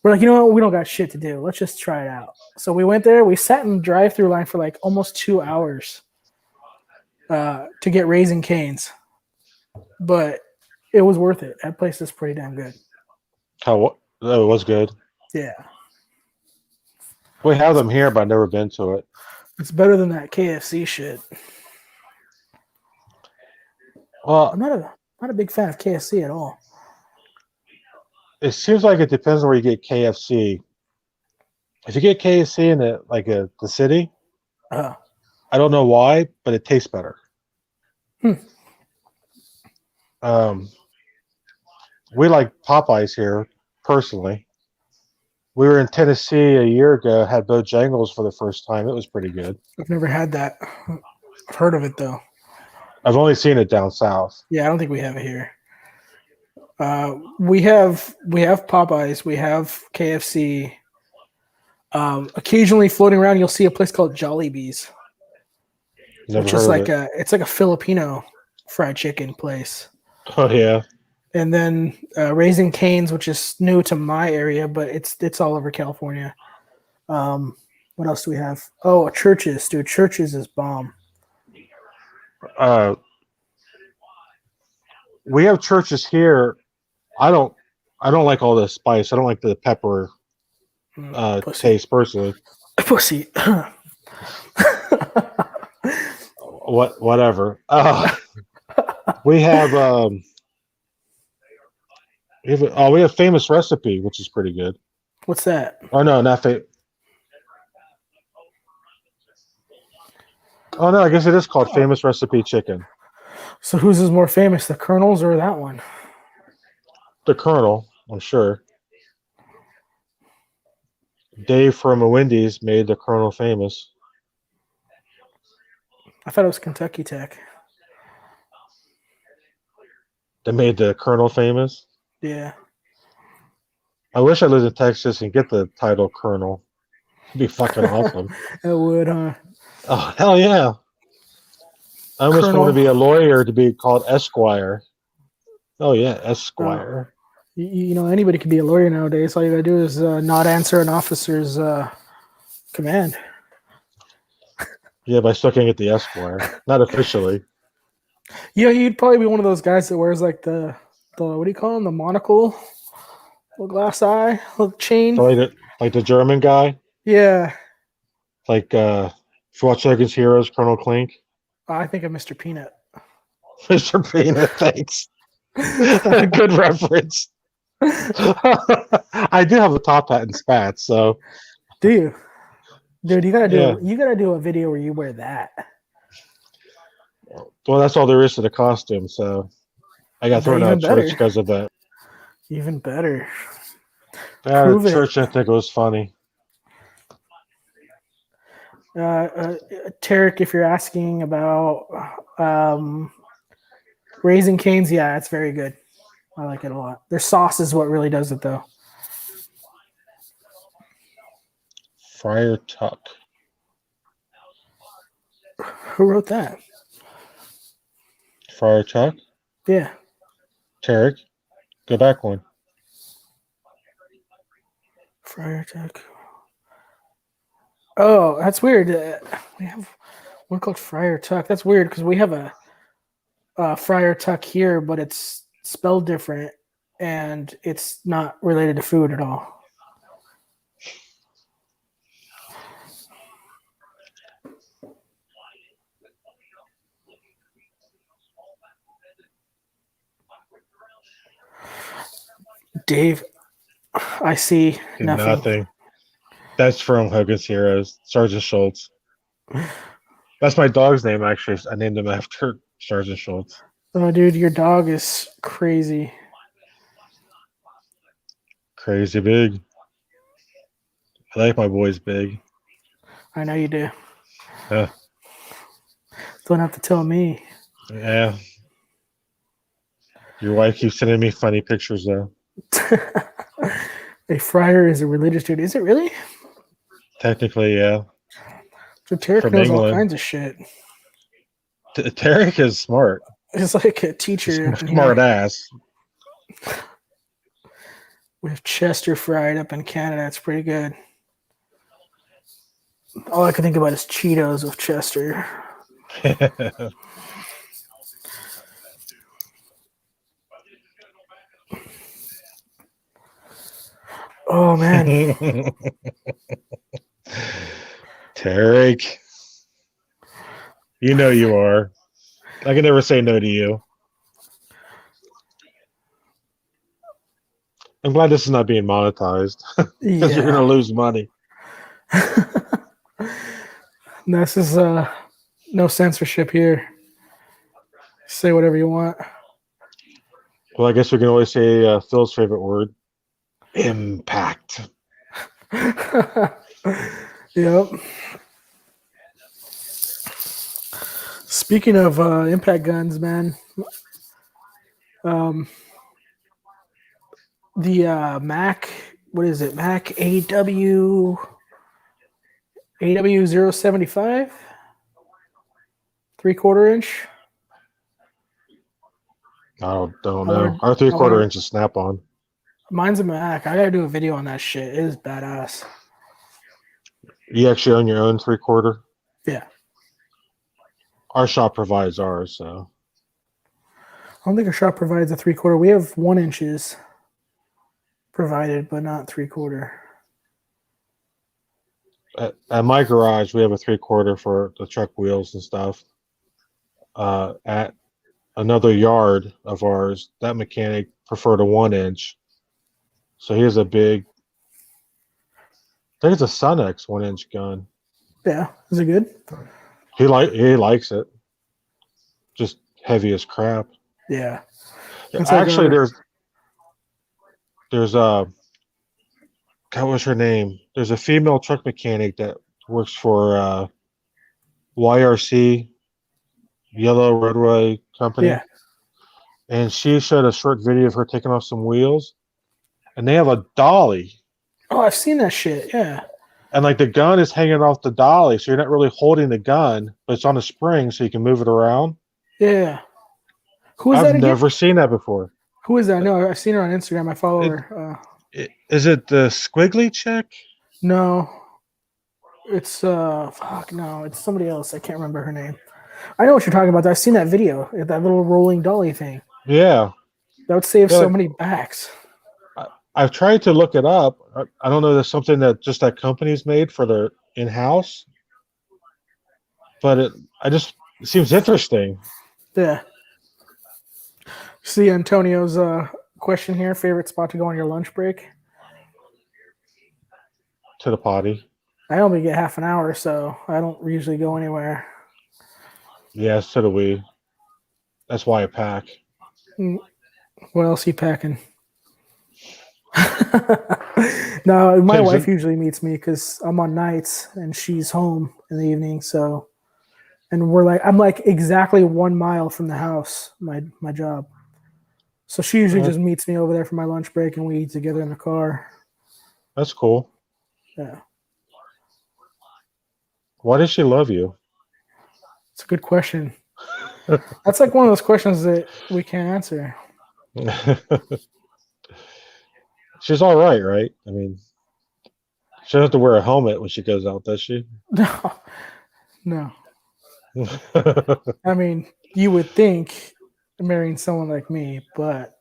We're like, you know what? We don't got shit to do. Let's just try it out. So we went there. We sat in the drive-through line for like almost 2 hours to get Raising Cane's. But it was worth it. That place is pretty damn good. Oh, it was good. Yeah. We have them here, but I've never been to it. It's better than that KFC shit. Well, I'm not a Not a big fan of KFC at all. It seems like it depends on where you get KFC. If you get KFC in the city, Uh, I don't know why, but it tastes better. Hmm. Um, we like Popeyes here personally. We were in Tennessee a year ago, had Bojangles for the first time. It was pretty good. I've never had that. I've heard of it though. I've only seen it down south. Yeah, I don't think we have it here. We have Popeyes. We have KFC. Occasionally floating around, you'll see a place called Jollibee's, Never which is heard of like it. it's like a Filipino fried chicken place. Oh yeah. And then Raising Cane's, which is new to my area, but it's all over California. What else do we have? Oh, Churches, dude. Churches is bomb. Uh, we have churches here. I don't. I don't like all the spice. I don't like the pepper Pussy, taste personally. pussy. Whatever. We have we have Famous Recipe, which is pretty good. What's that? Oh no, not Oh no, I guess it is called Famous Recipe Chicken. So whose is more famous, the Colonel's or that one? The Colonel, I'm sure. Dave from a Wendy's made the Colonel famous. I thought it was Kentucky Tech. They made the Colonel famous. Yeah. I wish I lived in Texas and get the title Colonel. It'd be fucking awesome. It would, huh? Oh hell yeah! I almost Colonel. want to be a lawyer to be called Esquire. Oh yeah, Esquire. You know, anybody could be a lawyer nowadays. All you gotta do is not answer an officer's command. Yeah, but I still can't get the Esquire. Not officially. Yeah, you'd probably be one of those guys that wears like the what do you call them? The monocle, little glass eye, little chain. So like the German guy, Yeah, like if you watch Against Heroes, Colonel Klink, I think of Mr. Peanut. Mr. Peanut. Thanks. Good reference. I do have a top hat and spats, so. Do you, dude? You gotta do Yeah. you gotta do a video where you wear that. Well, that's all there is to the costume, so I got thrown out of church because of that. Even better. At church, I think it was funny. Tarek, if you're asking about Raising Cane's, yeah, it's very good. I like it a lot. Their sauce is what really does it, though. Friar Tuck. Who wrote that? Friar Tuck? Yeah. Tarek. Go back one. Friar Tuck. Oh, that's weird. We have one called Friar Tuck. That's weird because we have a Friar Tuck here, but it's spelled different and it's not related to food at all. Dave, I see nothing. That's from Hogan's Heroes, Sergeant Schultz. That's my dog's name, actually. I named him after Sergeant Schultz. Oh, dude, your dog is crazy. Crazy big. I like my boys big. I know you do. Yeah. Don't have to tell me. Yeah. Your wife keeps sending me funny pictures, though. A friar is a religious dude. Is it really? Technically, yeah. So Tarek knows all kinds of shit. Tarek is smart. It's like a teacher. Smart ass. We have Chester fried up in Canada. It's pretty good. All I can think about is Cheetos with Chester. Oh, man. Tarek. You know you are. I can never say no to you. I'm glad this is not being monetized because you're Yeah. gonna lose money. This is no censorship here. Say whatever you want. Well, I guess we can always say Phil's favorite word: impact. Yep. Speaking of impact guns, man, um, the Mac, what is it? Mac AW 075, 3/4 inch. I don't I know. wanted, Our three I quarter wanted. inch is snap on. Mine's a Mac. I gotta do a video on that shit. It is badass. You actually own your own 3/4. Yeah. Our shop provides ours, so I don't think our shop provides a 3/4. We have 1 inches provided, but not 3/4. at my garage we have a 3/4 for the truck wheels and stuff. At another yard of ours, that mechanic preferred a 1 inch, so he has a big. I think it's a Sunex 1 inch gun. Yeah. Is it good? He likes it. Just heavy as crap. Yeah. It's like Actually, our. there's a God, what's her name? There's a female truck mechanic that works for YRC, Yellow Roadway Yeah. Company, and she showed a short video of her taking off some wheels, and they have a dolly, Oh, I've seen that shit. Yeah. and like the gun is hanging off the dolly, so you're not really holding the gun, but it's on a spring, so you can move it around. Yeah. Who is I've that again? never seen that before. Who is that? No, I've seen her on Instagram. I follow It, her. is it the squiggly chick? No, it's fuck no, it's somebody else. I can't remember her name. I know what you're talking about. I've seen that video, that little rolling dolly thing. Yeah, That would save yeah. so Like, many backs. I've tried to look it up. I don't know. There's something that just that company's made for their in-house, but it seems interesting. Yeah. See Antonio's question here. Favorite spot to go on your lunch break? To the potty. I only get half an hour, so I don't usually go anywhere. Yes, to the we. That's why I pack. What else you packing? No, my Takes wife it. usually meets me because I'm on nights and she's home in the evening. So, and I'm like exactly 1 mile from the house, my job. So she usually Uh, just meets me over there for my lunch break and we eat together in the car. that's cool. Yeah, Why does she love you? it's a good question. That's like one of those questions that we can't answer. She's all right, right? I mean, she doesn't have to wear a helmet when she goes out, does she? No, no. I mean, you would think marrying someone like me, but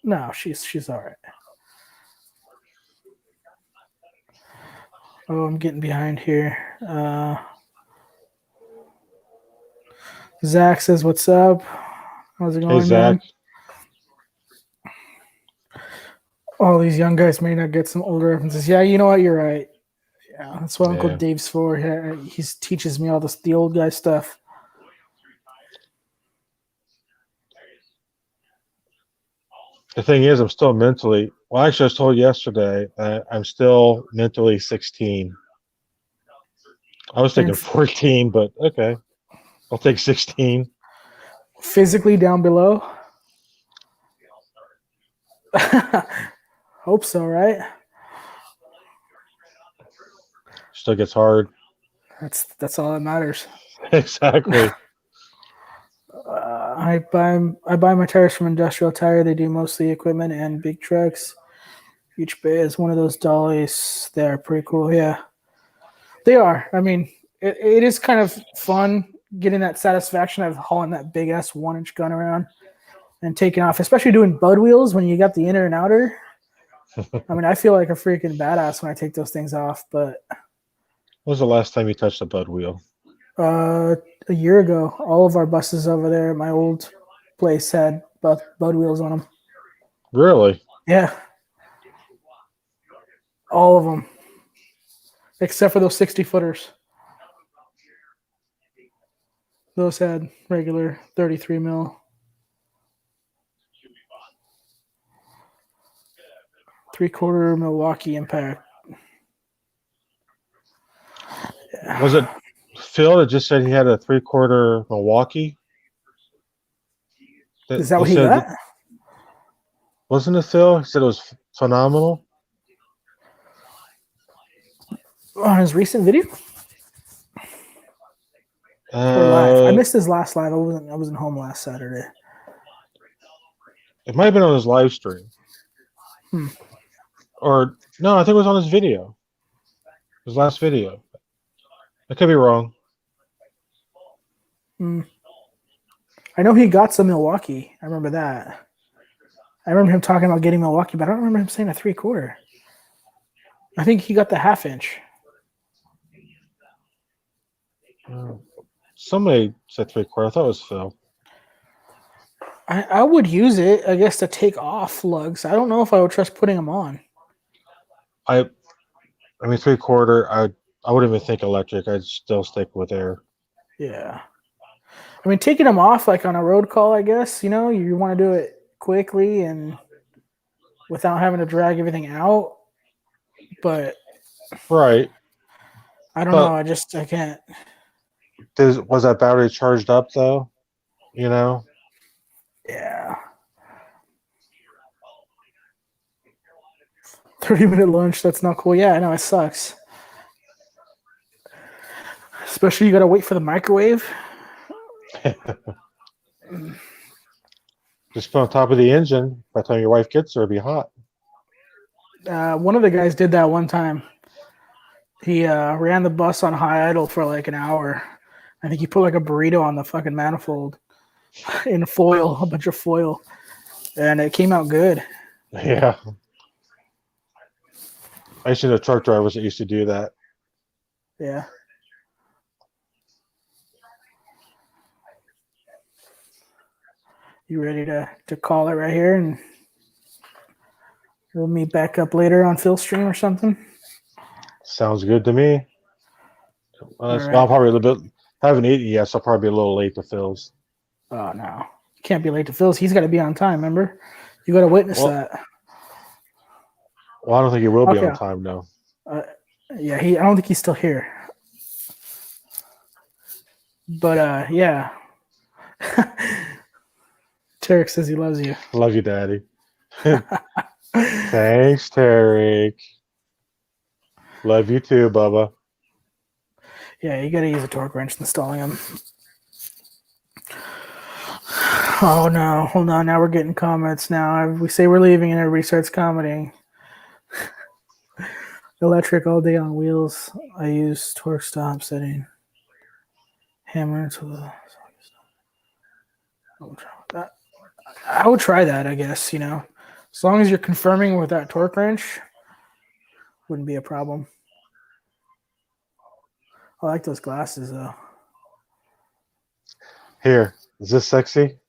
no, she's all right. Oh, I'm getting behind here. Zach says, "What's up? How's it Hey, going, Zach. man?" All these young guys may not get some older references. Yeah, you know what? You're right. Yeah, that's what Uncle Yeah. Dave's for. He teaches me all the old guy stuff. The thing is, I'm still mentally. Well, actually, I was told yesterday I'm still mentally 16. I was thinking And 14, but okay, I'll take 16. physically down below. Hope so, right? Still gets hard. That's all that matters. Exactly. I buy my tires from Industrial Tire. They do mostly equipment and big trucks. Each bay is one of those dollies. They're pretty cool. Yeah, they are. I mean, it is kind of fun getting that satisfaction of hauling that big ass 1 inch gun around and taking off, especially doing bud wheels when you got the inner and outer. I mean, I feel like a freaking badass when I take those things off. But When was the last time you touched a bud wheel? uh, a year ago, all of our buses over there at my old place had bud wheels on them. Really? Yeah. All of them. Except for those 60 footers. Those had regular 33 mil. 3/4 Milwaukee impact. Yeah. Was it Phil that just said he had a 3/4 Milwaukee? Is that He what he said, got? wasn't it Phil? He said it was phenomenal. On his recent video? Or live? I Uh, missed his last live. I wasn't home last Saturday. it might have been on his live stream. Hmm. Or no, I think it was on his video. His last video. I could be wrong. Hmm. I know he got some Milwaukee. I remember that. I remember him talking about getting Milwaukee, but I don't remember him saying a 3/4. I think he got the 1/2 inch. Somebody said 3/4. I thought it was Phil. I would use it, I guess, to take off lugs. I don't know if I would trust putting them on. I mean 3/4. I wouldn't even think electric. I'd still stick with air. Yeah. I mean, taking them off like on a road call, I guess, you want to do it quickly and without having to drag everything out. But Right. I don't know. But I can't. was that battery charged up though? You know? Yeah. 30-minute lunch. That's not cool. Yeah, I know. It sucks. Especially you got to wait for the microwave. Just put on top of the engine. By the time your wife gets there, it'll be hot. One of the guys did that one time. He ran the bus on high idle for like an hour. I think he put like a burrito on the fucking manifold in foil, a bunch of foil, and it came out good. Yeah. I used to know truck drivers that used to do that. Yeah. You ready to call it right here, and we'll meet back up later on Phil's stream or something? Sounds good to me. All Well, right. I'm probably a little bit. Haven't eaten yet, so I'll probably be a little late to Phil's. Oh no, you can't be late to Phil's. He's got to be on time. Remember, you got to witness that. Well, I don't think he will be Okay. on time though. Yeah, I don't think he's still here. But yeah. Tarek says he loves you. Love you, Daddy. Thanks, Tarek. Love you too, Bubba. Yeah, you got to use a torque wrench installing them. Oh no, hold on. Now we're getting comments. Now we say we're leaving, and everybody starts commenting. Electric all day on wheels. I use torque stop setting. Hammer to the. I would try that, I guess. As long as you're confirming with that torque wrench, wouldn't be a problem. I like those glasses though. Here, is this sexy?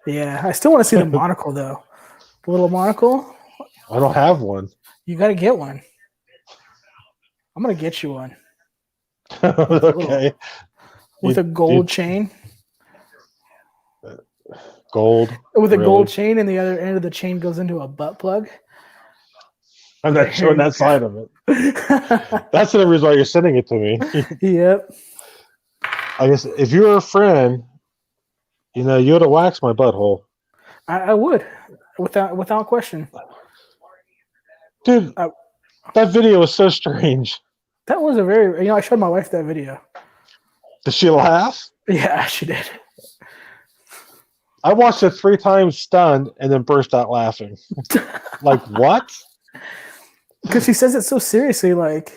Yeah, I still want to see the monocle though. The little monocle. I don't have one. You got to get one. I'm gonna get you one. Okay. With a gold chain. Gold. With a really? gold chain, and the other end of the chain goes into a butt plug. I'm not showing that side of it. That's the reason why you're sending it to me. Yep. I guess if you were a friend, you would have waxed my butthole. I would, without question. Dude, that video was so strange. That was a very, I showed my wife that video. Did she laugh? Yeah, she did. I watched it 3 times stunned and then burst out laughing. Like, what? Because she says it so seriously, like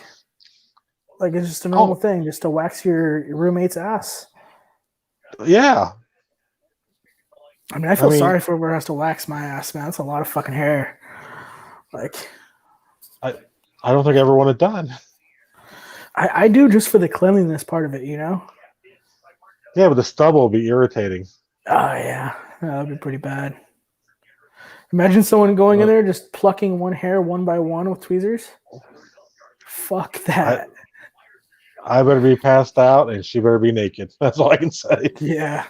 it's just a normal thing, just to wax your roommate's ass. Yeah. I mean, I feel sorry for whoever has to wax my ass, man. That's a lot of fucking hair. Like, I don't think I ever want it done. I do just for the cleanliness part of it, Yeah, but the stubble will be irritating. Oh, yeah. That would be pretty bad. Imagine someone going in there just plucking one hair one by one with tweezers. Fuck that. I better be passed out, and she better be naked. That's all I can say. Yeah.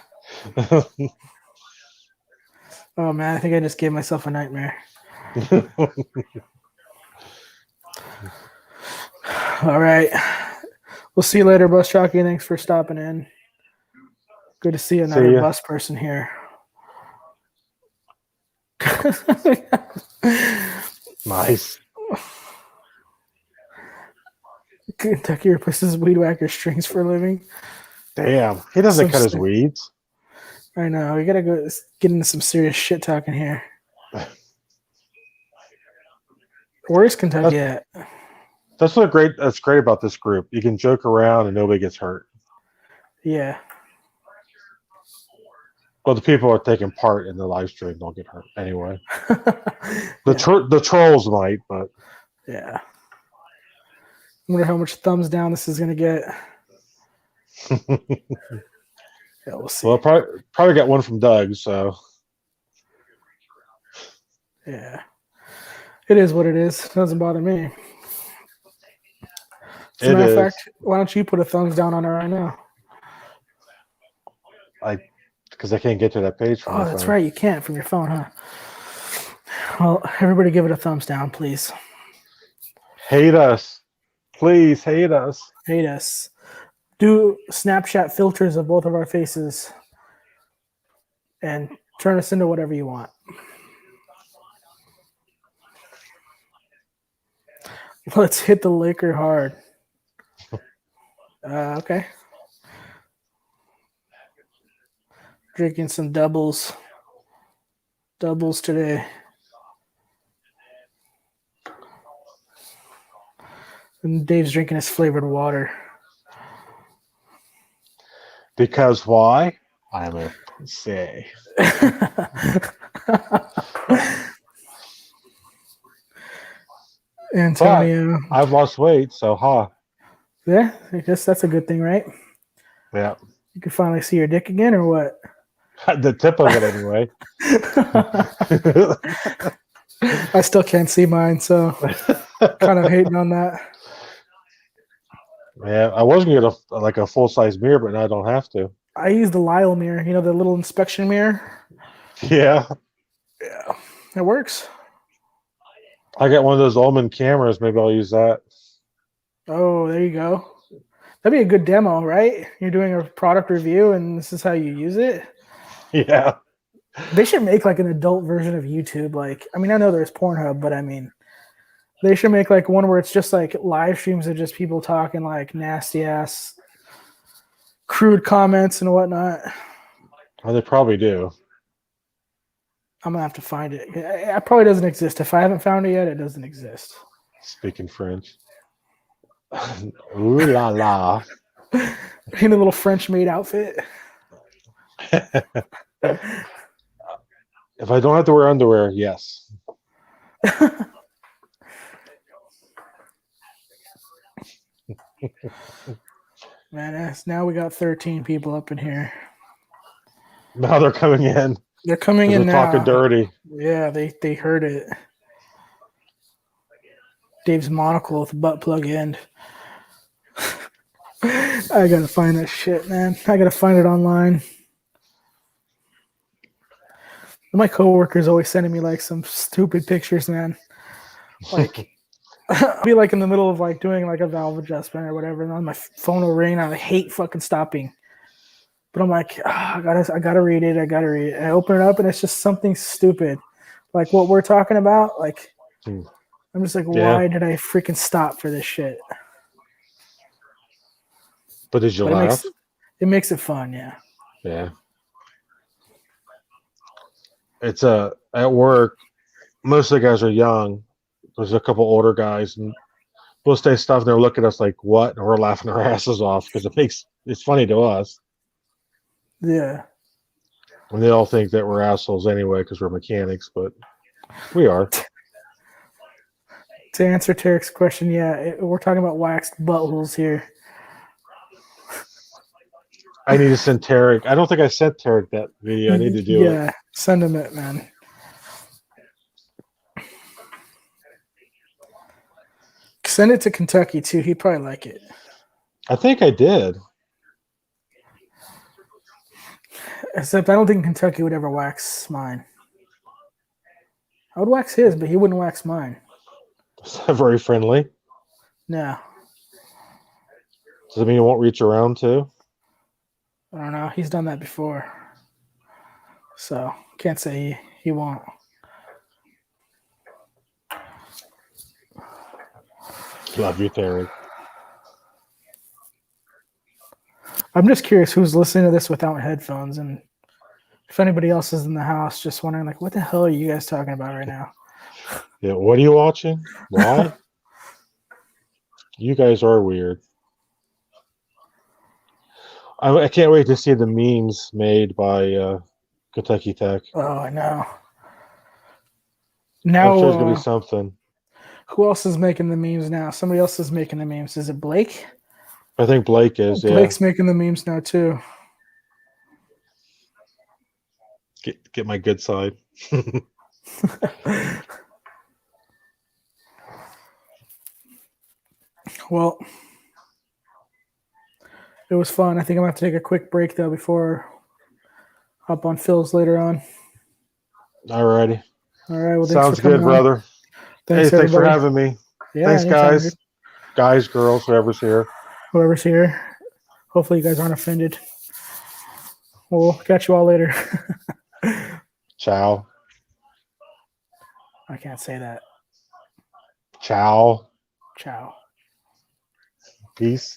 Oh man, I think I just gave myself a nightmare. All right. We'll see you later, Bus Jockey. Thanks for stopping in. Good to see another bus person here. Nice. Kentucky replaces weed whacker strings for a living. Damn, he doesn't cut his weeds. I know. We gotta go get into some serious shit talking here. Where's Kentucky at? That's great about this group. You can joke around and nobody gets hurt. Yeah. Well, the people who are taking part in the live stream don't get hurt anyway. The trolls might, but yeah. I wonder how much thumbs down this is gonna get. Yeah, we'll see. Well, probably got one from Doug, so yeah. It is what it is. It doesn't bother me. As a matter of fact, why don't you put a thumbs down on it right now? Because I can't get to that page from my phone. That's right. You can't from your phone, huh? Well, everybody give it a thumbs down, please. Hate us. Please hate us. Hate us. Do Snapchat filters of both of our faces and turn us into whatever you want. Let's hit the liquor hard. Okay. Drinking some doubles today. And Dave's drinking his flavored water. Because why? I'm a pussy. Antonio. But I've lost weight, so Yeah, I guess that's a good thing, right? Yeah. You can finally see your dick again, or what? The tip of it, anyway. I still can't see mine, so kind of hating on that. Yeah, I was gonna get a full-size mirror, but now I don't have to. I use the Lyle mirror, the little inspection mirror. Yeah. Yeah, it works. I got one of those Ullman cameras. Maybe I'll use that. Oh, there you go. That'd be a good demo, right? You're doing a product review, and this is how you use it. Yeah. They should make like an adult version of YouTube. I know there's Pornhub, but they should make like one where it's just like live streams of just people talking like nasty ass, crude comments and whatnot. Well, they probably do. I'm gonna have to find it. It probably doesn't exist. If I haven't found it yet, it doesn't exist. Speaking French. Ooh la la. In a little French maid outfit. If I don't have to wear underwear, yes. Man, now we got 13 people up in here. Now they're coming in. They're coming in now. Talking dirty. Yeah, they heard it. Dave's monocle with butt plug end. I gotta find that shit, man. I gotta find it online. My coworker's always sending me like some stupid pictures, man. Like I'll be like in the middle of like doing like a valve adjustment or whatever, and on my phone will ring. And I hate fucking stopping, but I'm like, I gotta read it. I open it up, and it's just something stupid, like what we're talking about. Like, I'm just like, why did I freaking stop for this shit? But did you laugh? It makes it fun, yeah. Yeah. It's at work. Most of the guys are young. There's a couple older guys, and we'll say stuff, and they're looking at us like, "What?" And we're laughing our asses off because it's funny to us. Yeah. And they all think that we're assholes anyway because we're mechanics, but we are. To answer Tarek's question, yeah, we're talking about waxed buttholes here. I need to send Tarek. I don't think I sent Tarek that video. I need to do it. Yeah, send him it, man. Send it to Kentucky too. He'd probably like it. I think I did. Except I don't think Kentucky would ever wax mine. I would wax his, but he wouldn't wax mine. Is that very friendly? No, Does it mean it won't reach around too? I don't know. He's done that before, so can't say he won't. Love you, Terry. I'm just curious who's listening to this without headphones, and if anybody else is in the house, just wondering like, what the hell are you guys talking about right now? Yeah, what are you watching? Why? You guys are weird. I can't wait to see the memes made by Kentucky Tech. Oh, I know. I'm Now, sure it's gonna be something. who else is making the memes now? Somebody else is making the memes. Is it Blake? I think Blake is. Yeah. Blake's making the memes now too. Get my good side. Well, it was fun. I think I'm gonna have to take a quick break though before I hop on Phil's later on. Alrighty. All right. Well, thanks Sounds for coming good, on. brother. Thanks, Thanks for everybody. having me. Yeah, Thanks, anytime, guys. dude. Guys, girls, whoever's here. Whoever's here. Hopefully, you guys aren't offended. We'll catch you all later. Ciao. I can't say that. Ciao. Ciao. Peace.